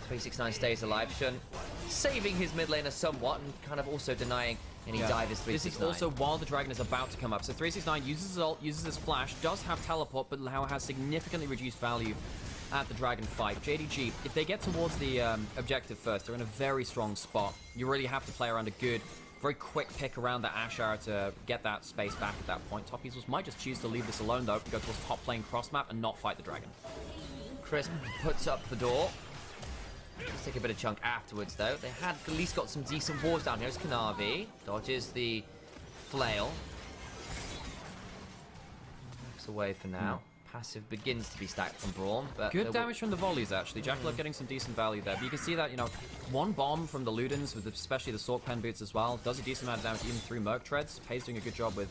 369 stays alive. Shun saving his mid laner somewhat and kind of also denying any dive as 369. This is also while the dragon is about to come up. So 369 uses his ult, uses his flash, does have teleport, but now has significantly reduced value at the dragon fight. JDG, if they get towards the objective first, they're in a very strong spot. You really have to play around a good, very quick pick around the Ashar to get that space back at that point. Top Esports might just choose to leave this alone, though, go towards top lane cross map and not fight the dragon. Crisp puts up the door. Let's take a bit of chunk afterwards, though. They had at least got some decent wars down here. It's Kanavi. Dodges the flail. Backs away for now. Passive begins to be stacked from Braum, but good damage from the volleys, actually. Jackalope getting some decent value there, but you can see that, you know, one bomb from the Ludens, with especially the Sork Pen boots as well, does a decent amount of damage even through Merc Treads. Pei's doing a good job with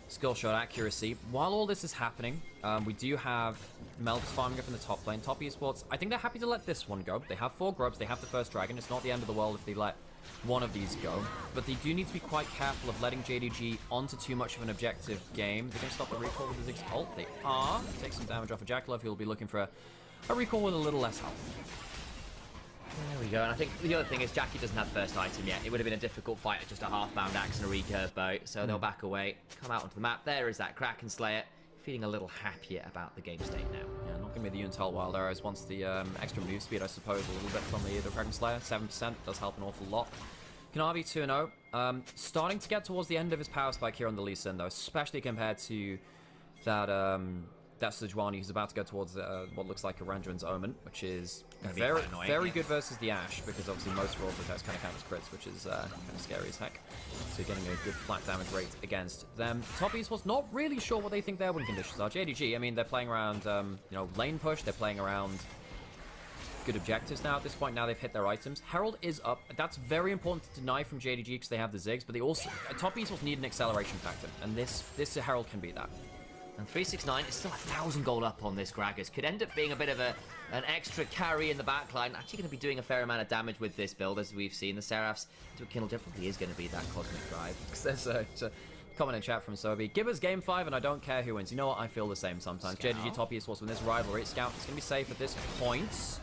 skill shot accuracy. While all this is happening, we do have Melvis farming up in the top lane. Top Esports, I think they're happy to let this one go. They have 4 grubs, they have the first dragon. It's not the end of the world if they let one of these go, but they do need to be quite careful of letting JDG onto too much of an objective game. They're going to stop the recall with the Ziggs ult. They are. Take some damage off of Jackalope, who will be looking for a recall with a little less health. There we go, and I think the other thing is Jackie doesn't have first item yet. It would have been a difficult fight at just a half-bound axe and a recurve bow, so they'll back away, come out onto the map. There is that Kraken Slayer, feeling a little happier about the game state now. Yeah, not going to be the Untold Wild Arrows. Wants the extra move speed, I suppose, a little bit from the Kraken Slayer. 7% does help an awful lot. Kanavi 2-0. Starting to get towards the end of his power spike here on the Lee Sin, though, especially compared to that that Sejuani who's about to go towards what looks like a Randuin's Omen, which is very good versus the Ashe, because obviously most rolls attacks kind of count as crits, which is kind of scary as heck. So you're getting a good flat damage rate against them. Top Esports not really sure what they think their win conditions are. JDG, I mean, they're playing around, you know, lane push, they're playing around good objectives now at this point. Now they've hit their items. Herald is up. That's very important to deny from JDG because they have the Ziggs, but they also, Top Esports need an acceleration factor, and this Herald can be that. And 369 is still 1,000 gold up on this Gragas. Could end up being a bit of an extra carry in the backline. Actually going to be doing a fair amount of damage with this build, as we've seen. The Seraphs to a Kindle definitely is going to be that cosmic drive. There's a comment in chat from Sobi. Give us game 5 and I don't care who wins. You know what? I feel the same sometimes. Scout. JDG Top Esports with this rivalry. Scout is going to be safe at this point.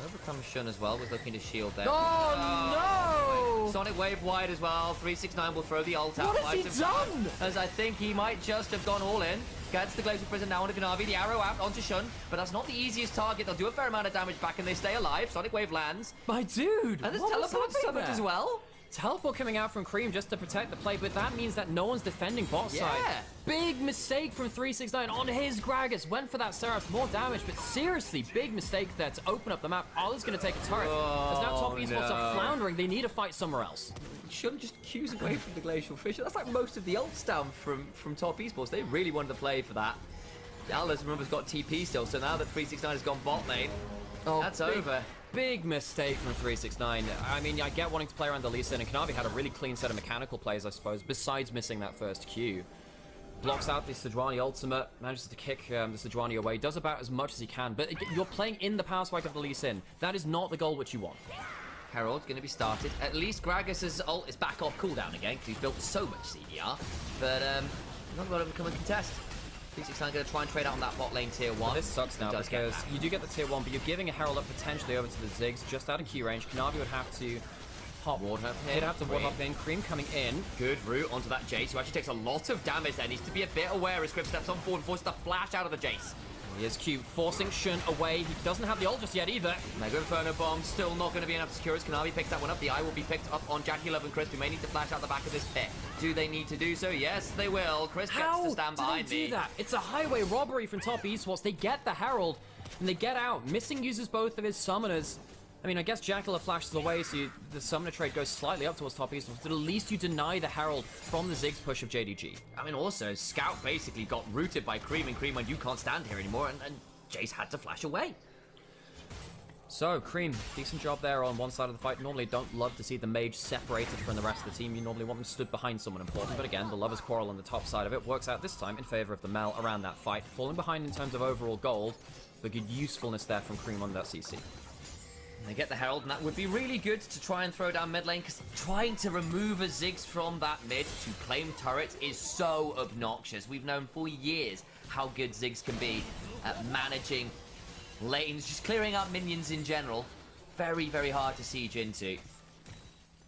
Overcome Shun as well, was looking to shield there. Oh, no! Sonic Wave wide as well. 369 will throw the ult out. What has he done? As I think he might just have gone all in. Gets the Glacial Prison now onto Kanavi. The arrow out onto Shun, but that's not the easiest target. They'll do a fair amount of damage back and they stay alive. Sonic Wave lands. My dude! And there's what teleport was happening summons there? as well. Teleport coming out from Cream just to protect the play, but that means that no one's defending bot side. Yeah. Big mistake from 369 on his Gragas. Went for that Seraph, more damage, but seriously, big mistake there to open up the map. Oli's going to take a turret. As now Top Esports are floundering, they need to fight somewhere else. Shun just cues away from the Glacial Fissure. That's like most of the ults down from Top Esports. They really wanted to play for that. Atlas, remember, has got TP still, so now that 369 has gone bot lane, that's over. Big mistake from 369. I mean, I get wanting to play around the Lee Sin, and Kanavi had a really clean set of mechanical plays, I suppose, besides missing that first Q. Blocks out the Sejuani ultimate, manages to kick the Sejuani away, does about as much as he can, but you're playing in the power spike of the Lee Sin. That is not the goal which you want. Herald's going to be started. At least Gragas' ult is back off cooldown again, because he's built so much CDR, but not going to come and contest. 369 going to try and trade out on that bot lane tier 1. Well, this sucks now because you do get the tier 1, but you're giving a Herald up potentially over to the Ziggs just out of Q range. Kanavi would have to hop. He'd have to ward hop in. Cream coming in. Good route onto that Jace, who actually takes a lot of damage there. Needs to be a bit aware as Script steps on forward and forces the flash out of the Jace. He is Q, forcing Shun away. He doesn't have the ult just yet either. Mega Inferno Bomb still not going to be enough to secure as Kanavi picks that one up. The eye will be picked up on Jackie Love and Chris, who may need to flash out the back of this pit. Do they need to do so? Yes, they will. Chris gets to stand behind me. How do they do that? It's a highway robbery from Top Esports. They get the Herald, and they get out. Missing uses both of his summoners. I mean, I guess Jackala flashes away, so the summoner trade goes slightly up towards Top Esports, but at least you deny the Herald from the Ziggs push of JDG. I mean, also, Scout basically got rooted by Cream, and Cream went, you can't stand here anymore, and Jace had to flash away. So, Cream, decent job there on one side of the fight. Normally don't love to see the mage separated from the rest of the team. You normally want them stood behind someone important, but again, the Lovers' Quarrel on the top side of it works out this time in favor of the Mel around that fight. Falling behind in terms of overall gold, but good usefulness there from Cream on that CC. They get the Herald, and that would be really good to try and throw down mid lane, because trying to remove a Ziggs from that mid to claim turrets is so obnoxious. We've known for years how good Ziggs can be at managing lanes, just clearing up minions in general. Very, very hard to siege into.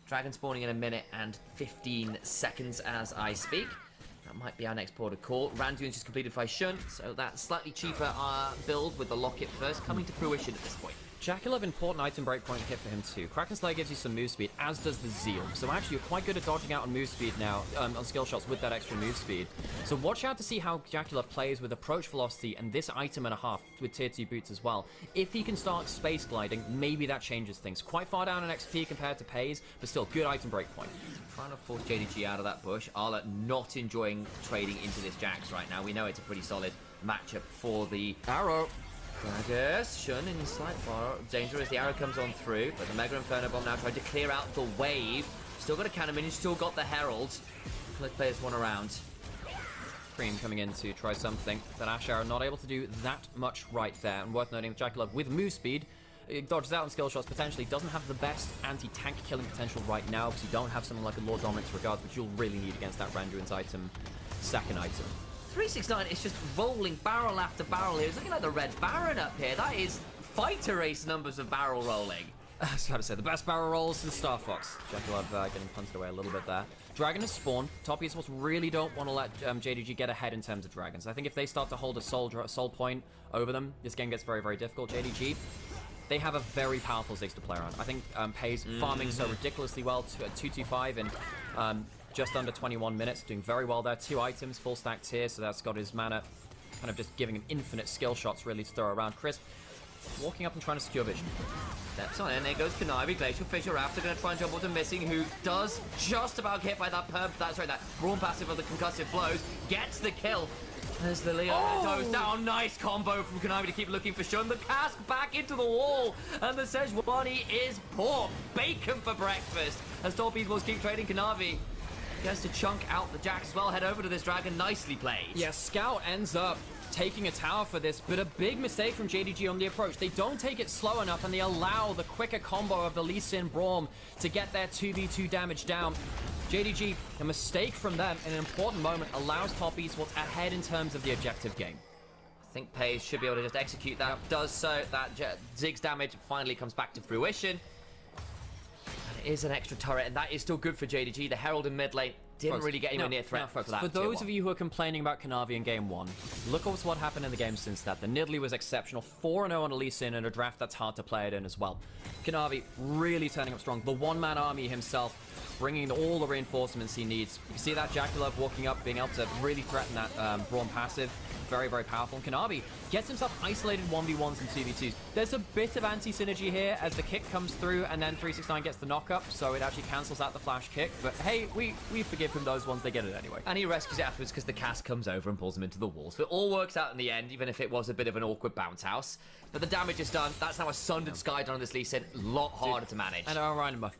Dragon spawning in a minute and 15 seconds as I speak. That might be our next port of call. Randuin's just completed by Shun, so that slightly cheaper build with the Locket first coming to fruition at this point. Jackalov, important item breakpoint hit for him too. Kraken Slayer gives you some move speed, as does the Zeal. So actually, you're quite good at dodging out on move speed now, on skill shots with that extra move speed. So watch out to see how Jackalov plays with approach velocity and this item and a half with tier 2 boots as well. If he can start space gliding, maybe that changes things. Quite far down in XP compared to Pays, but still good item breakpoint. Trying to force JDG out of that bush. Arla not enjoying trading into this Jax right now. We know it's a pretty solid matchup for the Arrow. Gragas, Shun in slight danger as the arrow comes on through, but the Mega Inferno Bomb now tried to clear out the wave. Still got a cannon minion, still got the Herald. Let's play this one around. Cream coming in to try something, but Ashe Arrow not able to do that much right there. And worth noting, Jackalov with move speed, it dodges out on skill shots potentially, doesn't have the best anti-tank killing potential right now because you don't have something like a Lord Dominic's Regards, which you'll really need against that Randuin's item, second item. 369 is just rolling barrel after barrel here. It's looking like the Red Baron up here. That is fighter race numbers of barrel rolling. I was about to say, the best barrel rolls since Star Fox. Jackalov getting punted away a little bit there. Dragon has spawned. Top Esports really don't want to let JDG get ahead in terms of dragons. I think if they start to hold a soul point over them, this game gets very, very difficult. JDG they have a very powerful Ziggs to play around. I think Pei's farming so ridiculously well to 225 in just under 21 minutes, doing very well there. 2 items, full stacked here, so that's got his mana kind of just giving him infinite skill shots really to throw around. Crisp walking up and trying to secure vision. Steps on in, there goes Kanavi, Glacial Fissure after, going to try and jump onto Missing, who does just about get by that that Brawn passive of the concussive blows, gets the kill. As the Leon goes down, nice combo from Kanavi to keep looking for Shun. The cask back into the wall, and the Sejuani is pork. Bacon for breakfast. As Torpedoes keep trading, Kanavi gets to chunk out the Jack as well, head over to this dragon, nicely played. Yeah, Scout ends up taking a tower for this, but a big mistake from JDG on the approach. They don't take it slow enough, and they allow the quicker combo of the Lee Sin Braum to get their 2v2 damage down. JDG, a mistake from them in an important moment, allows Top Esports ahead in terms of the objective game. I think Pei should be able to just execute that. Does so. That Ziggs damage finally comes back to fruition. And it is an extra turret, and that is still good for JDG. The Herald in mid lane didn't really get anywhere near threat for that. For those of you who are complaining about Kanavi in Game 1, look at what happened in the game since that. The Nidalee was exceptional. 4-0 on a Lee Sin in a draft that's hard to play it in as well. Kanavi really turning up strong. The one-man army himself, bringing all the reinforcements he needs. You see that Jackalope walking up, being able to really threaten that Braum passive. Very, very powerful. And Kanavi gets himself isolated 1v1s and 2v2s. There's a bit of anti-synergy here as the kick comes through and then 369 gets the knock-up, so it actually cancels out the flash kick. But hey, we forgive him those ones, they get it anyway. And he rescues it afterwards because the cast comes over and pulls him into the wall. So it all works out in the end, even if it was a bit of an awkward bounce house. But the damage is done. That's now a Sundered Sky on this Lee Sin. A lot harder to manage. And a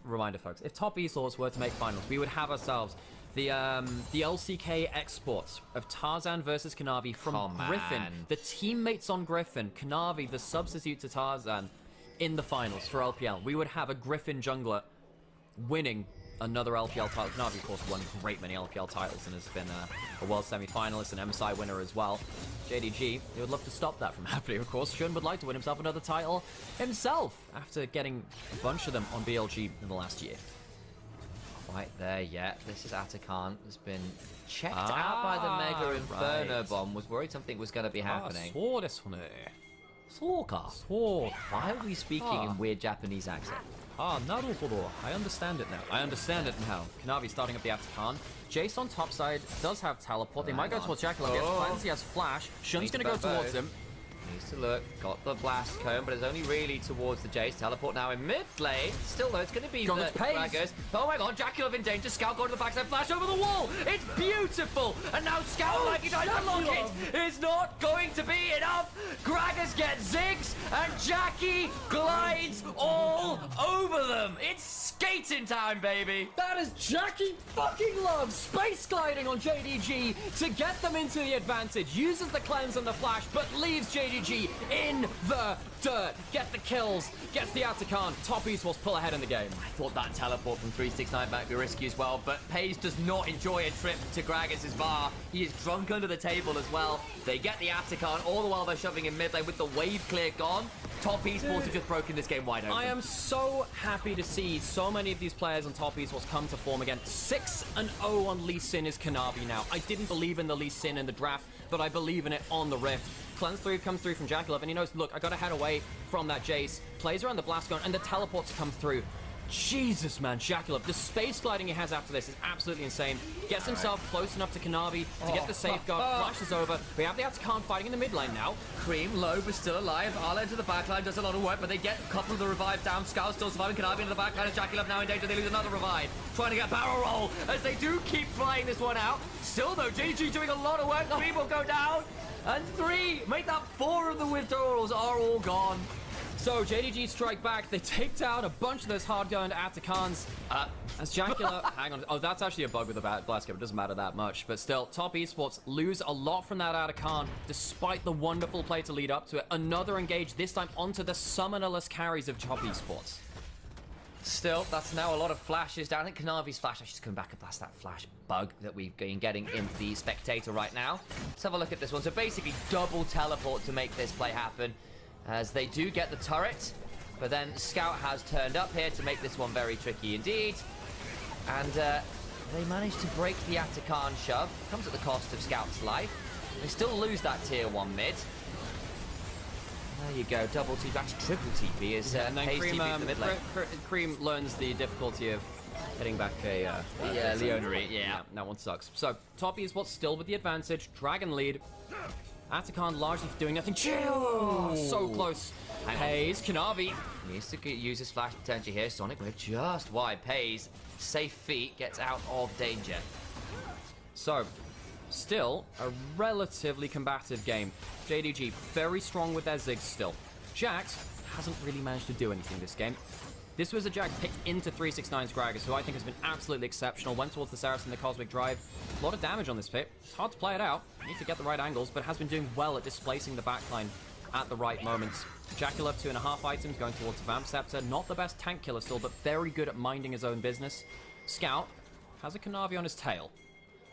reminder, folks, if Top Esports were to make finals, we would have ourselves the LCK exports of Tarzan versus Kanavi from Griffin. The teammates on Griffin, Kanavi, the substitute to Tarzan, in the finals for LPL. We would have a Griffin jungler winning another LPL title. Kanavi, of course, won great many LPL titles and has been a world semi-finalist and MSI winner as well. JDG, they would love to stop that from happening, of course. Shun would like to win himself another title himself after getting a bunch of them on BLG in the last year. Right there, yeah. This is Atakan. Has been checked out by the Mega Inferno bomb. Was worried something was going to be happening. Soka. Why are we speaking in weird Japanese accent? Naruhodo. I understand it now. Kanavi starting up the Atakan. Jace on top side does have teleport. They might go towards Jackalope. Gets plans. He has flash. Shun's going to go towards him. Needs to look. Got the blast cone, but it's only really towards the Jace. Teleport now in mid lane. Still though, it's going to be the Braggers. Oh my god, Jackalope in danger. Scout going to the backside. Flash over the wall. It's beautiful. And now Scout, like he tried to lock it, is not going to be enough. Gragas get Ziggs, and Jackie glides all over them. It's skating time, baby. That is Jackie fucking Love space gliding on JDG to get them into the advantage. Uses the cleanse and the flash, but leaves JDG in the dirt. Get the kills, gets the Atakan. Top Esports pull ahead in the game. I thought that teleport from 369 might be risky as well, but Paige does not enjoy a trip to Gragas' bar. He is drunk under the table as well. They get the Atakan, all the while they're shoving in mid lane with the wave clear gone. Top Esports have just broken this game wide open. I am so happy to see so many of these players on Top Esports come to form again. 6-0 on Lee Sin is Kanavi now. I didn't believe in the Lee Sin in the draft, but I believe in it on the Rift. Cleanse 3 comes through from Jackalope, and he knows, look, I gotta head away from that Jace. Plays around the blast gun, and the teleports come through. Jesus, man, Jackalope. The space gliding he has after this is absolutely insane. Gets himself close enough to Kanavi to get the safeguard, flashes over. We have the Atakan fighting in the mid lane now. Cream, low, but still alive. Arla into the backline, does a lot of work, but they get a couple of the revives down. Scout still surviving. Kanavi into the backline, and Jackalope now in danger. They lose another revive. Trying to get barrel roll as they do keep flying this one out. Still, though, GG doing a lot of work. Cream will go down. And 3, make that 4 of the withdrawals are all gone. So JDG strike back. They take down a bunch of those hard-going Atakans. As Jackalope, hang on. Oh, that's actually a bug with the blast cube. It doesn't matter that much. But still, Top Esports lose a lot from that Atakan, despite the wonderful play to lead up to it. Another engage, this time onto the summonerless carries of Top Esports. Still, that's now a lot of flashes down. I think Kanavi's flash actually coming back and blast that flash bug that we've been getting in the Spectator right now. Let's have a look at this one. So basically, double teleport to make this play happen, as they do get the turret, but then Scout has turned up here to make this one very tricky indeed. And they manage to break the Atakan shove. Comes at the cost of Scout's life. They still lose that tier 1 mid. There you go, double TP, actually triple TP is And then Hayes Cream, TP in the mid lane. Cream learns the difficulty of hitting back a Leonary, yeah. That one sucks. So, top Esports still with the advantage. Dragon lead. Atakan largely doing nothing. Chill! So close. Hayes, Kanavi. Needs to use his flash potential here. Sonic with just wide. Pays. Safe feet, gets out of danger. So, still a relatively combative game. JDG very strong with their Ziggs still. Jax hasn't really managed to do anything this game. This was a Jax picked into 369's Gragas, who I think has been absolutely exceptional. Went towards the Saracen, the Cosmic Drive. A lot of damage on this pick. It's hard to play it out. Need to get the right angles, but has been doing well at displacing the backline at the right moments. Jaculov 2.5 items going towards the Vamp Scepter. Not the best tank killer still, but very good at minding his own business. Scout has a Kanavi on his tail.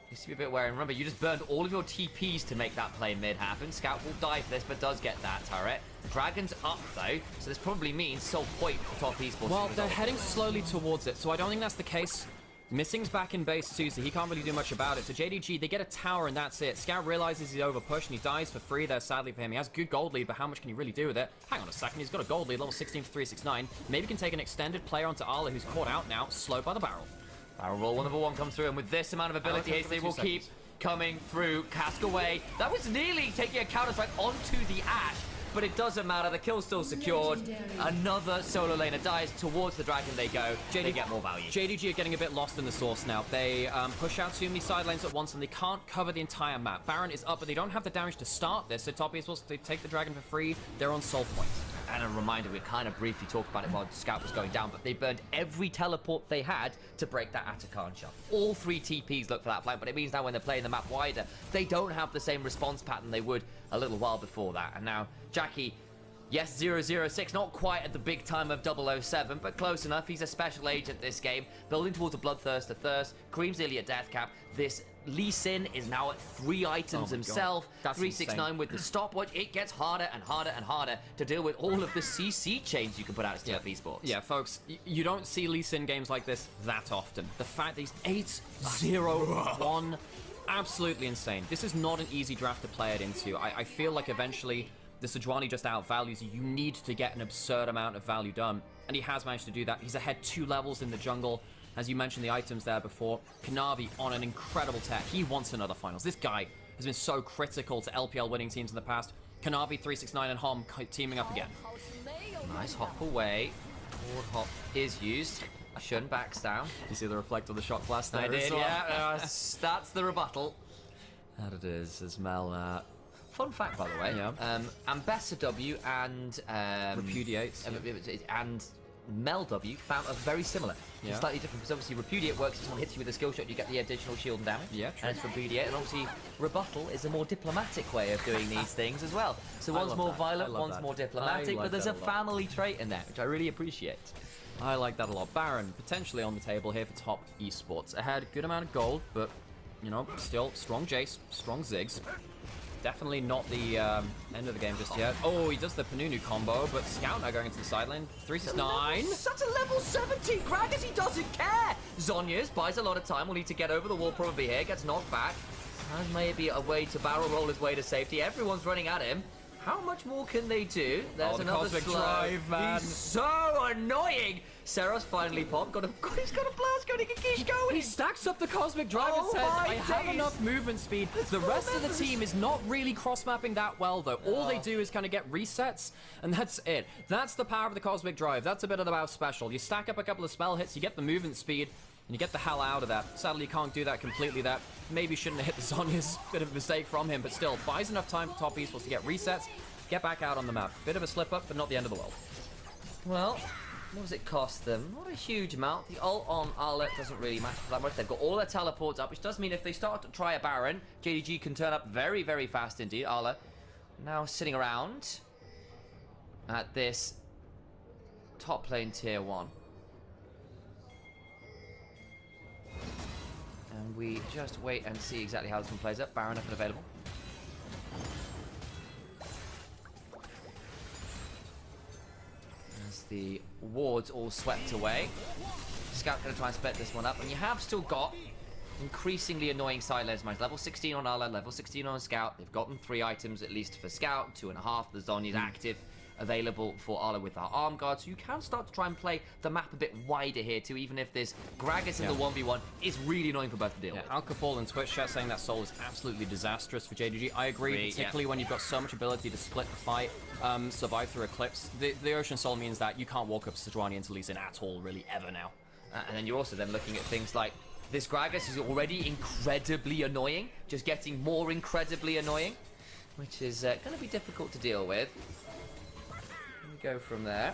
Needs to be a bit wary. Remember, you just burned all of your TPs to make that play mid happen. Scout will die for this, but does get that turret. Dragon's up, though, so this probably means sole point for top Esports. Well, they're heading slowly towards it, so I don't think that's the case. Missing's back in base too, so he can't really do much about it. So JDG, they get a tower and that's it. Scout realizes he's overpushed and he dies for free there, sadly for him. He has good gold lead, but how much can he really do with it? Hang on a second, he's got a gold lead, level 16 for 369. Maybe can take an extended player onto Arla, who's caught out now, slowed by the barrel. Barrel roll, #1 comes through, and with this amount of ability, they will keep coming through. Cask away. That was nearly taking a counter-strike onto the Ash, but it doesn't matter. The kill's still secured. Another solo laner dies. Towards the dragon they go. They get more value. JDG are getting a bit lost in the source now. They push out too many side lanes at once, and they can't cover the entire map. Baron is up, but they don't have the damage to start this, so top Esports, they take the dragon for free. They're on soul point. And a reminder, we kind of briefly talked about it while Scout was going down, but they burned every teleport they had to break that Atakan shot. All 3 TPs look for that flank, but it means now when they're playing the map wider, they don't have the same response pattern they would a little while before that. And now, Jackie, yes, 006, not quite at the big time of 007, but close enough. He's a special agent this game, building towards a Bloodthirster Thirst. Cream's nearly at death cap. This Lee Sin is now at 3 items himself. 369 with the stopwatch. It gets harder and harder and harder to deal with all of the CC chains you can put out as top Esports. Yeah, folks, you don't see Lee Sin games like this that often. The fact that he's 8-0-1, absolutely insane. This is not an easy draft to play it into. I feel like eventually the Sejuani just outvalues you. You need to get an absurd amount of value done, and he has managed to do that. He's ahead 2 levels in the jungle. As you mentioned the items there before, Kanavi on an incredible tech. He wants another finals. This guy has been so critical to LPL winning teams in the past. Kanavi, 369 and Hom teaming up again. Nice hop away. Forward hop is used. Shun backs down. You see the reflect of the shot blast there? I did, yeah. That's the rebuttal. That it is, Ismail. Fun fact, by the way. Yeah. Ambassador W and Repudiates. And Mel W are very similar. Yeah. Slightly different, because obviously Repudiate works if someone hits you with a skill shot, you get the additional shield and damage. Yeah, true. And it's Repudiate, and obviously Rebuttal is a more diplomatic way of doing these things as well. So one's more violent, one's more diplomatic, but there's a family trait in there, which I really appreciate. I like that a lot. Baron, potentially on the table here for top Esports. Ahead, good amount of gold, but, you know, still strong Jace, strong Ziggs. Definitely not the end of the game just yet. Oh, he does the Panunu combo, but Scout now going into the side lane. 369. That's a level 17 Gragas, he doesn't care! Zhonya's buys a lot of time, will need to get over the wall probably here, gets knocked back. And maybe a way to barrel roll his way to safety. Everyone's running at him. How much more can they do? There's the another Cosmic slow. Drive, man. He's so annoying! Seros finally popped, he's got a blast going, he can keep going! He stacks up the Cosmic Drive and Oh says, my I have days. enough movement speed. The rest of the team is not really cross-mapping that well, though. All they do is kind of get resets, and that's it. That's the power of the Cosmic Drive. That's a bit of the WoW special. You stack up a couple of spell hits, you get the movement speed, and you get the hell out of that. Sadly, you can't do that completely. That maybe shouldn't have hit the Zhonya's. Bit of a mistake from him, but still, buys enough time for top Esports to get resets, get back out on the map. Bit of a slip-up, but not the end of the world. Well, what does it cost them? Not a huge amount. The ult on Arla doesn't really matter that much. They've got all their teleports up, which does mean if they start to try a Baron, JDG can turn up very, very fast indeed. Arla now sitting around at this top lane tier 1. And we just wait and see exactly how this one plays up. Baron up and available. As the wards all swept away. Scout going to try and split this one up. And you have still got increasingly annoying side lanes. Level 16 on Arla, level 16 on Scout. They've gotten 3 items at least for Scout, 2.5. The Zhonya's active. available for Arla with our arm guard, so you can start to try and play the map a bit wider here too, even if this Gragas in the 1v1 is really annoying for both to deal with. Al Capol in Twitch chat saying that Soul is absolutely disastrous for JDG. I agree, particularly when you've got so much ability to split the fight, survive through Eclipse. The Ocean Soul means that you can't walk up Sejuani into Lee Sin at all, really, ever now. And then you're also then looking at things like this Gragas is already incredibly annoying, just getting more incredibly annoying, which is going to be difficult to deal with. We go from there.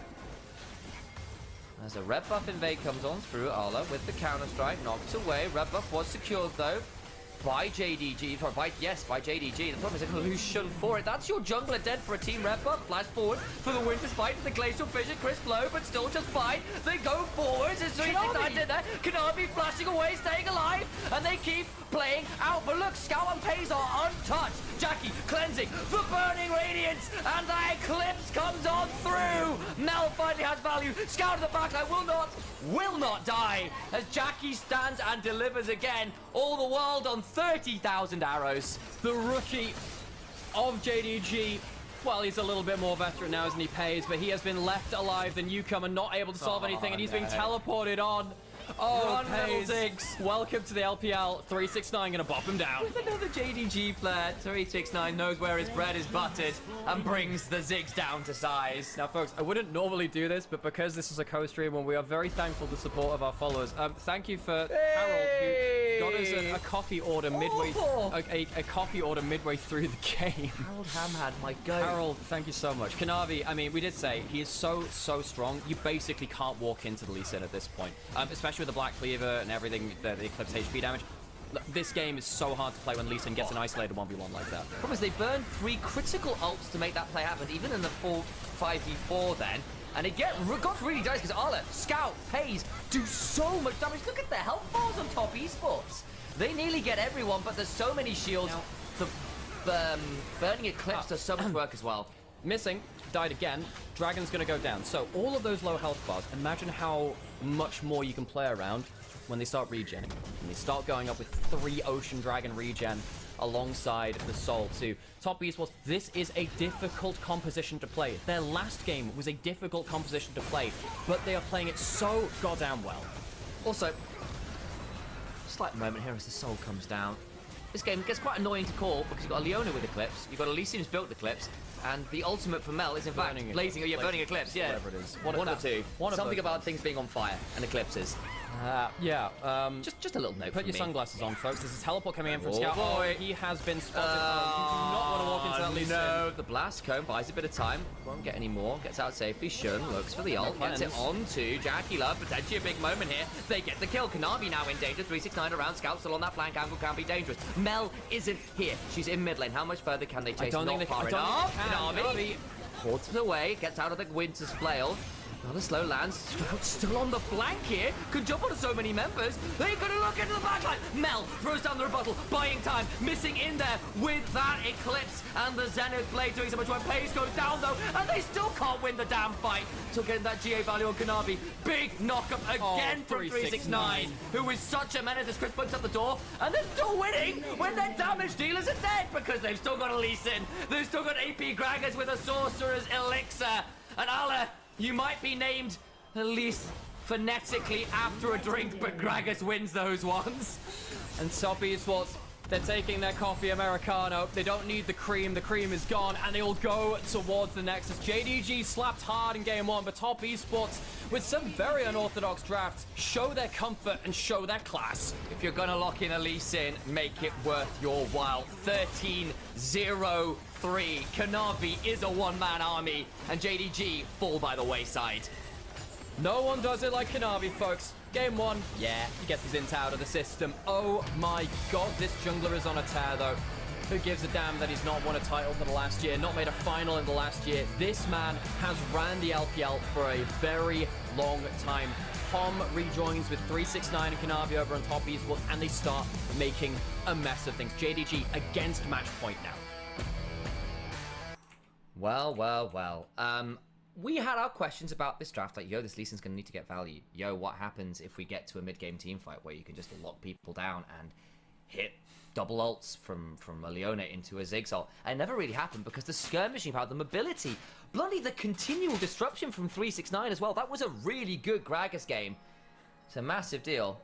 As a red buff invade comes on through, Arla with the counter-strike, knocked away. Red buff was secured though by JDG, or by JDG. The problem is they're going to lose Shun for it. That's your jungler dead for a team red buff. Flash forward for the Winter's Fight, the Glacial Fissure, Chris Blow, but still just fine. They go forwards, it's 369 in there. Kanavi flashing away, staying alive, and they keep playing out. But look, Scout and Pays are untouched. Jackie cleansing the Burning Radiance, and the Eclipse comes on through. Mel finally has value. Scout in the backline will not die as Jackie stands and delivers again. All the world on 30,000 arrows. The rookie of JDG, well, he's a little bit more veteran now, isn't he, Pays, but he has been left alive, the newcomer, not able to solve anything, and he's being teleported on. Oh, Pays, welcome to the LPL. 369 gonna bop him down. With another JDG player, 369 knows where his bread is buttered and brings the Ziggs down to size. Now, folks, I wouldn't normally do this, but because this is a co-stream and we are very thankful for the support of our followers, thank you for Harold, who got us a coffee order midway, a coffee order midway through the game. Harold Hamhad, my God. Harold, thank you so much. Kanavi, I mean, we did say he is so strong. You basically can't walk into the Lee Sin at this point, especially with the Black Cleaver and everything, the Eclipse HP damage. This game is so hard to play when Lee Sin gets an isolated 1v1 like that. The problem is they burn 3 critical ults to make that play happen, even in the full 5v4 then. And it got really dicey because Arla, Scout, Pays do so much damage. Look at the health bars on top esports. They nearly get everyone, but there's so many shields. The Burning Eclipse does so much work as well. Missing, died again. Dragon's gonna go down. So all of those low health bars, imagine how much more you can play around when they start regenning. And they start going up with 3 Ocean Dragon regen alongside the Soul too. Top Esports, this is a difficult composition to play. Their last game was a difficult composition to play, but they are playing it so goddamn well. Also, slight moment here as the Soul comes down. This game gets quite annoying to call because you've got a Leona with Eclipse, you've got a Lee Sin who's built Eclipse, and the ultimate for Mel is in fact blazing, Burning Eclipse, yeah. Whatever it is. One of the two. Something about things being on fire and eclipses. Just a little note. Put your sunglasses on, folks. There's a teleport coming in from Oh, Scout. boy. Oh, he has been spotted. You do not want to walk into that Lee Sin. No, the blast cone buys a bit of time. Won't get any more. Gets out safely. Shun looks for the ult. Gets it on to Jackie Love. Potentially a big moment here. They get the kill. Kanavi now in danger. 369 around. Scout still on that flank angle. Can be dangerous. Mel isn't here. She's in mid lane. How much further can they chase? Not far enough. Kanavi ports away. Gets out of the Winter's Flail. Another slow land. Scout still on the flank here. Could jump onto so many members. They're going to look into the backline. Mel throws down the rebuttal. Buying time. Missing in there with that Eclipse. And the Zenith Blade doing so much work. Pace goes down though. And they still can't win the damn fight. Took in that GA value on Kanavi. Big knockup again from 369. Who is such a menace as Chris puts up the door. And they're still winning when their damage dealers are dead. Because they've still got a Lee Sin. They've still got AP Gragas with a Sorcerer's Elixir. And Ala, you might be named at least phonetically after a drink, but Gragas wins those ones. And Top Esports, they're taking their coffee Americano. They don't need the cream is gone, and they will go towards the Nexus. JDG slapped hard in game 1, but Top Esports, with some very unorthodox drafts, show their comfort and show their class. If you're gonna lock in a Lee Sin, make it worth your while. 13-0-3. Kanavi is a one-man army, and JDG fall by the wayside. No one does it like Kanavi, folks. Game 1, yeah, he gets his int out of the system. Oh my god, this jungler is on a tear, though. Who gives a damn that he's not won a title for the last year, not made a final in the last year. This man has ran the LPL for a very long time. Tom rejoins with 369 and Kanavi over on Top Esports, and they start making a mess of things. JDG against match point now. Well. We had our questions about this draft, like, yo, this Lee Sin's going to need to get value. Yo, what happens if we get to a mid-game team fight where you can just lock people down? And hit double ults from a Leona into a Ziggs ult. And it never really happened because the skirmishing power, the mobility, bloody the continual disruption from 369 as well. That was a really good Gragas game. It's a massive deal.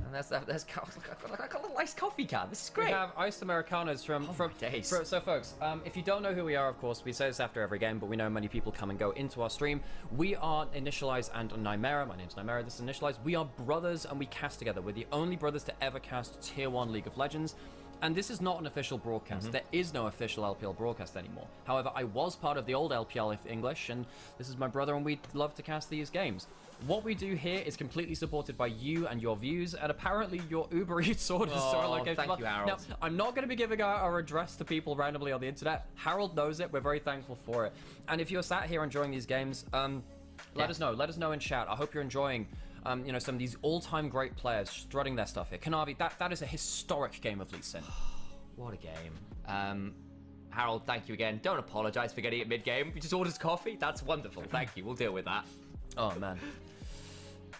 And there's I got a little iced coffee can. This is great. We have iced Americanos from days. So folks, if you don't know who we are, of course, we say this after every game, but we know many people come and go into our stream. We are Initialize and Nymera. My name's Nymera. This is Initialize. We are brothers and we cast together. We're the only brothers to ever cast Tier 1 League of Legends. And this is not an official broadcast. There is no official LPL broadcast anymore. However, I was part of the old LPL English, and this is my brother, and we love to cast these games. What we do here is completely supported by you and your views, and apparently your Uber Eats orders are like a... Thank you, Harold. Now, I'm not going to be giving out our address to people randomly on the internet. Harold knows it. We're very thankful for it. And if you're sat here enjoying these games, let us know. Let us know in chat. I hope you're enjoying... you know, some of these all-time great players strutting their stuff here. Kanavi, that is a historic game of Lee Sin. What a game. Harold, thank you again. Don't apologize for getting it mid-game. We just ordered coffee. That's wonderful. Thank you. We'll deal with that. Oh man.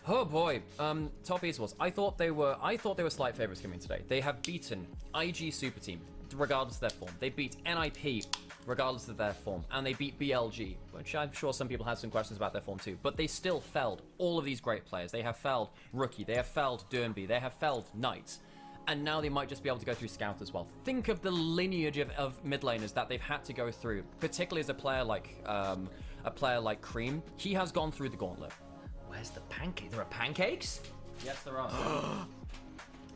Oh boy. Top Esports. I thought they were slight favorites coming today. They have beaten IG Super Team, regardless of their form. They beat NIP, regardless of their form, and they beat BLG, which I'm sure some people had some questions about their form too. But they still felled all of these great players. They have felled Rookie. They have felled Dernby. They have felled Knights. And now they might just be able to go through Scout as well. Think of the lineage of mid laners that they've had to go through, particularly as a player like Cream. He has gone through the gauntlet. Where's the pancake? There are pancakes? Yes, there are.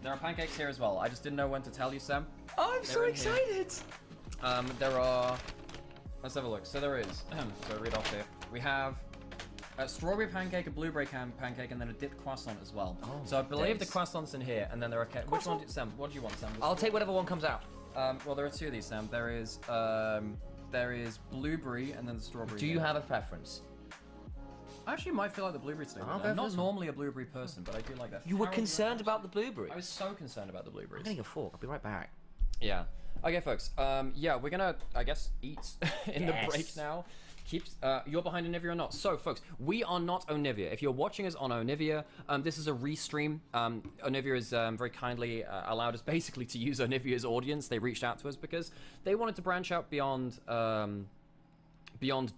There are pancakes here as well. I just didn't know when to tell you, Sam. Oh, I'm so excited. There are... Let's have a look. So there is... so read off here. We have a strawberry pancake, a blueberry pancake, and then a dipped croissant as well. Oh, so I believe the croissant's in here, and then there are... Which one, Sam? What do you want, Sam? I'll take whatever one comes out. Well, there are two of these, Sam. There is blueberry and then the strawberry. Do you have a preference? I actually might feel like the blueberry today. I'm not normally a blueberry person, but I do like that. You were concerned about the blueberry? I was so concerned about the blueberries. I'm getting a fork. I'll be right back. Yeah. Okay, folks. Yeah, we're gonna, I guess, eat in the break now. You're behind Onivia or not? So, folks, we are not Onivia. If you're watching us on Onivia, this is a restream. Onivia has very kindly allowed us basically to use Onivia's audience. They reached out to us because they wanted to branch out beyond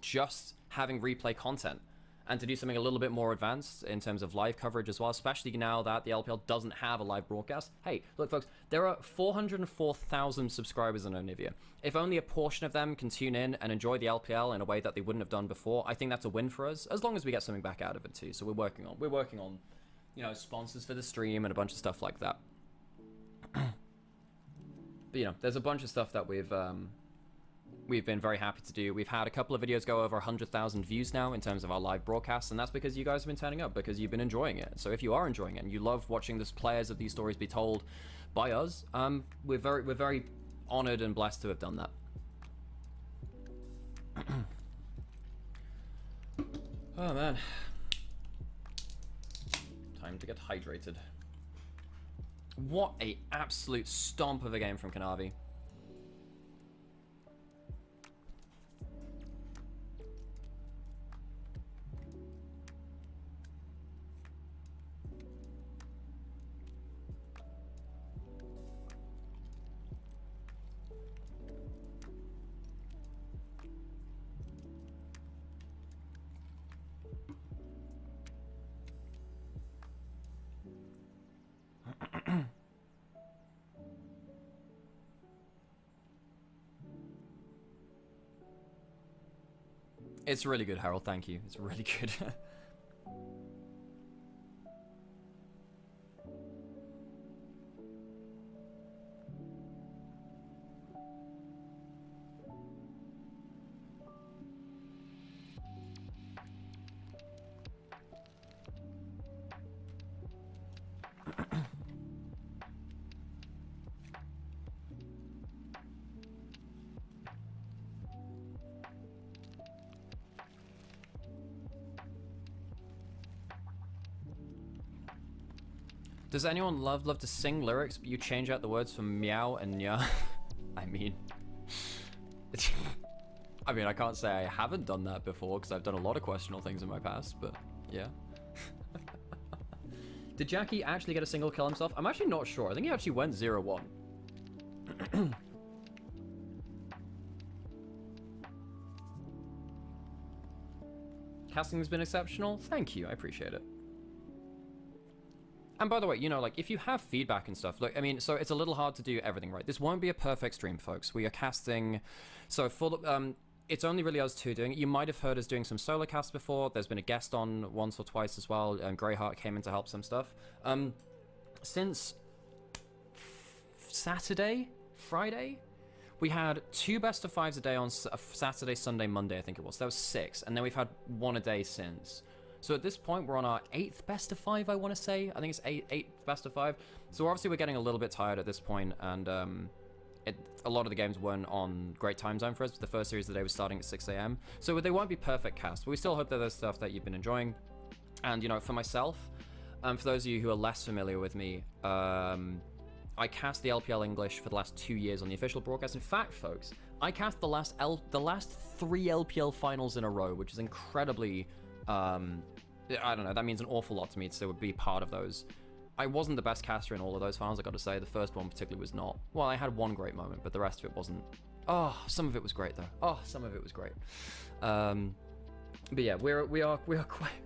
just having replay content, and to do something a little bit more advanced in terms of live coverage as well, especially now that the LPL doesn't have a live broadcast. Hey, look, folks, there are 404,000 subscribers on Onivia. If only a portion of them can tune in and enjoy the LPL in a way that they wouldn't have done before, I think that's a win for us, as long as we get something back out of it too. So we're working on, you know, sponsors for the stream and a bunch of stuff like that. But, you know, there's a bunch of stuff that we've been very happy to do. We've had a couple of videos go over 100,000 views now in terms of our live broadcasts, and that's because you guys have been turning up, because you've been enjoying it. So if you are enjoying it and you love watching the players of these stories be told by us, we're very honored and blessed to have done that. Oh man, time to get hydrated. What a absolute stomp of a game from Kanavi. It's really good, Harold. Thank you. It's really good. Does anyone love to sing lyrics, but you change out the words from meow and nya? I mean, I can't say I haven't done that before, because I've done a lot of questionable things in my past, but yeah. Did Jackie actually get a single kill himself? I'm actually not sure. I think he actually went 0-1. Casting has been exceptional. Thank you. I appreciate it. And by the way, you know, like, if you have feedback and stuff, like, I mean, so it's a little hard to do everything right. This won't be a perfect stream, folks. We are casting, so for the, it's only really us two doing it. You might have heard us doing some solo casts before. There's been a guest on once or twice as well, and Greyheart came in to help some stuff. Since Friday, we had 2 best of 5s a day on Saturday, Sunday, Monday, I think it was. That was 6, and then we've had 1 a day since. So at this point, we're on our 8th best of 5, I want to say. I think it's 8th best of 5. So obviously we're getting a little bit tired at this point, and a lot of the games weren't on great time zone for us. The first series of the day was starting at 6 a.m. So they won't be perfect casts, but we still hope that there's stuff that you've been enjoying. And, you know, for myself, for those of you who are less familiar with me, I cast the LPL English for the last 2 years on the official broadcast. In fact, folks, I cast the last 3 LPL finals in a row, which is incredibly, I don't know, that means an awful lot to me to be part of those. I wasn't the best caster in all of those finals, I gotta say. The first one particularly was not. Well, I had one great moment, but the rest of it wasn't. Oh, some of it was great, though. Oh, some of it was great. But yeah, we are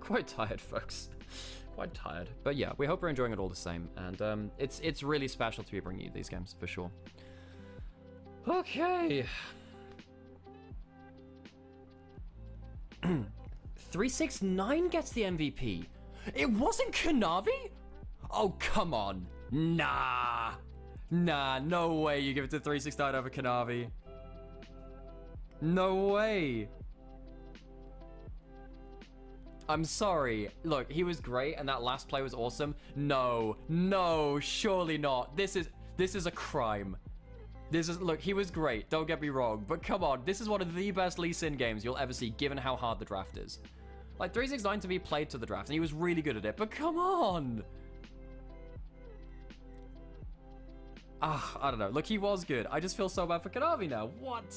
quite tired, folks. Quite tired. But yeah, we hope we're enjoying it all the same. And it's really special to be bringing you these games, for sure. Okay. 369 gets the MVP. It wasn't Kanavi? Oh, come on. Nah, no way you give it to 369 over Kanavi. No way. I'm sorry. Look, he was great, and that last play was awesome. No, surely not. This is a crime. Look, he was great, don't get me wrong, but come on, this is one of the best Lee Sin games you'll ever see, given how hard the draft is. Like, 369 to be played to the draft, and he was really good at it, but come on! I don't know. Look, he was good. I just feel so bad for Kanavi now. What?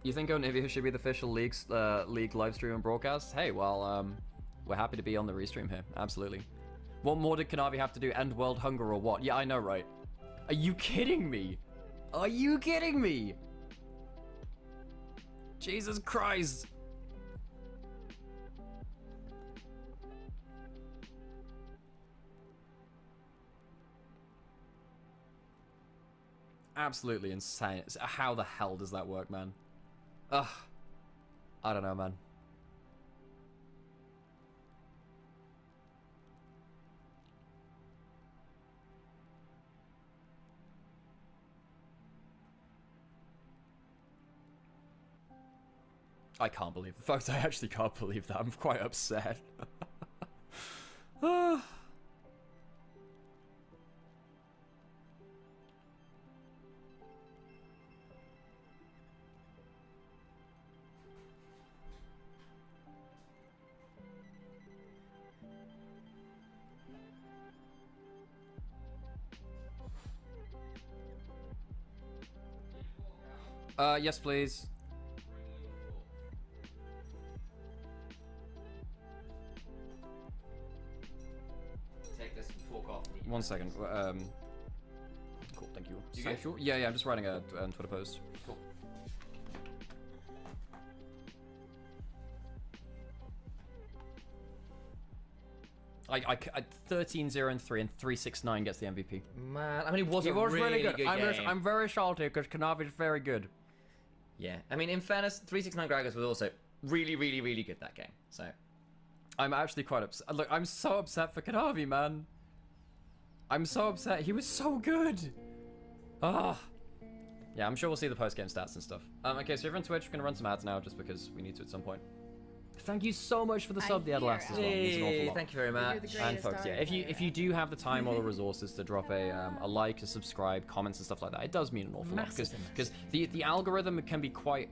You think Onivia should be the official league live stream and broadcast? Hey, well, we're happy to be on the restream here. Absolutely. What more did Kanavi have to do? End world hunger or what? Yeah, I know, right? Are you kidding me? Are you kidding me? Jesus Christ. Absolutely insane. How the hell does that work, man? Ugh. I don't know, man. I can't believe it. Folks, I actually can't believe that. I'm quite upset. Yes, please. Take this fork off. 1 second. Cool, thank you. Thank you. Yeah, I'm just writing a Twitter post. Cool. I 13-0 and 3 and 369 gets the MVP. Man, I mean, it was a really good game. I'm very salty because Kanavi is very good. Yeah, I mean, in fairness, 369 Gragas was also really good that game. So, I'm actually quite upset. Look, I'm so upset for Kanavi, man. I'm so upset. He was so good. Ah. Yeah, I'm sure we'll see the post-game stats and stuff. Okay, so if you're on Twitch, we're gonna run some ads now, just because we need to at some point. Thank you so much for the sub, the Adlast as well. Means an awful lot. Thank you very much. And folks, yeah, if you do have the time or the resources to drop a like, a subscribe, comments and stuff like that, it does mean an awful lot, because the algorithm can be quite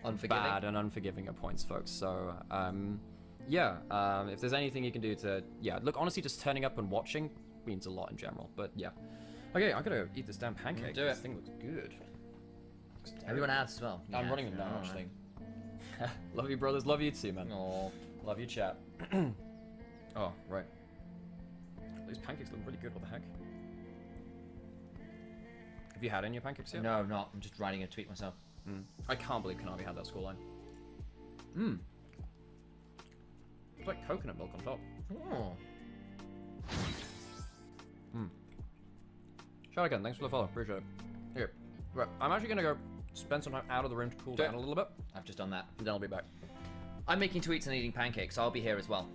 unforgiving. bad and unforgiving at points, folks. So yeah, if there's anything you can do to, yeah, look, honestly, just turning up and watching means a lot in general. But yeah, okay, I gotta eat this damn pancake. Do it. This thing looks good. Everyone adds as well. I'm running them down actually. Love you, brothers. Love you too, man. Oh. Love you, chat. Oh, right. These pancakes look really good. What the heck? Have you had any of your pancakes yet? No, I'm not. I'm just writing a tweet myself. I can't believe Kanavi had that scoreline. Mmm. It's like coconut milk on top. Oh. Shout again, thanks for the follow, appreciate it. Here, right, I'm actually gonna go spend some time out of the room to cool down a little bit, I've just done that. and then I'll be back. I'm making tweets and eating pancakes, so I'll be here as well.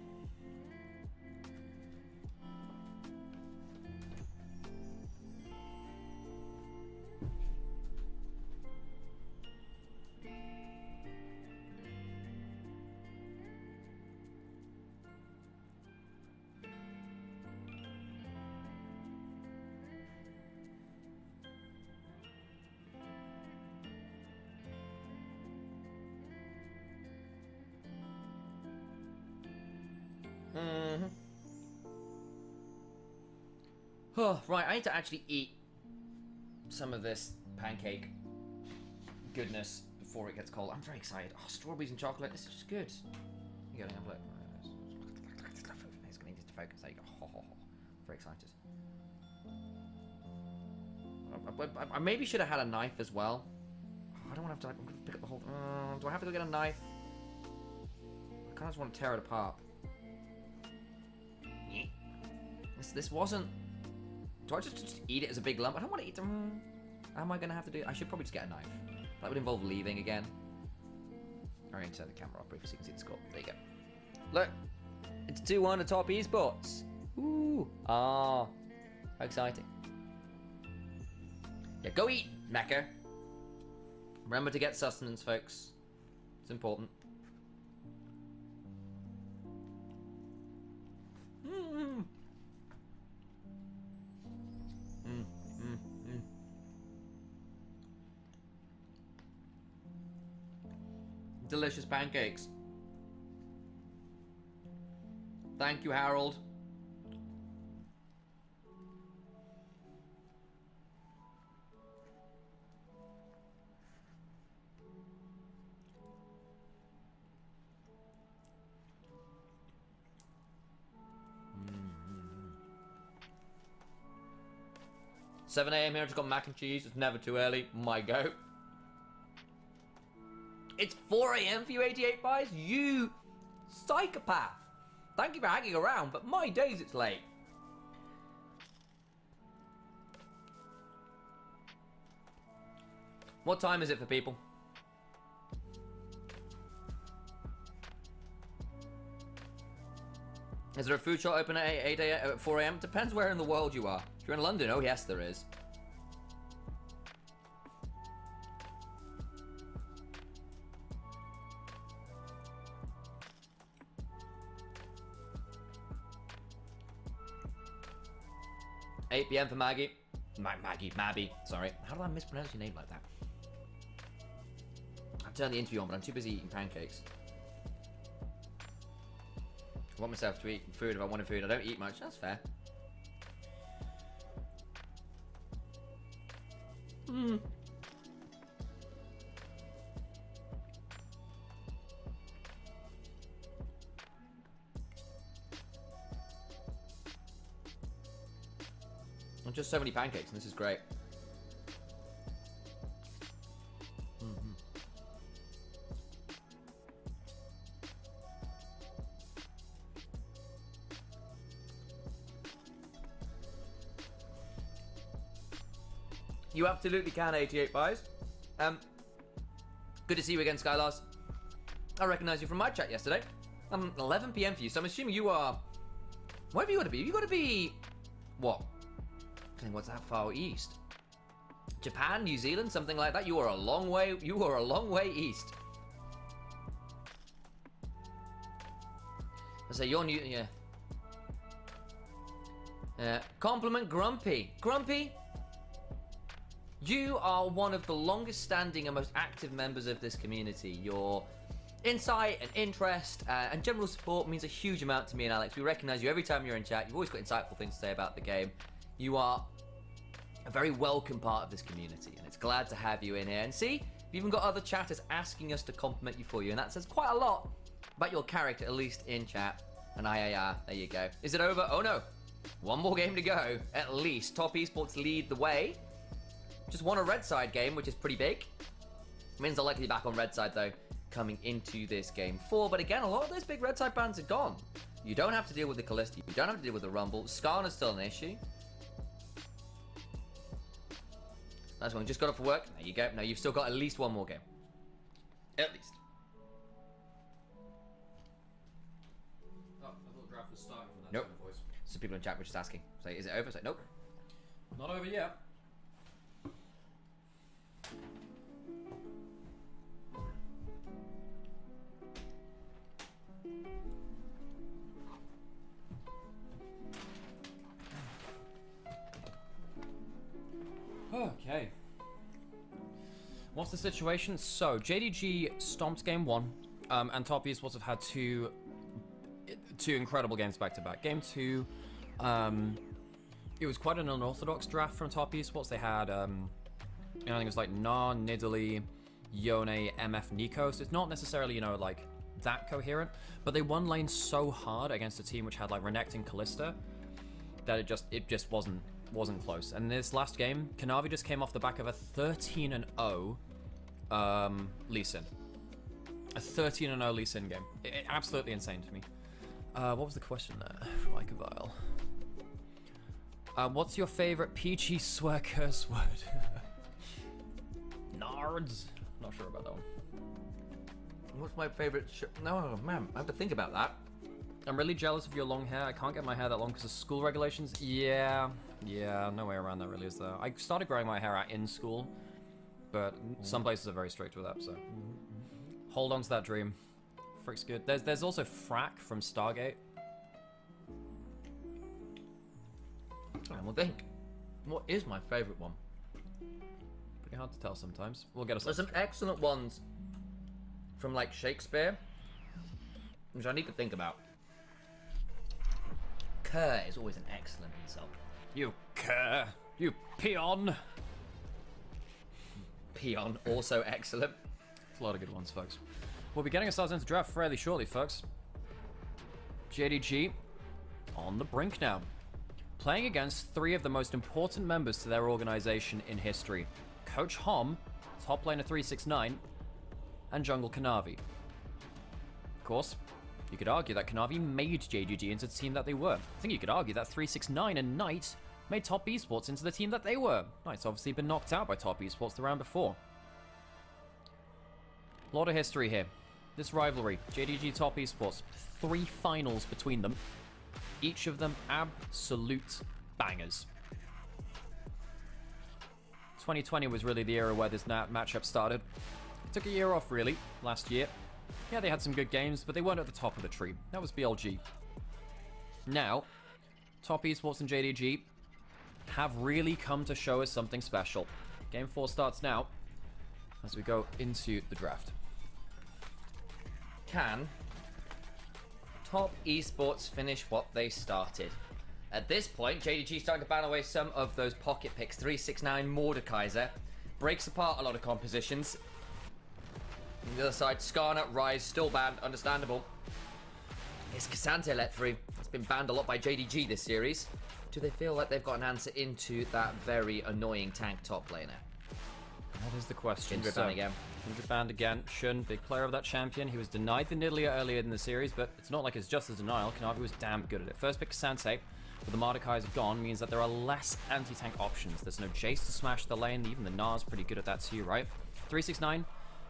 Oh, right, I need to actually eat some of this pancake goodness before it gets cold. I'm very excited. Oh, strawberries and chocolate. This is just good. You go, have a look. It's going to need to focus. There you go. Very excited. I maybe should have had a knife as well. I don't want to have to. I'm going to pick up the whole. Do I have to go get a knife? I kind of just want to tear it apart. This wasn't. Do I just eat it as a big lump? I don't want to eat them. Am I going to have to do it? I should probably just get a knife. That would involve leaving again. I'm going to turn the camera off briefly so you can see the score. There you go. Look. It's 2-1 at top esports. Ooh. Ah. How exciting. Yeah, go eat, Mecca. Remember to get sustenance, folks. It's important. Delicious pancakes. Thank you, Harold. Mm-hmm. 7 a.m. here, I just got mac and cheese. It's never too early. My go. It's 4 a.m. for you 88 buys? You psychopath. Thank you for hanging around, but my days it's late. What time is it for people? Is there a food shop open at 8 a.m. at 4 a.m.? Depends where in the world you are. If you're in London, oh yes there is. $8 p.m. for Maggie. Mabby, sorry. How did I mispronounce your name like that? I turned the interview on, but I'm too busy eating pancakes. I want myself to eat food if I wanted food. I don't eat much, that's fair. Just so many pancakes, and this is great. You absolutely can, 88 buys. Good to see you again, Skylars. I recognize you from my chat yesterday. 11 p.m. for you, so I'm assuming you are... Wherever you got to be. You got to be... What? What's that far east? Japan, New Zealand, something like that. You are a long way. You are a long way east. I say you're new. Yeah. Compliment Grumpy. Grumpy, you are one of the longest standing and most active members of this community. Your insight and interest and general support means a huge amount to me and Alex. We recognize you every time you're in chat. You've always got insightful things to say about the game. You are a very welcome part of this community, and it's glad to have you in here. And see, You've even got other chatters asking us to compliment you for you, and that says quite a lot about your character, at least in chat. And there you go. Is it over? Oh no. One more game to go, at least. Top Esports lead the way. Just won a red side game, which is pretty big. Means they're likely back on red side, though, coming into this game 4. But again, a lot of those big red side bans are gone. You don't have to deal with the Callista. You don't have to deal with the Rumble. Skarner's still an issue. Nice one. Just got off for work. There you go. No, you've still got at least one more game. At least. Oh, I thought the draft was starting from that Nope. tone of voice. Some people in chat were just asking. Say, is it over? Say, nope. Not over yet. Okay. What's the situation? So, JDG stomped game 1, and Top Esports have had two incredible games back to back. Game 2, it was quite an unorthodox draft from Top Esports. They had, I think it was like Nah, Nidalee, Yone, MF, Nico. So it's not necessarily, you know, like that coherent, but they won lane so hard against a team which had like Renekton and Callista that it just wasn't close. And this last game, Kanavi just came off the back of a 13-0 Lee Sin. A 13-0 Lee Sin game. Absolutely insane to me. What was the question there? From Icavile. What's your favorite PG swear curse word? Nards. Not sure about that one. What's my favorite? No, man, I have to think about that. I'm really jealous of your long hair. I can't get my hair that long because of school regulations. Yeah, no way around that really, is there? I started growing my hair out in school, but some places are very strict with that, so. Hold on to that dream. Frick's good. There's also Frack from Stargate. And we'll think. What is my favorite one? Pretty hard to tell sometimes. We'll get us. There's some excellent ones from like Shakespeare, which I need to think about. Cur is always an excellent insult. You cur. You peon. Peon, also excellent. There's a lot of good ones, folks. We'll be getting ourselves into draft fairly shortly, folks. JDG on the brink now. Playing against 3 of the most important members to their organization in history. Coach Hom, top laner 369, and Jungle Kanavi. Of course, you could argue that Kanavi made JDG into the team that they were. I think you could argue that 369 and Knight made Top Esports into the team that they were. Knight's obviously been knocked out by Top Esports the round before. A lot of history here. This rivalry, JDG Top Esports, 3 finals between them. Each of them absolute bangers. 2020 was really the era where this matchup started. It took a year off, really, last year. Yeah, they had some good games, but they weren't at the top of the tree. That was BLG. Now, Top Esports and JDG have really come to show us something special. Game 4 starts now, as we go into the draft. Can Top Esports finish what they started? At this point, JDG starting to ban away some of those pocket picks. 369 Mordekaiser breaks apart a lot of compositions. On the other side, Skarner, Rise, still banned, understandable. It's Cassante let through. It's been banned a lot by JDG this series. Do they feel like they've got an answer into that very annoying tank top laner? That is the question. Kindred ban again. Kindred banned again. Shun, big player of that champion. He was denied the Nidalee earlier in the series, but it's not like it's just a denial. Kanavi was damn good at it. First pick Cassante, but the Mordekaiser gone means that there are less anti-tank options. There's no Jace to smash the lane. Even the Nars pretty good at that too, right? 369,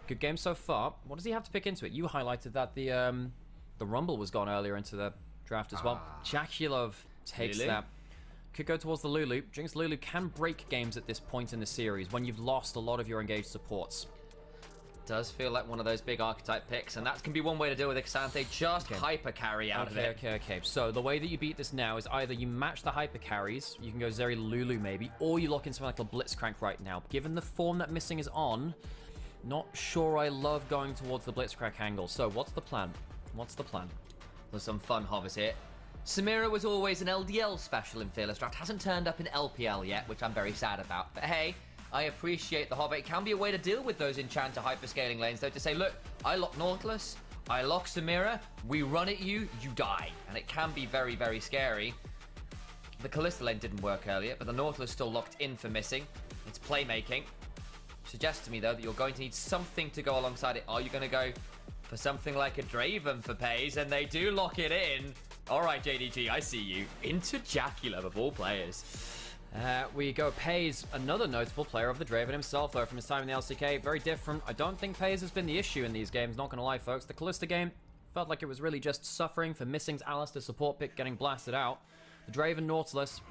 good game so far. What does he have to pick into it? You highlighted that the Rumble was gone earlier into the draft as well. Jakulov takes Lulu. that. Could go towards the Lulu. Jinx Lulu can break games at this point in the series when you've lost a lot of your engaged supports. Does feel like one of those big archetype picks, and that can be one way to deal with it. Cassante just hyper carry out of it. Okay. So the way that you beat this now is either you match the hyper carries, you can go Zeri Lulu maybe, or you lock in something like a Blitzcrank right now. Given the form that Missing is on, not sure I love going towards the Blitzcrank angle. So what's the plan? There's some fun hovers here. Samira was always an LDL special in Fearless Draft. Hasn't turned up in LPL yet, which I'm very sad about. But hey, I appreciate the hover. It can be a way to deal with those enchanter hyperscaling lanes, though, to say, look, I lock Nautilus, I lock Samira, we run at you, you die. And it can be very, very scary. The Kalista lane didn't work earlier, but the Nautilus still locked in for missing. It's playmaking. Suggests to me, though, that you're going to need something to go alongside it. Are you going to go for something like a Draven for Pays? And they do lock it in. All right, JDG, I see you. Into Jacula of all players. We go Pays, another notable player of the Draven himself, though, from his time in the LCK. Very different. I don't think Pays has been the issue in these games, not gonna lie, folks. The Kalista game felt like it was really just suffering for missing Alistair support pick getting blasted out. The Draven Nautilus,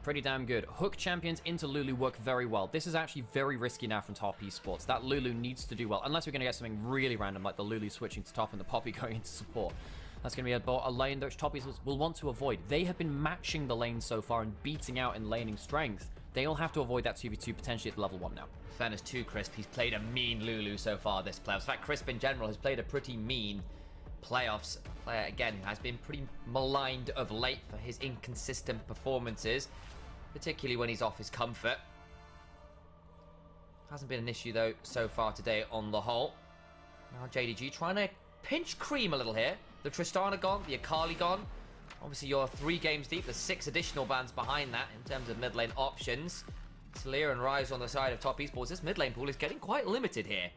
pretty damn good. Hook champions into Lulu work very well. This is actually very risky now from top esports. That Lulu needs to do well, unless we're gonna get something really random, like the Lulu switching to top and the Poppy going into support. That's going to be a lane that top esports will want to avoid. They have been matching the lane so far and beating out in laning strength. They'll have to avoid that 2v2 potentially at level 1 now. Fairness to Crisp, he's played a mean Lulu so far this playoffs. In fact, Crisp in general has played a pretty mean playoffs. Player, again, who has been pretty maligned of late for his inconsistent performances, particularly when he's off his comfort. Hasn't been an issue, though, so far today on the whole. Now JDG trying to pinch cream a little here. The Tristana gone, the Akali gone. Obviously, you're 3 games deep. There's 6 additional bans behind that in terms of mid lane options. Slayer and Rise on the side of top esports. This mid lane pool is getting quite limited here.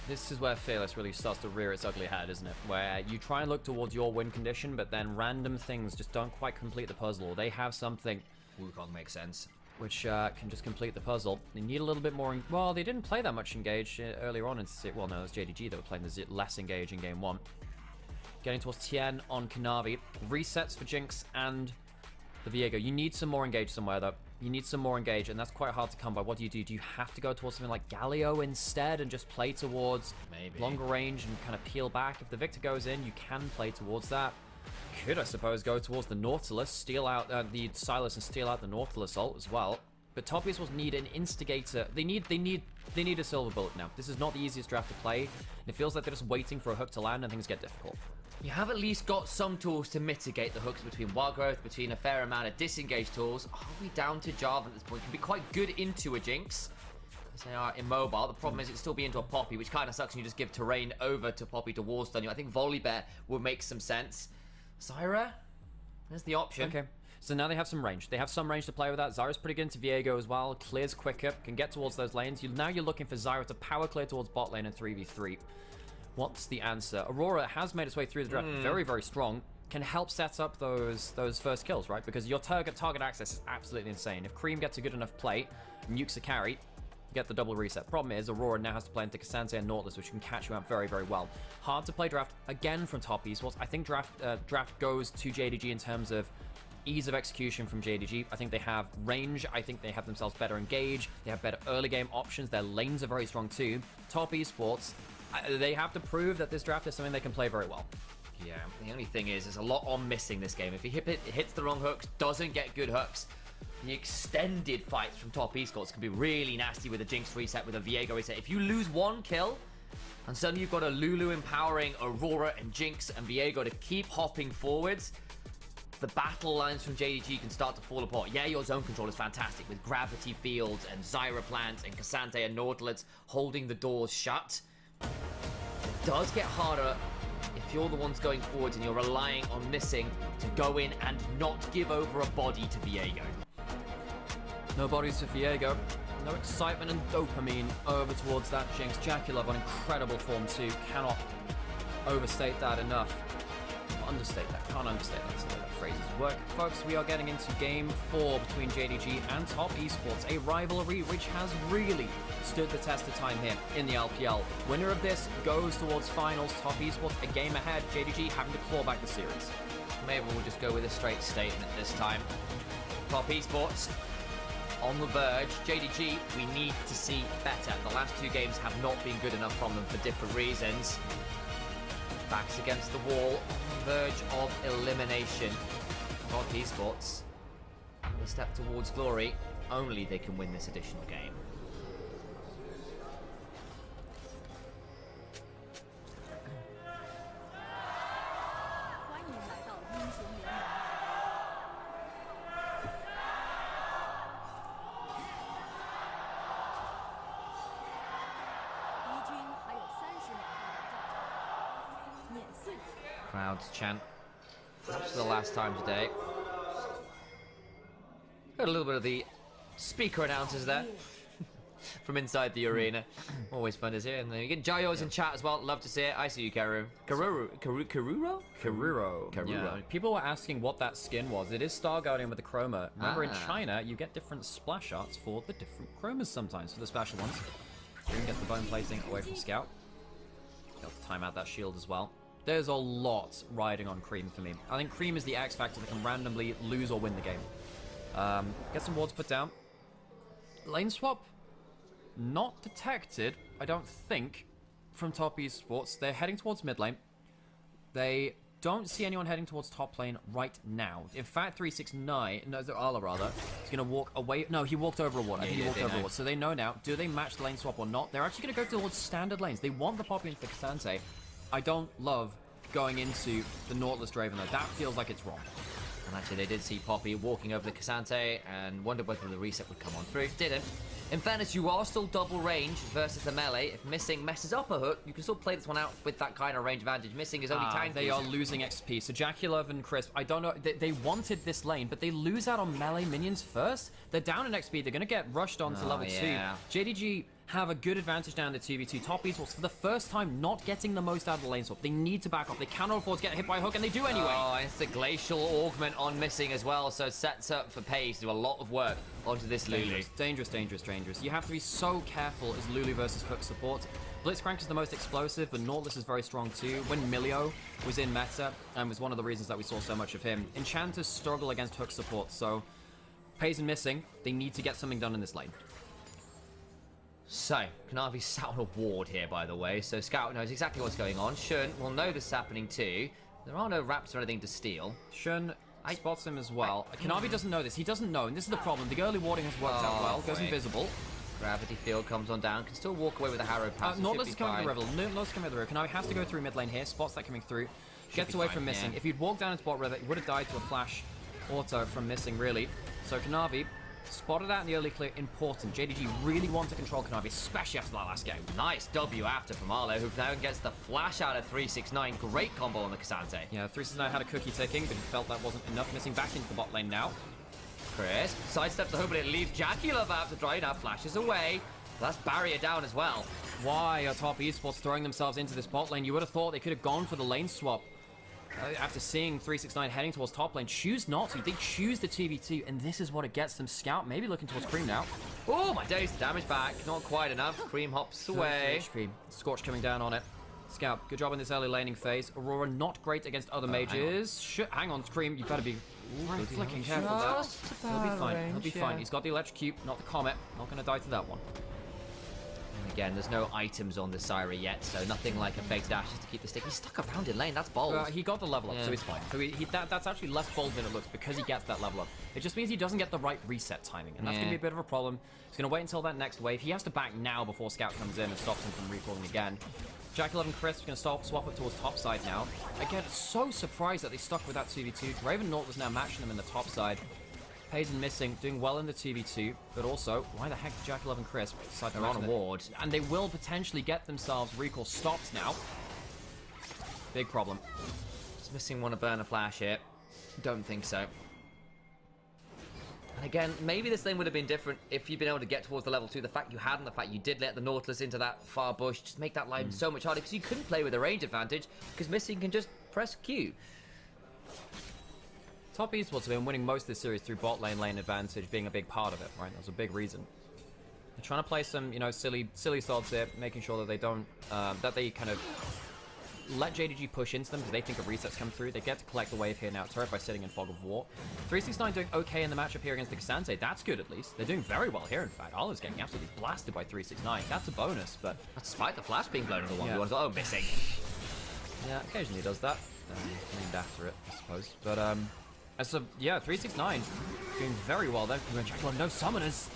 This is where Fearless really starts to rear its ugly head, isn't it? Where you try and look towards your win condition, but then random things just don't quite complete the puzzle. Or they have something Wukong makes sense. which can just complete the puzzle. They need a little bit more... Well, they didn't play that much engage earlier on. Well, no, it was JDG that were playing the less engage in game 1. Getting towards Tien on Kanavi. Resets for Jinx and the Viego. You need some more engage somewhere, though. You need some more engage, and that's quite hard to come by. What do? Do you have to go towards something like Galio instead and just play towards longer range and kind of peel back? If the Victor goes in, you can play towards that. Could, I suppose, go towards the Nautilus, steal out the Silas and steal out the Nautilus ult as well. But top esports need an instigator. They need a silver bullet now. This is not the easiest draft to play. And it feels like they're just waiting for a hook to land and things get difficult. You have at least got some tools to mitigate the hooks between wild growth, between a fair amount of disengage tools. Are we down to Jarvan at this point? Can be quite good into a Jinx, because they are immobile. The problem is it's still be into a Poppy, which kind of sucks, and you just give terrain over to Poppy to wall stun you. I think Volibear would make some sense. Zyra, there's the option. Okay, so now they have some range. They have some range to play with that. Zyra's pretty good into Viego as well. Clears quicker, can get towards those lanes. Now you're looking for Zyra to power clear towards bot lane and 3v3. What's the answer? Aurora has made its way through the draft very, very strong. Can help set up those first kills, right? Because your target access is absolutely insane. If Cream gets a good enough play, nukes a carry, get the double reset. Problem is, Aurora now has to play into Cassandra and Nautilus, which can catch you out very, very well. Hard to play draft again from top esports. I think draft goes to JDG in terms of ease of execution from JDG. I think they have range. I think they have themselves better engage. They have better early game options. Their lanes are very strong too. Top esports, they have to prove that this draft is something they can play very well. Yeah, the only thing is, there's a lot on missing this game. If he hits the wrong hooks, doesn't get good hooks, the extended fights from top esports can be really nasty with a Jinx reset, with a Viego reset. If you lose one kill, and suddenly you've got a Lulu empowering Aurora and Jinx and Viego to keep hopping forwards, the battle lines from JDG can start to fall apart. Yeah, your zone control is fantastic with Gravity Fields and Zyra Plant and Cassandra and Nautilus holding the doors shut. It does get harder if you're the ones going forwards and you're relying on missing to go in and not give over a body to Viego. No bodies to Viego. No excitement and dopamine over towards that Jinx. Jacula on incredible form too. Cannot overstate that enough. Understate that. Can't understate that. That's the way that phrases work. Folks, we are getting into game 4 between JDG and Top Esports. A rivalry which has really stood the test of time here in the LPL. Winner of this goes towards finals. Top Esports a game ahead. JDG having to claw back the series. Maybe we'll just go with a straight statement this time. Top Esports on the verge. JDG, we need to see better. The last 2 games have not been good enough from them for different reasons. Backs against the wall, on the verge of elimination. Top Esports, a step towards glory. Only they can win this additional game. Crowds chant. Perhaps for the last time today. Got a little bit of the speaker announcers there. From inside the arena. Always fun to see. And then you get Jayo's in chat as well. Love to see it. I see you, Karuro. Karuro? Yeah. People were asking what that skin was. It is Star Guardian with the chroma. Remember, in China, you get different splash arts for the different chromas sometimes, for the special ones. You can get the bone plating away from Scout. Got to time out that shield as well. There's a lot riding on Cream for me. I think Cream is the X factor that can randomly lose or win the game. Get some wards put down. Lane swap. Not detected, I don't think, from top esports. They're heading towards mid lane. They don't see anyone heading towards top lane right now. In fact, 369, no, Ala rather, is going to walk away. No, he walked over a ward. I think he walked over a ward. So they know now, do they match the lane swap or not? They're actually going to go towards standard lanes. They want the Poppy into the Kasante. I don't love going into the Nautilus Draven though. That feels like it's wrong. And actually, they did see Poppy walking over the Kasante and wondered whether the reset would come on through. Didn't. In fairness, you are still double range versus the melee. If Missing messes up a hook, you can still play this one out with that kind of range advantage. Missing is only tanky. They are losing XP. So Jackulov and Crisp, I don't know. They wanted this lane, but they lose out on melee minions first. They're down in XP. They're going to get rushed on to level 2. JDG have a good advantage down the 2v2. Top esports, for the first time, not getting the most out of the lane swap. They need to back off. They cannot afford to get hit by a hook, and they do anyway. Oh, it's the glacial augment on Missing as well, so sets up for Pace to do a lot of work onto this Lulu. Dangerous, dangerous, dangerous. You have to be so careful as Lulu versus hook support. Blitzcrank is the most explosive, but Nautilus is very strong too. When Milio was in meta, and was one of the reasons that we saw so much of him, enchanters struggle against hook support, so Pace and Missing, they need to get something done in this lane. So, Kanavi sat on a ward here, by the way, so Scout knows exactly what's going on. Shun will know this is happening too. There are no wraps or anything to steal. Shun spots him as well. Kanavi doesn't know this. He doesn't know, and this is the problem. The early warding has worked out well. Goes invisible. Gravity field comes on down. Can still walk away with a Harrow pass. Nautilus is coming with the Revel. Nautilus is coming with the Revel. Kanavi has to go through mid lane here. Spots that coming through. Gets away from Missing. If he'd walked down into bot Revel, he would have died to a flash auto from Missing, really. So Kanavi spotted out in the early clear, important. JDG really want to control Kanavi, especially after that last game. Nice W after from Arlo, who now gets the flash out of 369. Great combo on the Kasante. Yeah, 369 had a cookie taking, but he felt that wasn't enough. Missing back into the bot lane now. Chris sidesteps the hook, but it leaves Jackulov out to dry. Now flashes away. That's barrier down as well. Why are top esports throwing themselves into this bot lane? You would have thought they could have gone for the lane swap. After seeing 369 heading towards top lane, choose not to. They choose the 2v2, and this is what it gets them. Scout maybe looking towards Cream now. Oh, my days, damage back. Not quite enough. Cream hops away. HP. Scorch coming down on it. Scout, good job in this early laning phase. Aurora not great against other mages. Hang on, Cream, you better be flicking careful there. He'll be fine. He'll be fine. He's got the electrocute, not the comet. Not going to die to that one. Again, there's no items on the Syra yet, so nothing like a Fated Ashes to keep the stick. He's stuck around in lane, that's bold. He got the level up, so he's fine. So that's actually less bold than it looks because he gets that level up. It just means he doesn't get the right reset timing, and that's going to be a bit of a problem. He's going to wait until that next wave. He has to back now before Scout comes in and stops him from recalling again. Jackulov and Chris are going to swap it towards top side now. Again, so surprised that they stuck with that 2v2. Raven Nautilus now matching them in the top side. Paid and Missing, doing well in the 2v2, but also, why the heck did Jackulov and Crisp decide to on a ward? And they will potentially get themselves recall stopped now. Big problem. Just Missing want to burn a flash here. Don't think so. And again, maybe this lane would have been different if you'd been able to get towards the level 2. The fact you hadn't, the fact you did let the Nautilus into that far bush, just make that line so much harder, because you couldn't play with a range advantage, because Missing can just press Q. Top esports have been winning most of this series through bot lane advantage being a big part of it, right? That's a big reason. They're trying to play some, silly sods here, making sure that they don't, that they kind of let JDG push into them because they think a reset's come through. They get to collect the wave here now, turret by sitting in Fog of War. 369 doing okay in the matchup here against the Kasante. That's good at least. They're doing very well here, in fact. Arlo's getting absolutely blasted by 369. That's a bonus, but despite the flash being blown in the 1v1, oh, Missing. Yeah, occasionally does that. Named after it, I suppose. But, so, yeah, 369 doing very well there. Jackulov, no summoners.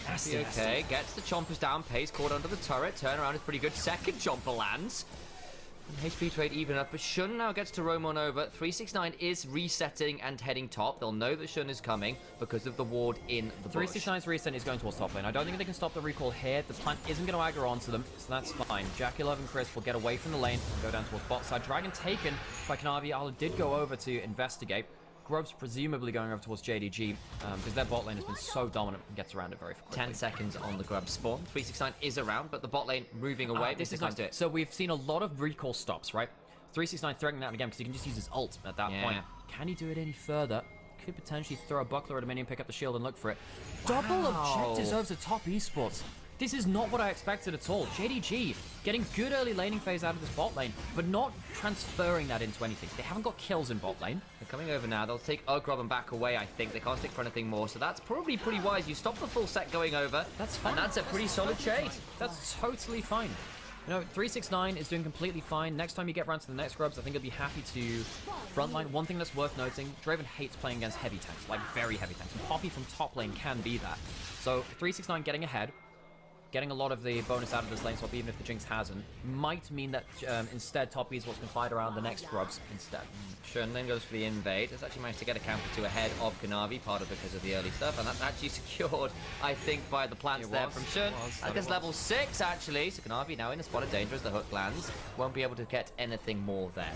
Nasty, okay, gets the chompers down. Pace caught under the turret. Turnaround is pretty good. Second chomper lands. HP trade even up, but Shun now gets to roam on over. 369 is resetting and heading top. They'll know that Shun is coming because of the ward in the bush. 369's reset is going towards top lane. I don't think they can stop the recall here. The plant isn't going to aggro onto them, so that's fine. Jdg and Chris will get away from the lane and go down towards bot side. Dragon taken by Kanavi. Ala did go over to investigate. Grub's presumably going over towards JDG because their bot lane has been so dominant and gets around it very quickly. 10 seconds on the Grub spawn. 369 is around, but the bot lane moving away. This is nice. So we've seen a lot of recall stops, right? 369 threatening that again because he can just use his ult at that point. Can he do it any further? Could potentially throw a buckler at a minion, pick up the shield and look for it. Double objectives over to top esports. This is not what I expected at all. JDG getting good early laning phase out of this bot lane, but not transferring that into anything. They haven't got kills in bot lane. They're coming over now. They'll take Ugrub and back away, I think. They can't stick for anything more, so that's probably pretty wise. You stop the full set going over. That's fine. And that's a pretty solid trade. That's totally fine. You know, 369 is doing completely fine. Next time you get around to the next Grubs, I think he'll be happy to frontline. One thing that's worth noting, Draven hates playing against heavy tanks, like very heavy tanks. And Poppy from top lane can be that. So 369 getting ahead, getting a lot of the bonus out of this lane swap, even if the Jinx hasn't, might mean that instead top esports can fight around the next Grubs instead. Shun then goes for the invade. Has actually managed to get a counter to ahead of Kanavi, part of because of the early stuff, and that's actually secured, I think, by the plants there from Shun. That gets level 6, actually, so Kanavi now in a spot of danger as the hook lands. Won't be able to get anything more there.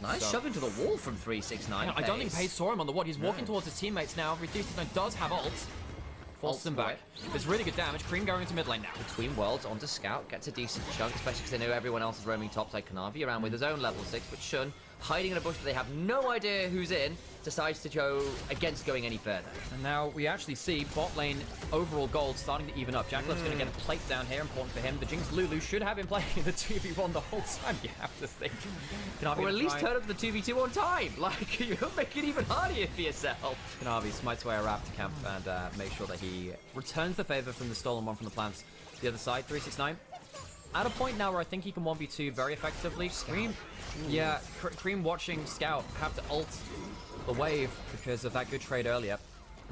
Nice shove into the wall from 369. Yeah, I don't think Pace saw him on the ward. He's walking towards his teammates now. 369 does have ult. Forces him back. There's really good damage. Cream going into mid lane now. Between worlds, onto Scout, gets a decent chunk, especially because they know everyone else is roaming top like Kanavi around with his own level 6, but Shun, hiding in a bush that they have no idea who's in, decides to go against going any further. And now we actually see bot lane overall gold starting to even up. Jackal's going to get a plate down here, important for him. The Jinx Lulu should have him playing the 2v1 the whole time, you have to think. Or at least turn up the 2v2 on time. Like, you'll make it even harder for yourself. Kanavi smites away a Raptor camp and make sure that he returns the favor from the stolen one from the plants. The other side, 369. At a point now where I think he can 1v2 very effectively. Cream, yeah, Cream watching Scout have to ult the wave because of that good trade earlier.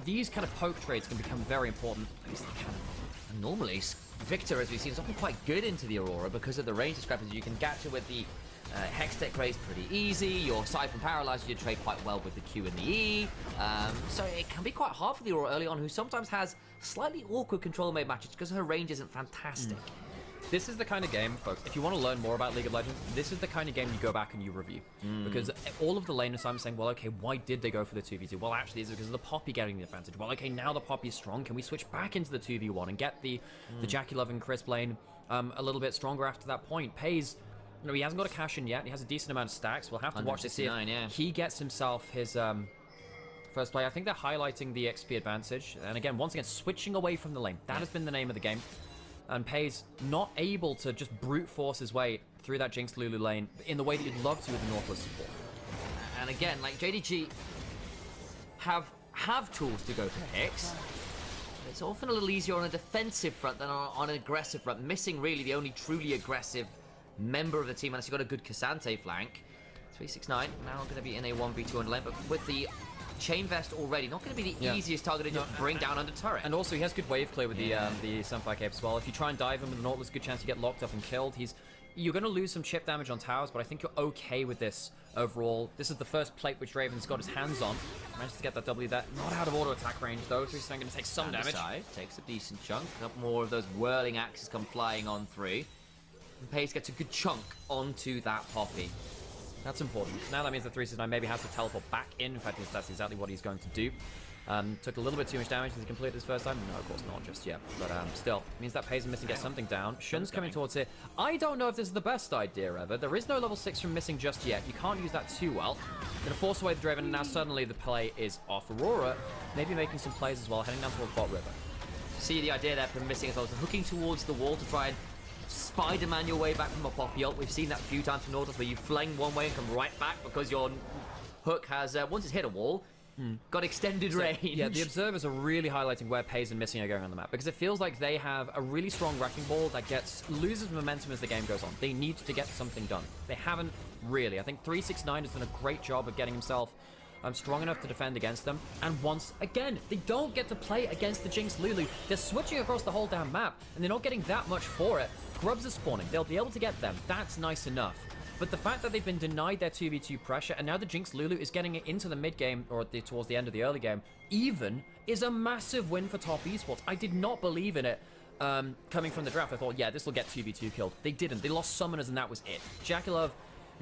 These kind of poke trades can become very important. And normally, Victor, as we've seen, is often quite good into the Aurora because of the range discrepancy. You can catch it with the Hextech raise pretty easy. Your Siphon Paralyzer, you trade quite well with the Q and the E. So it can be quite hard for the Aurora early on, who sometimes has slightly awkward control made matches because her range isn't fantastic. This is the kind of game, folks, if you want to learn more about League of Legends, this is the kind of game you go back and you review. Because all of the laners, I'm saying, well, okay, why did they go for the 2v2? Well, actually, it's because of the Poppy getting the advantage. Well, okay, now the Poppy is strong. Can we switch back into the 2v1 and get the Jackie Love and Crisp lane a little bit stronger after that point? Pays, you know, he hasn't got a cash in yet. He has a decent amount of stacks. We'll have to watch to see if he gets himself his first play. I think they're highlighting the XP advantage. And again, once again, switching away from the lane. That has been the name of the game. And Pays not able to just brute force his way through that Jinx Lulu lane in the way that you'd love to with the Northwest support. And again, like JDG have tools to go for picks. It's often a little easier on a defensive front than on an aggressive front. Missing really the only truly aggressive member of the team, unless you've got a good Cassante flank. 369 now going to be in a 1v2 on lane, but with the Chain Vest already, not going to be the easiest target to just bring down under turret. And also he has good wave clear with the Sunfire Cape as well. If you try and dive him with the Nautilus, good chance you get locked up and killed. You're going to lose some chip damage on towers, but I think you're okay with this overall. This is the first plate which Draven's got his hands on. Managed to get that W there. Not out of auto attack range though. 369 going to take some damage. Takes a decent chunk. A couple more of those whirling axes come flying on through. And Pace gets a good chunk onto that Poppy. That's important. Now that means that 369 maybe has to teleport back in. In fact, that's exactly what he's going to do. Took a little bit too much damage as he completed his first time. No, of course not just yet. But still, means that Pays missing gets something down. Shun's coming towards it. I don't know if this is the best idea ever. There is no level 6 from missing just yet. You can't use that too well. Gonna force away the Draven, and now suddenly the play is off. Aurora maybe making some plays as well, heading down towards bot river. See the idea there from missing as well, so hooking towards the wall to try and Spider-Man your way back from a Poppy ult. We've seen that a few times from Nautilus where you fling one way and come right back because your hook has, once it's hit a wall, got extended range. Yeah, the observers are really highlighting where Pays and Missing are going on the map because it feels like they have a really strong wrecking ball that loses momentum as the game goes on. They need to get something done. They haven't really. I think 369 has done a great job of getting himself strong enough to defend against them. And once again, they don't get to play against the Jinx Lulu. They're switching across the whole damn map, and they're not getting that much for it. Grubs are spawning. They'll be able to get them. That's nice enough. But the fact that they've been denied their 2v2 pressure, and now the Jinx Lulu is getting it into the mid game, or towards the end of the early game, even, is a massive win for Top Esports. I did not believe in it coming from the draft. I thought, yeah, this will get 2v2 killed. They didn't. They lost summoners, and that was it. Jackulov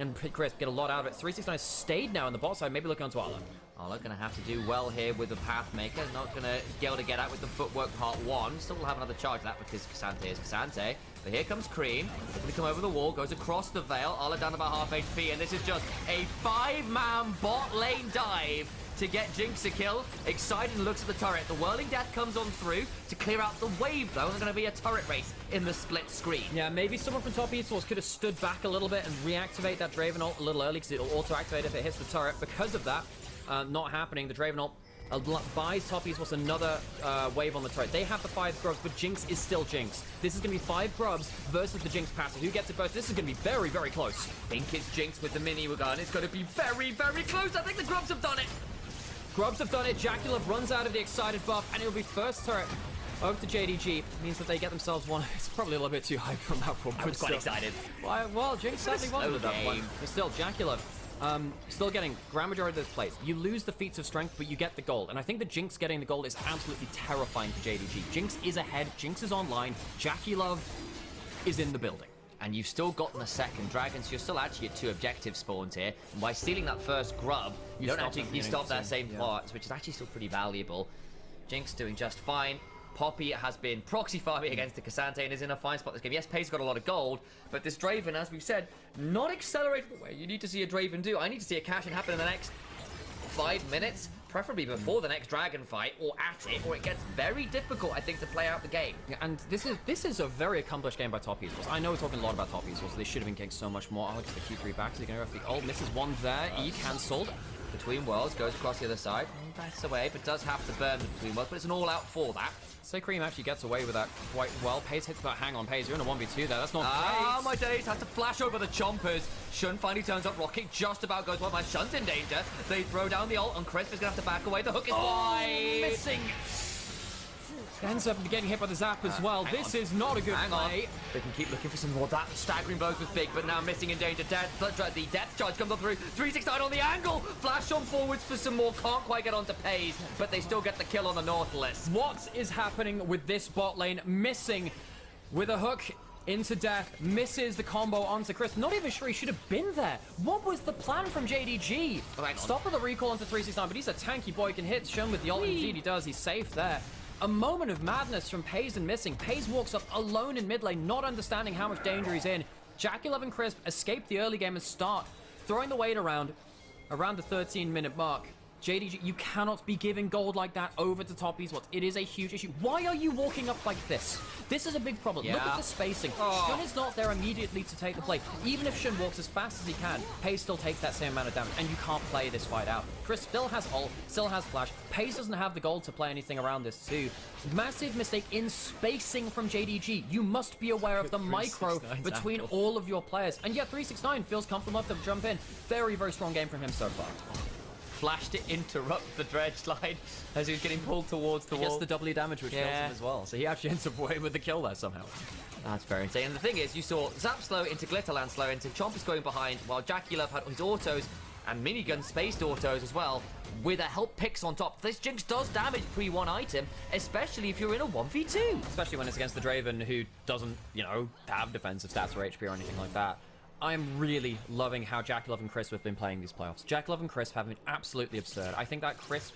and Crisp get a lot out of it. 369 stayed now on the bot side, maybe looking onto Arlo. Arlo going to have to do well here with the Pathmaker. Not going to be able to get out with the footwork part 1. Still will have another charge of that because K'Sante is K'Sante. But here comes Cream. Able to come over the wall, goes across the Veil. Arlo down about half HP, and this is just a 5-man bot lane dive to get Jinx a kill. Excited looks at the turret. The Whirling Death comes on through to clear out the wave, though. There's going to be a turret race in the split screen. Yeah, maybe someone from Top Esports could have stood back a little bit and reactivate that Draven ult a little early, because it'll auto-activate if it hits the turret. Because of that, not happening. The Draven ult buys Top Esports another wave on the turret. They have the 5 grubs, but Jinx is still Jinx. This is going to be 5 grubs versus the Jinx passive. Who gets it first? This is going to be very, very close. I think it's Jinx with the mini gun. It's going to be very, very close. I think the grubs have done it. Grubs have done it. Jackulov runs out of the excited buff, and it'll be first turret over to JDG. Means that they get themselves one. It's probably a little bit too high from that one. I was quite excited. Well, Jinx certainly won with that one. But still, Jackulov still getting grand majority of those plays. You lose the feats of strength, but you get the gold. And I think the Jinx getting the gold is absolutely terrifying for JDG. Jinx is ahead. Jinx is online. Jackulov is in the building. And you've still gotten a second dragon, so you're still actually at 2 objective spawns here. And by stealing that first grub, you stop that same plot, which is actually still pretty valuable. Jinx doing just fine. Poppy has been proxy farming against the K'Sante and is in a fine spot this game. Yes, Pay's got a lot of gold, but this Draven, as we've said, not accelerated the way you need to see a Draven do. I need to see a cash-in happen in the next 5 minutes, preferably before the next dragon fight, or at it, or it gets very difficult, I think, to play out the game. Yeah, and this is a very accomplished game by Top Esports. I know we're talking a lot about Top Esports, so they should have been getting so much more. Oh, just the Q3 back, so they're going to go for the ult. Misses one there, E cancelled. Between Worlds, goes across the other side, backs away, but does have to burn the Between Worlds, but it's an all-out for that. So Cream actually gets away with that quite well. Pace hits that. Hang on, Pace, you're in a 1v2 there. That's not great. My days, has to flash over the chompers. Shun finally turns up. Rocket just about goes well. My Shun's in danger. They throw down the ult, and Crisp is going to have to back away. The hook is wide. Missing. Ends up getting hit by the zap as well. This is not a good play. They can keep looking for some more. That staggering blows was big, but now missing in danger. The death charge comes up through. 369 on the angle. Flash on forwards for some more. Can't quite get onto Pays, but they still get the kill on the Nautilus. What is happening with this bot lane? Missing with a hook into death. Misses the combo onto Chris. Not even sure he should have been there. What was the plan from JDG? Stop with the recall onto 369, but he's a tanky boy. He can hit Shun with the ult. Indeed he does. He's safe there. A moment of madness from Pays and missing. Pays walks up alone in mid lane, not understanding how much danger he's in. Jackulov and Crisp escape the early game and start throwing the weight around the 13-minute mark. JDG, you cannot be giving gold like that over to Top Esports. It is a huge issue. Why are you walking up like this? This is a big problem. Look at the spacing. Shun is not there immediately to take the play. Even if Shun walks as fast as he can, Pays still takes that same amount of damage, and you can't play this fight out. Chris still has ult, still has flash. Pays doesn't have the gold to play anything around this too. Massive mistake in spacing from JDG. You must be aware of the micro between all of your players. And yet 369 feels comfortable enough to jump in. Very, very strong game from him so far. Flash to interrupt the dredge slide as he was getting pulled towards the wall. Gets the doubly damage, which kills him as well. So he actually ends up away with the kill there somehow. That's very insane. And the thing is, you saw Zap slow into Glitterland slow into Chompers going behind, while Jackulov had his autos and minigun spaced autos as well, with a help picks on top. This Jinx does damage pre-1 item, especially if you're in a 1v2. Especially when it's against the Draven, who doesn't, you know, have defensive stats or HP or anything like that. I'm really loving how Jackulov and Crisp have been playing these playoffs. Jackulov and Crisp have been absolutely absurd. I think that Crisp,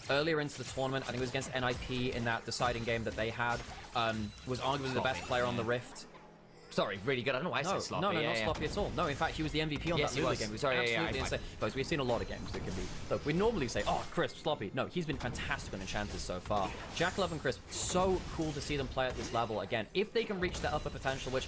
earlier into the tournament, I think it was against NIP in that deciding game that they had, was arguably the best player on the Rift. Sorry, really good. I don't know why I said sloppy. No, not sloppy at all. No, in fact, he was the MVP on that Lulu game. It was absolutely insane. Folks, we've seen a lot of games that can be... Look, we normally say, oh, Crisp, sloppy. No, he's been fantastic on Enchanters so far. Jackulov and Crisp, so cool to see them play at this level again. If they can reach their upper potential, which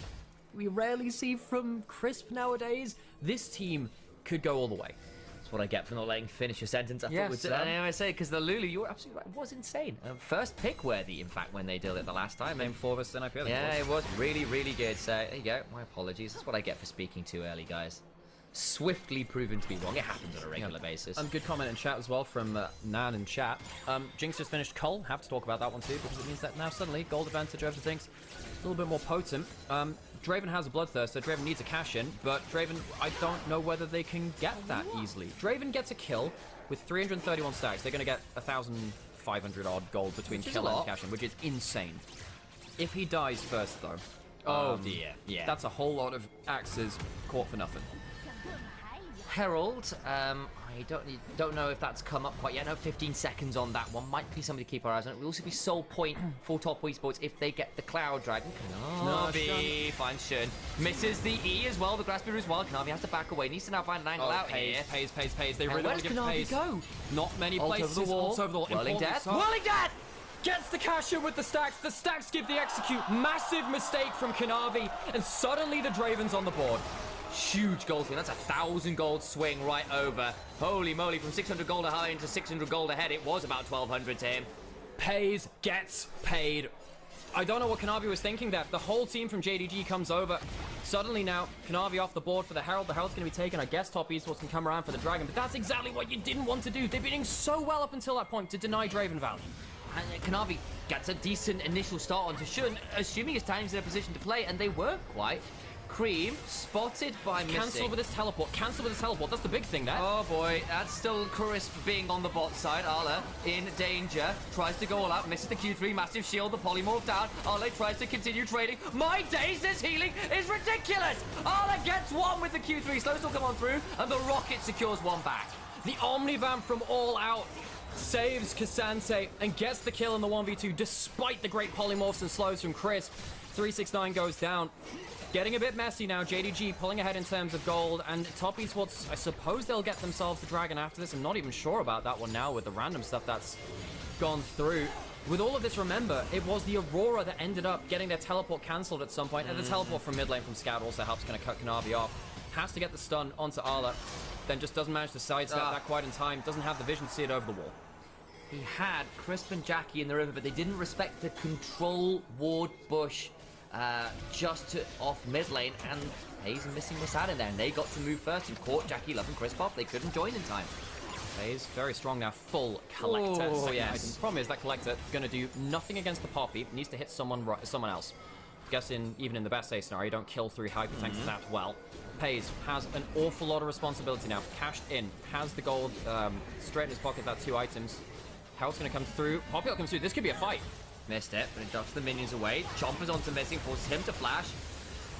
we rarely see from Crisp nowadays, this team could go all the way. That's what I get for not letting finish your sentence. I say, because the Lulu, you're absolutely right, it was insane. First pick worthy, in fact, when they did it the last time. Game 4 versus NIP. Yeah, it was really, really good. So there you go. My apologies. That's what I get for speaking too early, guys. swiftly proven to be wrong. It happens on a regular basis. Good comment in chat as well from Nan in chat. Jinx just finished Cull. Have to talk about that one too, because it means that now suddenly gold advantage over things a little bit more potent. Draven has a Bloodthirst, so Draven needs a cash in, but Draven, I don't know whether they can get that easily. Draven gets a kill with 331 stacks. They're going to get 1,500 odd gold between kill and cash in, which is insane. If he dies first, though, Oh dear, yeah. that's a whole lot of axes caught for nothing. Herald, I don't know if that's come up quite yet. No, 15 seconds on that one. Might be something to keep our eyes on. It will also be sole point for Top Esports if they get the Cloud Dragon. Kanavi finds Shun. Misses the E as well. The Grass Spear as well. Kanavi has to back away. Needs to now find an angle out here. Pays. They really Where want does to give Kanavi Pays. go? Not many Ult places. over the wall. Ult over the wall. Whirling Important Death. stuff. Whirling Death! Gets the cash in with the stacks. The stacks give the execute. Massive mistake from Kanavi. And suddenly the Draven's on the board. Huge gold swing. That's 1,000 gold swing right over. Holy moly, from 600 gold high into 600 gold ahead. It was about 1,200 to him. Pays, gets paid. I don't know what Kanavi was thinking there. The whole team from JDG comes over. Suddenly now, Kanavi off the board for the Herald. The Herald's going to be taken. I guess Top Esports can come around for the Dragon, but that's exactly what you didn't want to do. They've been doing so well up until that point to deny Draven value. And Kanavi gets a decent initial start onto Shun, assuming his time's in a position to play, and they weren't quite. Cream spotted by missing. Cancel with his teleport. That's the big thing there. Oh boy, that's still Crisp being on the bot side. Arla in danger. Tries to go all out. Misses the Q3. Massive shield. The polymorph down. Arla tries to continue trading. My days, this healing is ridiculous. Arla gets one with the Q3. Slows will come on through. And the Rocket secures one back. The Omnivamp from All Out saves Cassante and gets the kill in the 1v2 despite the great polymorphs and slows from Crisp. 369 goes down. Getting a bit messy now. JDG pulling ahead in terms of gold, and Top Esports, I suppose they'll get themselves the Dragon after this. I'm not even sure about that one now with the random stuff that's gone through. With all of this, remember, it was the Aurora that ended up getting their teleport cancelled at some point, and the teleport from mid lane from Scout also helps kind of cut Kanavi off. Has to get the stun onto Arla, then just doesn't manage to sidestep that quite in time. Doesn't have the vision to see it over the wall. He had Crisp and Jackie in the river, but they didn't respect the control ward bush just off mid lane, and Hayes and missing Miss Ad in there, and they got to move first and caught Jackie Love and Crisp off. They couldn't join in time. Hayes very strong now, full collector. Oh, Second yes. item. Problem is that collector going to do nothing against the Poppy. Needs to hit someone else. Guessing even in the best case scenario, you don't kill 3 hyper tanks that well. Pays has an awful lot of responsibility now. Cashed in, has the gold straight in his pocket. That 2 items. Hell's going to come through. Poppy comes through. This could be a fight. Missed it, but it ducks the minions away. Chompers onto missing, forces him to flash.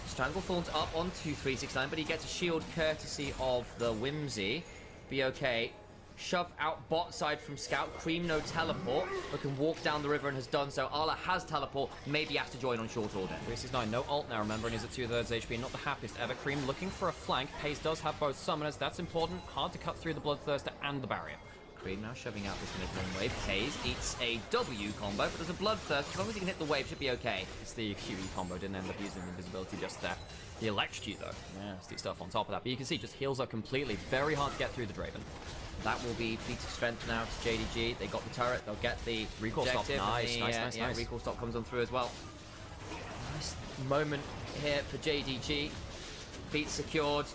Stranglethorn's up onto 369, but he gets a shield courtesy of the Whimsy. Be okay. Shove out bot side from Scout. Cream no teleport, but can walk down the river and has done so. Arla has teleport, maybe has to join on short order. 369, no ult now, remember, and he's at 2/3 HP. Not the happiest ever. Cream looking for a flank. Hayes does have both summoners. That's important. Hard to cut through the Bloodthirster and the barrier. Cream now shoving out this mid-lane wave. Hayes eats a W combo, but there's a Bloodthirst. As long as he can hit the wave, should be okay. It's the QE combo, didn't end up using invisibility just there. The electrocute though, yeah, the stuff on top of that. But you can see, just heals up completely. Very hard to get through the Draven. That will be feat of strength now to JDG. They got the turret, they'll get the recall stop. Nice. Recall stop comes on through as well. Nice moment here for JDG. Feet secured.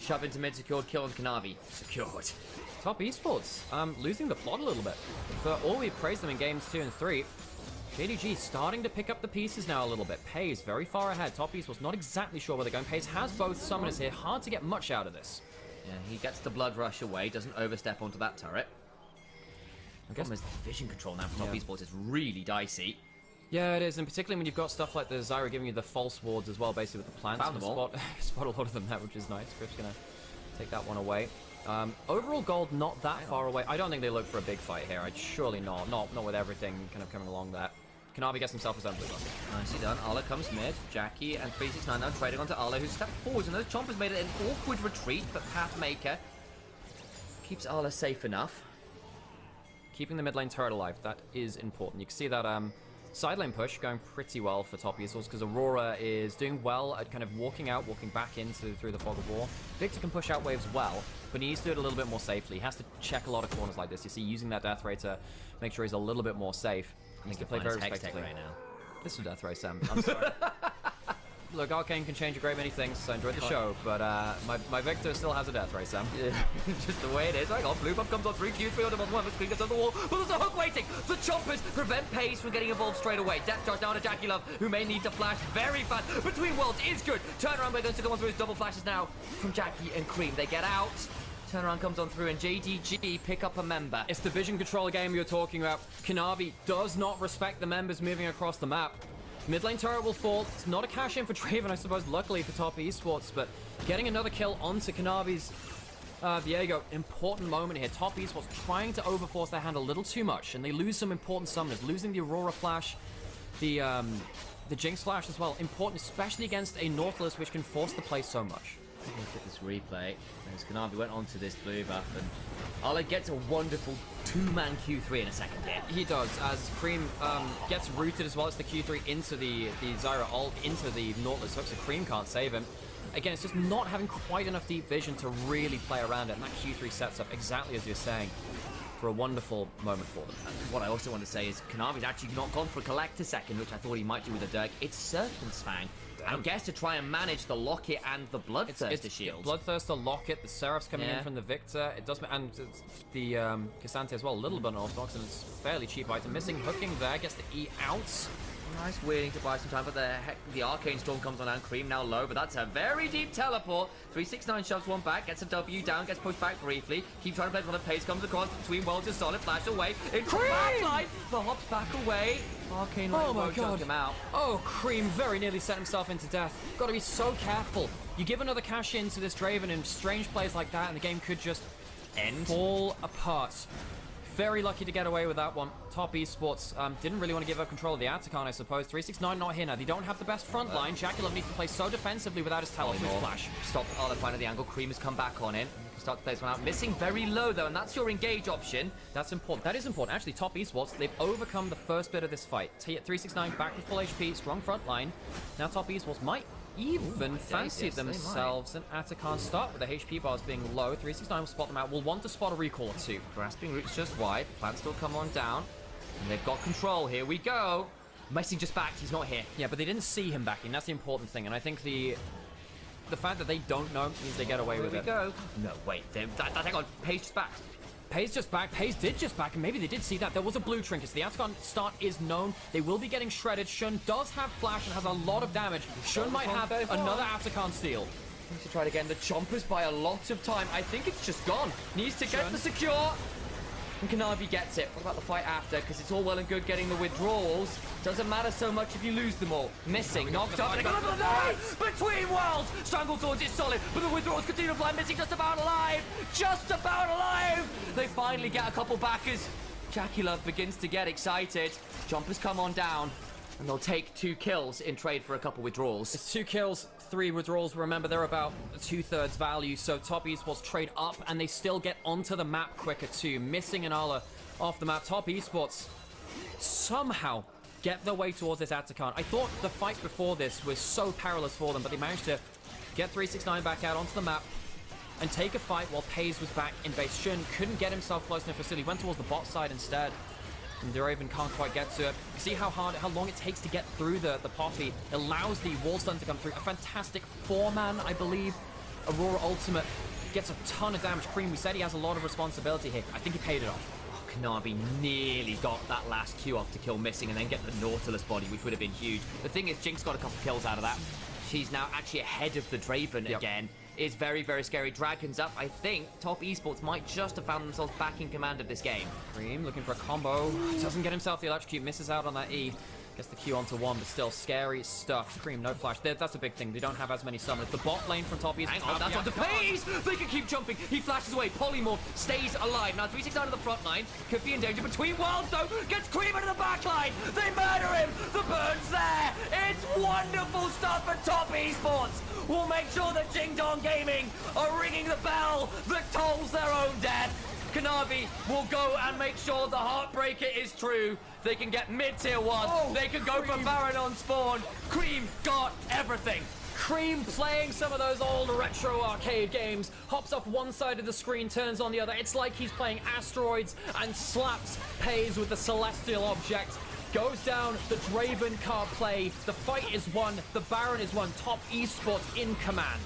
Shove into mid secured, kill on Kanavi. Secured. Top Esports, losing the plot a little bit. For all we praised them in games 2 and 3, JDG starting to pick up the pieces now a little bit. Pays very far ahead. Top Esports not exactly sure where they're going. Pays has both summoners here. Hard to get much out of this. Yeah, he gets the blood rush away, doesn't overstep onto that turret. I guess the vision control now for Top Esports is really dicey. Yeah, it is, and particularly when you've got stuff like the Zyra giving you the false wards as well, basically with the plants. Found them all. Spot a lot of them there, which is nice. Grip's gonna take that one away. Overall gold not that far away. I don't think they look for a big fight here. I'd surely not with everything kind of coming along there. Kanavi gets himself his own blue bucket. Nicely done. Arla comes mid. Jackie and 369 now trading onto Arla, who's stepped forwards, and those Chompers made it an awkward retreat, but Pathmaker keeps Arla safe enough. Keeping the mid lane turret alive, that is important. You can see that side lane push going pretty well for Top Esports because Aurora is doing well at kind of walking back through the fog of war. Victor can push out waves well, but he needs to do it a little bit more safely. He has to check a lot of corners like this. You see, using that death ray to make sure he's a little bit more safe. He needs to play very respectively right now. This is death ray, Sam. I'm sorry. look, Arcane can change a great many things, so I enjoyed the show, but my Victor still has a death ray, Sam. Yeah, just the way it is. Hang on, blue buff comes on 3, Q3 on the bottom 1, the screen gets on the wall, but there's a hook waiting. The choppers prevent Pace from getting involved straight away. Death charge down to Jackie Love, who may need to flash very fast. Between worlds is good. Turnaround by going to come on through his double flashes now from Jackie and Cream. They get out. Turnaround comes on through, and Jdg pick up a member. It's the vision control game you're talking about. Kanavi does not respect the members moving across the map. Mid lane turret will fall. It's not a cash in for Draven, I suppose, luckily for Top Esports, but getting another kill onto Kanavi's Viego, important moment here. Top Esports trying to overforce their hand a little too much, and they lose some important summoners, losing the Aurora Flash, the Jinx Flash as well. Important, especially against a Nautilus, which can force the play so much. Look at this replay. As Kanavi went onto this blue buff, and Ola gets a wonderful two-man Q3 in a second here. He does, as Cream gets rooted as well as the Q3 into the Zyra ult, into the Nautilus hook, so Cream can't save him. Again, it's just not having quite enough deep vision to really play around it, and that Q3 sets up exactly as you're saying for a wonderful moment for them. What I also want to say is Kanavi's actually not gone for a Collect a second, which I thought he might do with a Dirk. It's Serpent's Fang. I guess to try and manage the Locket and the Bloodthirster shield. Bloodthirster, Locket, the Seraphs coming in from the Victor. It does, and the Cassante as well, a little bit unorthodox, and it's a fairly cheap item. Missing hooking there, gets the E out. Nice waiting to buy some time, but the Arcane Storm comes on and Cream now low, but that's a very deep teleport. 369 shoves one back, gets a W down, gets pushed back briefly. Keep trying to play for the pace, comes across between worlds, just solid flash away. Into the backline, the hops back away. Arcane won't chunk him out. Oh, Cream very nearly set himself into death. Got to be so careful. You give another cash in to this Draven in strange plays like that, and the game could just fall apart. Very lucky to get away with that one. Top Esports didn't really want to give up control of the Atacon, I suppose. 369 not here now. They don't have the best front line. Jackie Love needs to play so defensively without his talent flash. Stop Ola finding the angle. Cream has come back on in. You can start to play this one out. Missing very low though, and that's your engage option. That's important. That is important. Actually, Top Esports, they've overcome the first bit of this fight. 369 back with full HP, strong front line. Now Top Esports might even fancy themselves an Atacon start with the HP bars being low. 369 will spot them out. We'll want to spot a recall or two. Grasping roots just wide. Plans still come on down. And they've got control. Here we go. Messi just backed. He's not here. Yeah, but they didn't see him backing. That's the important thing. And I think the fact that they don't know means they get away with it. Here we go. No, wait. Hang on. Page just backed. Pace just back. Pace did just back, and maybe they did see that. There was a blue trinket. So the Atacon start is known. They will be getting shredded. Shun does have flash and has a lot of damage. Shun might have another Atacon steal. Needs to try it again. The Chompers by a lot of time. I think it's just gone. Needs to get the secure. And Kanavi gets it. What about the fight after? Because it's all well and good getting the withdrawals. Doesn't matter so much if you lose them all. Missing, knocked up, and between worlds! Strangle Swords is solid, but the withdrawals continue to fly. Missing just about alive! Just about alive! They finally get a couple backers. Jackie Love begins to get excited. Chompers come on down, and they'll take 2 kills in trade for a couple withdrawals. It's 2 kills, 3 withdrawals. Remember, they're about 2/3 value, so Top Esports trade up, and they still get onto the map quicker too. Missing an Ala off the map. Top Esports somehow get their way towards this Atacon. I thought the fight before this was so perilous for them, but they managed to get 369 back out onto the map and take a fight while Paze was back in base. Shun couldn't get himself close enough facility, went towards the bot side instead. And Draven can't quite get to it. See how long it takes to get through the Poppy. It allows the wall stun to come through. A fantastic 4-man, I believe. Aurora Ultimate gets a ton of damage. Cream, we said he has a lot of responsibility here. I think he paid it off. Kanavi nearly got that last Q off to kill Missing and then get the Nautilus body, which would have been huge. The thing is, Jinx got a couple kills out of that. She's now actually ahead of the Draven again. It's very, very scary. Dragon's up. I think Top Esports might just have found themselves back in command of this game. Cream looking for a combo. Doesn't get himself the electrocute. Misses out on that E. Gets the Q onto 1, but still scary stuff. Cream, no flash. That's a big thing. They don't have as many summoners. The bot lane from Top Esports. Hang on, that's on the Pace! They can keep jumping. He flashes away. Polymorph stays alive. Now 369 on the front line. Could be in danger. Between worlds, though. Gets Cream into the back line. They murder him. The burn's there. It's wonderful stuff for Top Esports. We'll make sure that Jingdong Gaming are ringing the bell that tolls their own death. Kanavi will go and make sure the Heartbreaker is true. They can get mid-tier 1. They can go for Baron on spawn. Cream got everything. Cream playing some of those old retro arcade games. Hops off one side of the screen, turns on the other. It's like he's playing Asteroids and slaps Paze with the celestial object. goes down. The Draven can't play. The fight is won. The Baron is won. Top Esports in command.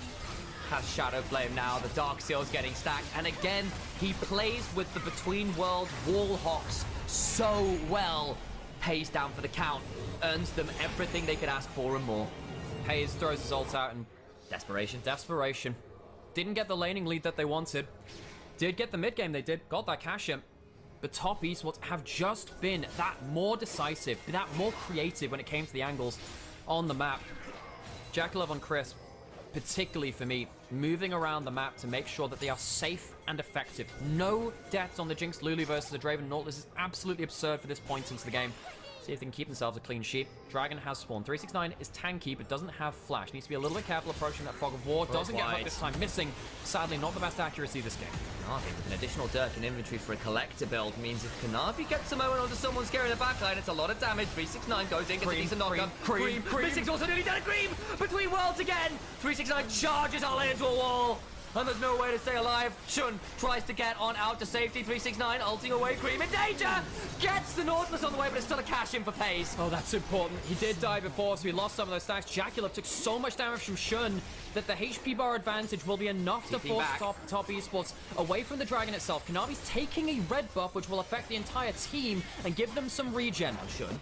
Has Shadow Flame now. The Dark Seal's getting stacked. And again, he plays with the Between World wall hops so well. Pays down for the count. Earns them everything they could ask for and more. Hayes throws his ult out and Desperation. desperation. Didn't get the laning lead that they wanted. Did get the mid game they did. Got that cash in. But Top Esports have just been that more decisive, that more creative when it came to the angles on the map. JackeyLove on Chris, particularly for me, moving around the map to make sure that they are safe and effective. No deaths on the Jinx Lulu versus the Draven Nautilus is absolutely absurd for this point into the game. See if they can keep themselves a clean sheet. Dragon has spawned. 369 is tanky, but doesn't have flash. Needs to be a little bit careful approaching that fog of war. Doesn't get hooked this time. Missing, sadly, not the best accuracy this game. Kanavi with an additional Dirk in inventory for a collector build means if Kanavi gets a moment onto someone scaring the backline, it's a lot of damage. 369 goes in, gets a decent knock up. Cream. Mystic's also nearly done a Cream! Between worlds again! 369 charges all into a wall! And there's no way to stay alive. Shun tries to get on out to safety. 369 ulting away. Cream in danger! Gets the Nautilus on the way, but it's still a cash in for Pace. Oh, that's important. He did die before, so he lost some of those stacks. JackeyLove took so much damage from Shun that the HP bar advantage will be enough to force top Esports away from the Dragon itself. Kanavi's taking a red buff, which will affect the entire team and give them some regen.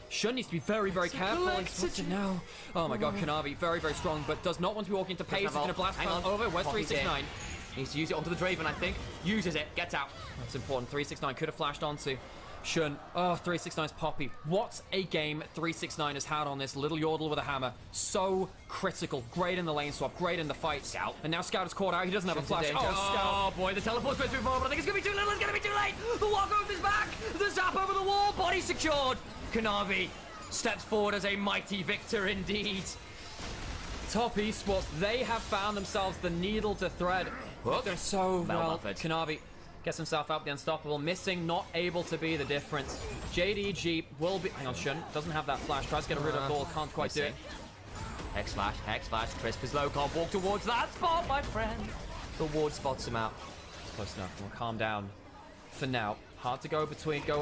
Shun needs to be very, very careful. He's now. Oh my god, Kanavi, very, very strong, but does not want to be walking into Pace. He's going to blast over. Where's 369? Needs to use it onto the Draven, I think. Uses it, gets out. That's important. 369 could have flashed onto Shun. Oh, 369's Poppy. What a game 369 has had on this little Yordle with a hammer. So critical. Great in the lane swap. Great in the fight. Scout. And now Scout is caught out. He doesn't have a flash. Oh, Scout. boy, the teleport's supposed to be forward, but I think it's going to be too little. It's going to be too late. The walkover is back. The zap over the wall. Body secured. Kanavi steps forward as a mighty victor indeed. Top Esports, they have found themselves the needle to thread. They're so well. Kanavi gets himself out the unstoppable, missing, not able to be the difference. JDG will be. Hang on, Shun doesn't have that flash. Tries to get rid of the ball, can't quite do it. Hex flash. Crisp is low, can't walk towards that spot, my friend. The ward spots him out. Close enough. We'll calm down for now. Hard to go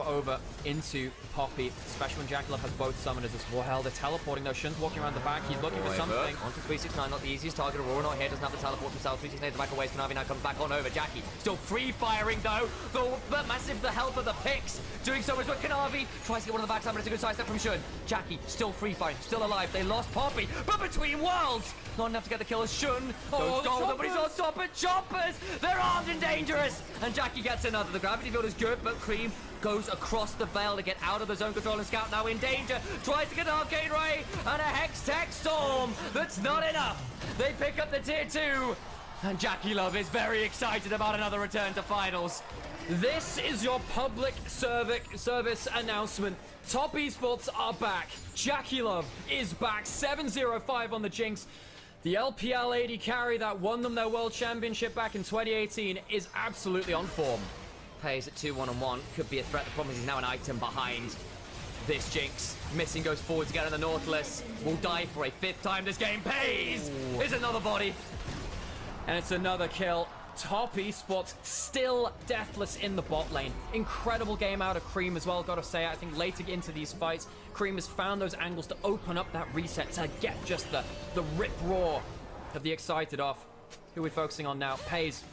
over into Poppy, especially when JackeyLove has both summoners as well. They're teleporting though. Shun's walking around the back. He's looking for something. Onto 369, not the easiest target. Aurora not here, doesn't have the teleport himself. 369 the back away. Kanavi now comes back on over. Jackie still free firing though. The help of the picks. Doing so much, but Kanavi tries to get one of the backside, but it's a good side step from Shun. Jackie still free firing, still alive. They lost Poppy, but between worlds, not enough to get the kill as Shun goes golden, but he's on top of choppers. They're armed and dangerous. And Jackie gets another. The gravity field is good, but Cream goes across the veil to get out of the zone control, and Scout now in danger. Tries to get an Arcane Ray and a Hex Tech Storm. That's not enough. They pick up the tier 2. And JackeyLove is very excited about another return to finals. This is your public service announcement. Top Esports are back. JackeyLove is back. 7-0-5 on the Jinx. The LPL AD carry that won them their World Championship back in 2018 is absolutely on form. Plays at 2-1-1. Could be a threat. The problem is he's now an item behind this Jinx. Missing goes forward to get on the Nautilus. Will die for a 5th time this game. Pays! Is another body. And it's another kill. Top Esports still deathless in the bot lane. Incredible game out of Cream as well, gotta say. I think later into these fights, Cream has found those angles to open up that reset to get just the rip roar of the excited off. Who are we focusing on now? Pays.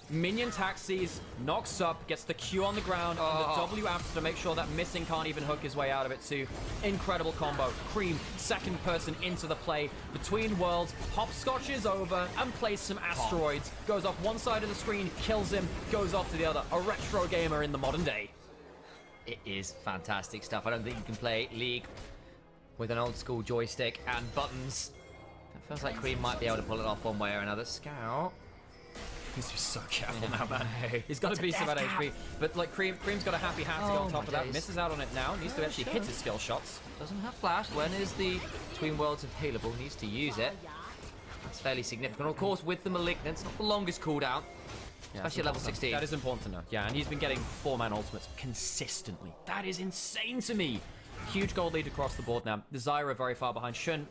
Minion taxis, knocks up, gets the Q on the ground, and the W after to make sure that Missing can't even hook his way out of it too. Incredible combo. Cream, second person into the play. Between worlds, hopscotches over and plays some asteroids. Goes off one side of the screen, kills him, goes off to the other. A retro gamer in the modern day. It is fantastic stuff. I don't think you can play League with an old school joystick and buttons. It feels like Cream might be able to pull it off one way or another. Scout. He's so careful now, man. He's got a decent amount of HP, but like Cream's got a happy hat to go on top of that. Misses out on it now. Needs to actually hit his skill shots. Doesn't have flash. When is the Between Worlds available? Needs to use it. That's fairly significant. Of course, with the Malignant, it's not the longest cooldown. Yeah, especially at level 16. That is important to know. Yeah, and he's been getting 4-man ultimates consistently. That is insane to me. Huge gold lead across the board now. The Zyra very far behind. Shun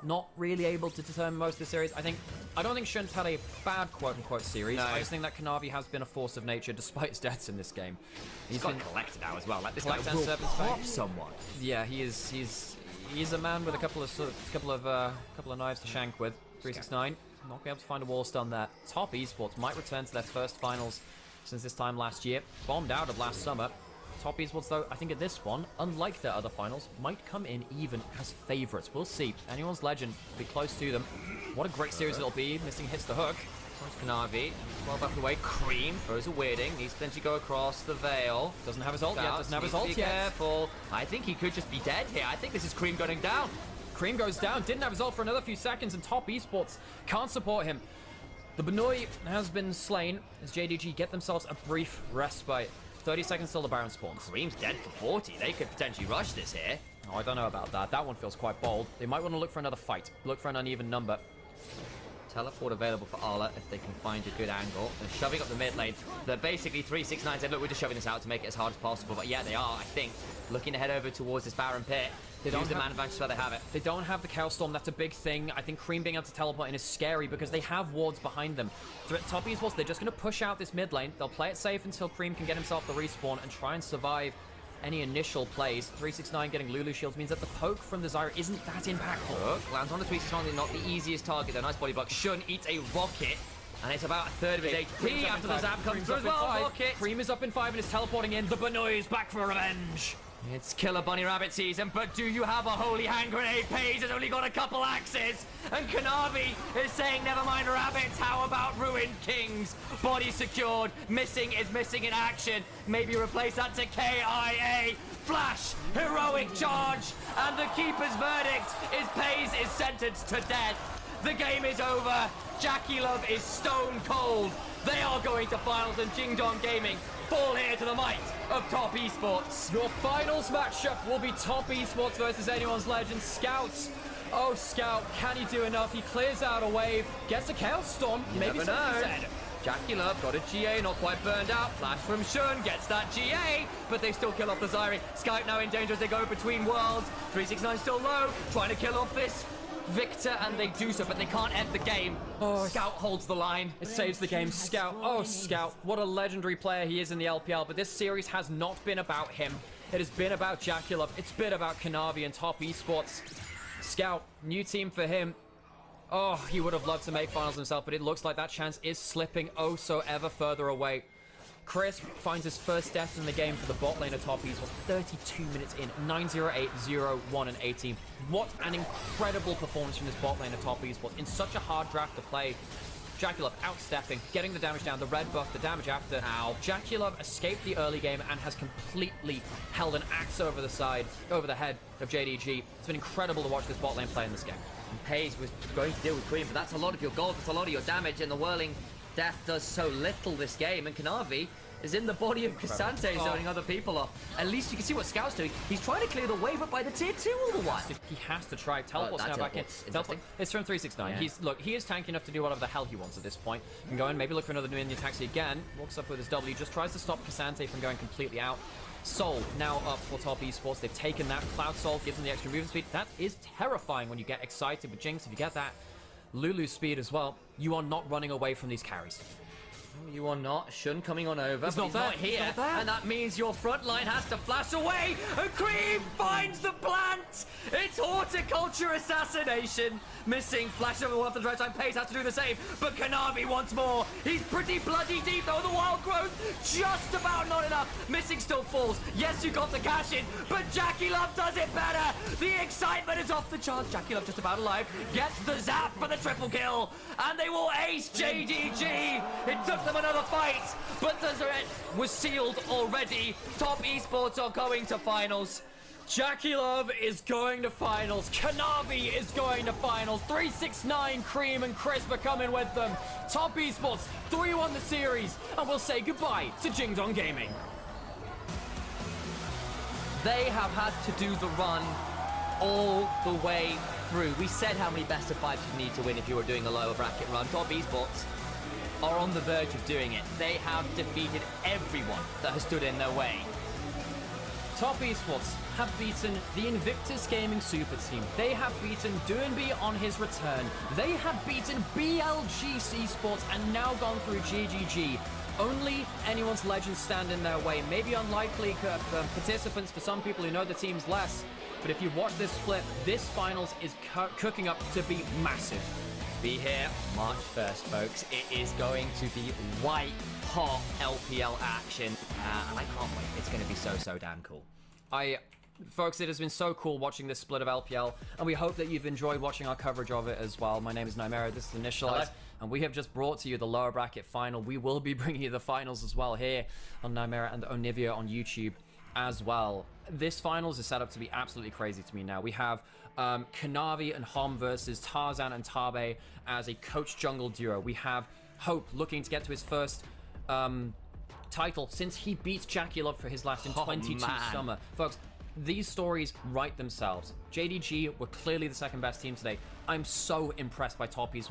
not really able to determine most of the series. I don't think Shun's had a bad quote-unquote series. No. I just think that Kanavi has been a force of nature despite his deaths in this game. He's got collected now as well. Like, this guy Collect and will Serpent's pop Fang. someone. Yeah, he's a man with a couple of knives to shank with. 369, not be able to find a wall stun there. Top Esports might return to their first finals since this time last year. Bombed out of last summer. Top Esports, though, I think at this one, unlike their other finals, might come in even as favorites. We'll see. Anyone's Legend will be close to them. What a great series it'll be. Missing hits the hook. Kanavi, well back away. Cream throws a weirding. Needs to go across the veil. Doesn't have his ult yet. Doesn't have his ult Be yet. careful. I think he could just be dead here. I think this is Cream going down. Cream goes down. Didn't have his ult for another few seconds, and Top Esports can't support him. The Benoit has been slain as JDG get themselves a brief respite. 30 seconds till the Baron spawns. Cream's dead for 40. They could potentially rush this here. Oh, I don't know about that. That one feels quite bold. They might want to look for another fight. Look for an uneven number. Teleport available for Arla if they can find a good angle. They're shoving up the mid lane. They're basically 369 said, look, we're just shoving this out to make it as hard as possible. But yeah, they are, I think, looking to head over towards this Baron pit. They don't use the man advantage where they have it. They don't have the Chaos Storm. That's a big thing. I think Cream being able to teleport in is scary because they have wards behind them. Top Esports, they're just going to push out this mid lane. They'll play it safe until Cream can get himself the respawn and try and survive any initial plays. 369 getting Lulu shields means that the poke from the Zyra isn't that impactful. Hook lands on the 369, not the easiest target. Though. Nice body block. Shun eats a rocket. And it's about a third of his HP after the zap comes through as well. Rocket. Cream is up in 5 and is teleporting in. The Benoit is back for revenge. It's Killer Bunny Rabbit season, but do you have a holy hand grenade? Paige has only got a couple axes. And Kanavi is saying, never mind rabbits, how about Ruined Kings? Body secured, missing is missing in action. Maybe replace that to KIA. Flash, heroic charge, and the keeper's verdict is Paige is sentenced to death. The game is over. Jackie Love is stone cold. They are going to finals, and Jdg Gaming fall here to the might of Top Esports. Your finals matchup will be Top Esports versus Anyone's Legend. Scouts. Oh, Scout, can he do enough? He clears out a wave, gets a Chaos Storm. Maybe Never know. said. Jackie Love got a GA, not quite burned out. Flash from Shun, gets that GA, but they still kill off the Zyri. Scout now in danger as they go between worlds. 369 still low, trying to kill off this Victor, and they do so, but they can't end the game. Oh, Scout holds the line. It saves the game. Scout. Oh, Scout. What a legendary player he is in the LPL, but this series has not been about him. It has been about Jackie Love. It's been about Kanavi and Top Esports. Scout, new team for him. Oh, he would have loved to make finals himself, but it looks like that chance is slipping oh so ever further away. Chris finds his first death in the game for the bot lane of Top Esports. 32 minutes in, 9-0-8, 0-1 and 18. What an incredible performance from this bot lane of Top Esports in such a hard draft to play. Jackie Love outstepping, getting the damage down, the red buff, the damage after. Ow. Jackie Love escaped the early game and has completely held an axe over the side, over the head of JDG. It's been incredible to watch this bot lane play in this game. And Paige was going to deal with Queen, but that's a lot of your gold, that's a lot of your damage, and the whirling death does so little this game, and Kanavi is in the body of Cassante zoning other people off. At least you can see what Scout's doing. He's trying to clear the way, but by the tier 2 all the while. He has to try. Teleport's now back in. It's from 369. Yeah. He is tanky enough to do whatever the hell he wants at this point. Can go in, maybe look for another minion taxi again. Walks up with his W, just tries to stop Cassante from going completely out. Soul now up for Top Esports. They've taken that. Cloud Soul gives them the extra movement speed. That is terrifying when you get excited with Jinx. If you get that Lulu speed as well, you are not running away from these carries. You are not. Shun coming on over. He's but not he's there. not here. He's not there. And that means your front line has to flash away. And Cream finds the plant. It's horticulture assassination. Missing. Flash over one of the dry time. Pace has to do the same. But Kanavi wants more. He's pretty bloody deep though. The wild growth just about not enough. Missing still falls. Yes, you got the cash in. But Jackie Love does it better. The excitement is off the charts. Jackie Love just about alive. Gets the zap for the triple kill. And they will ace JDG. It took them another fight, but the threat was sealed already. Top Esports are going to finals. Jackie Love is going to finals. Kanavi is going to finals. 369, Cream and Chris are coming with them. Top Esports 3-1 the series, and we'll say goodbye to Jdg Gaming. They have had to do the run all the way through. We said how many best of fives you need to win if you were doing a lower bracket run. Top Esports are on the verge of doing it. They have defeated everyone that has stood in their way. Top Esports have beaten the Invictus Gaming Super Team. They have beaten Doinby on his return. They have beaten BLG Esports and now gone through Jdg. Only anyone's legends stand in their way. Maybe unlikely participants for some people who know the teams less. But if you watch this split, this finals is cooking up to be massive. Be here March 1st, folks. It is going to be white hot LPL action, and I can't wait. It's going to be so damn cool. Folks, it has been so cool watching this split of LPL, and we hope that you've enjoyed watching our coverage of it as well. My name is Nightmare, this is Initialize, and we have just brought to you the lower bracket final. We will be bringing you the finals as well here on Nightmare and Onivia on YouTube as well. This finals is set up to be absolutely crazy to me now. We have Kanavi and Hom versus Tarzan and Tabe as a coach jungle duo. We have Hope looking to get to his first title since he beat Jackie Love for his last in 22 summer. Folks, these stories write themselves. JDG were clearly the second best team today. I'm so impressed by Top Esports